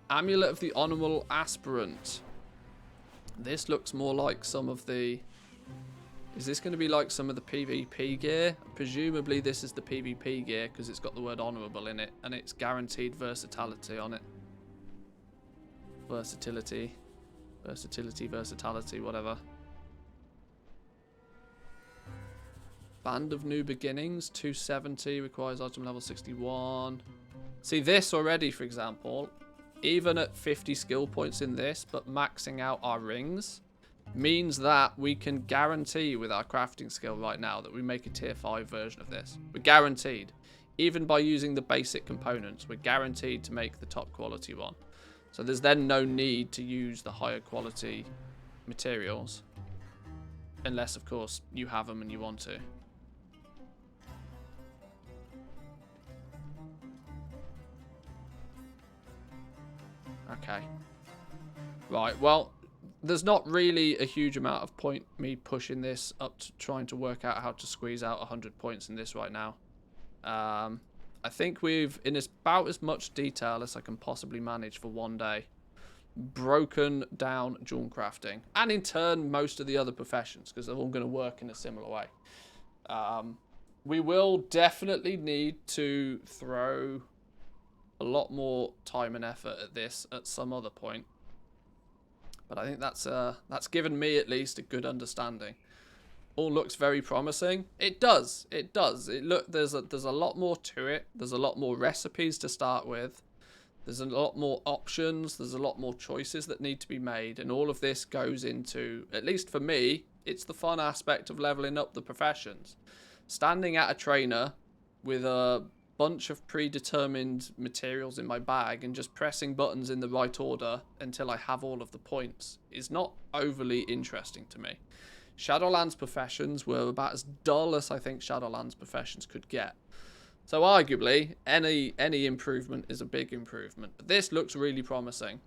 Amulet of the Honorable Aspirant. This looks more like some of the... Is this going to be like some of the PvP gear? Presumably this is the PvP gear because it's got the word honorable in it and it's guaranteed versatility on it. Versatility, whatever. Band of New Beginnings, 270, requires item level 61. See this already, for example, even at 50 skill points in this, but maxing out our rings, means that we can guarantee with our crafting skill right now that we make a tier 5 version of this. We're guaranteed. Even by using the basic components, we're guaranteed to make the top quality one. So there's then no need to use the higher quality materials. Unless, of course, you have them and you want to. Okay. Right, well, there's not really a huge amount of point me pushing this up to trying to work out how to squeeze out 100 points in this right now. I think we've, in about as much detail as I can possibly manage for one day, broken down jewelcrafting. And in turn, most of the other professions, because they're all going to work in a similar way. We will definitely need to throw a lot more time and effort at this at some other point. But I think that's given me at least a good understanding all looks very promising. It does. It does. There's a lot more to it. There's a lot more recipes to start with. There's a lot more options. There's a lot more choices that need to be made. And all of this goes into, at least for me, it's the fun aspect of leveling up the professions. Standing at a trainer with a bunch of predetermined materials in my bag and just pressing buttons in the right order until I have all of the points is not overly interesting to me. Shadowlands professions were about as dull as I think Shadowlands professions could get. So arguably, any improvement is a big improvement. But this looks really promising.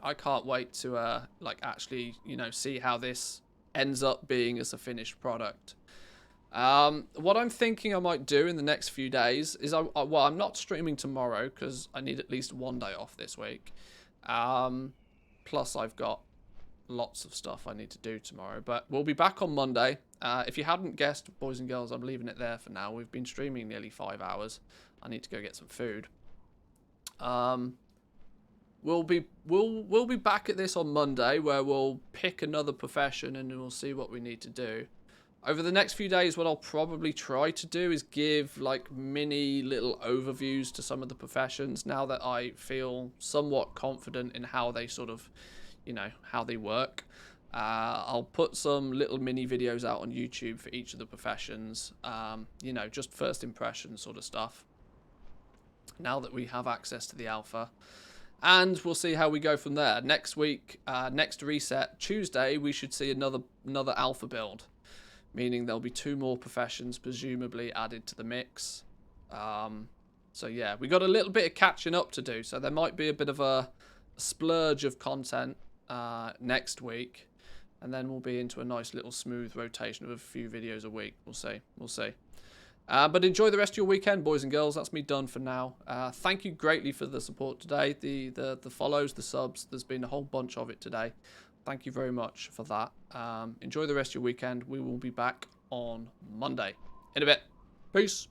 I can't wait to like actually, you know, see how this ends up being as a finished product. What I'm thinking I might do in the next few days is, well, I'm not streaming tomorrow because I need at least one day off this week. Plus I've got lots of stuff I need to do tomorrow, but we'll be back on Monday. If you hadn't guessed, boys and girls, I'm leaving it there for now. We've been streaming nearly 5 hours. I need to go get some food. We'll be back at this on Monday, where we'll pick another profession and we'll see what we need to do. Over the next few days, what I'll probably try to do is give like mini little overviews to some of the professions now that I feel somewhat confident in how they sort of, you know, how they work. I'll put some little mini videos out on YouTube for each of the professions, you know, just first impression sort of stuff, now that we have access to the alpha. And we'll see how we go from there. Next week, next reset, Tuesday, we should see another alpha build, meaning there'll be 2 more professions presumably added to the mix. So yeah, we got a little bit of catching up to do, so there might be a bit of a splurge of content next week, and then we'll be into a nice little smooth rotation of a few videos a week. We'll see. But enjoy the rest of your weekend, boys and girls. That's me done for now. Thank you greatly for the support today, the follows, the subs. There's been a whole bunch of it today. Thank you very much for that. Enjoy the rest of your weekend. We will be back on Monday. In a bit. Peace.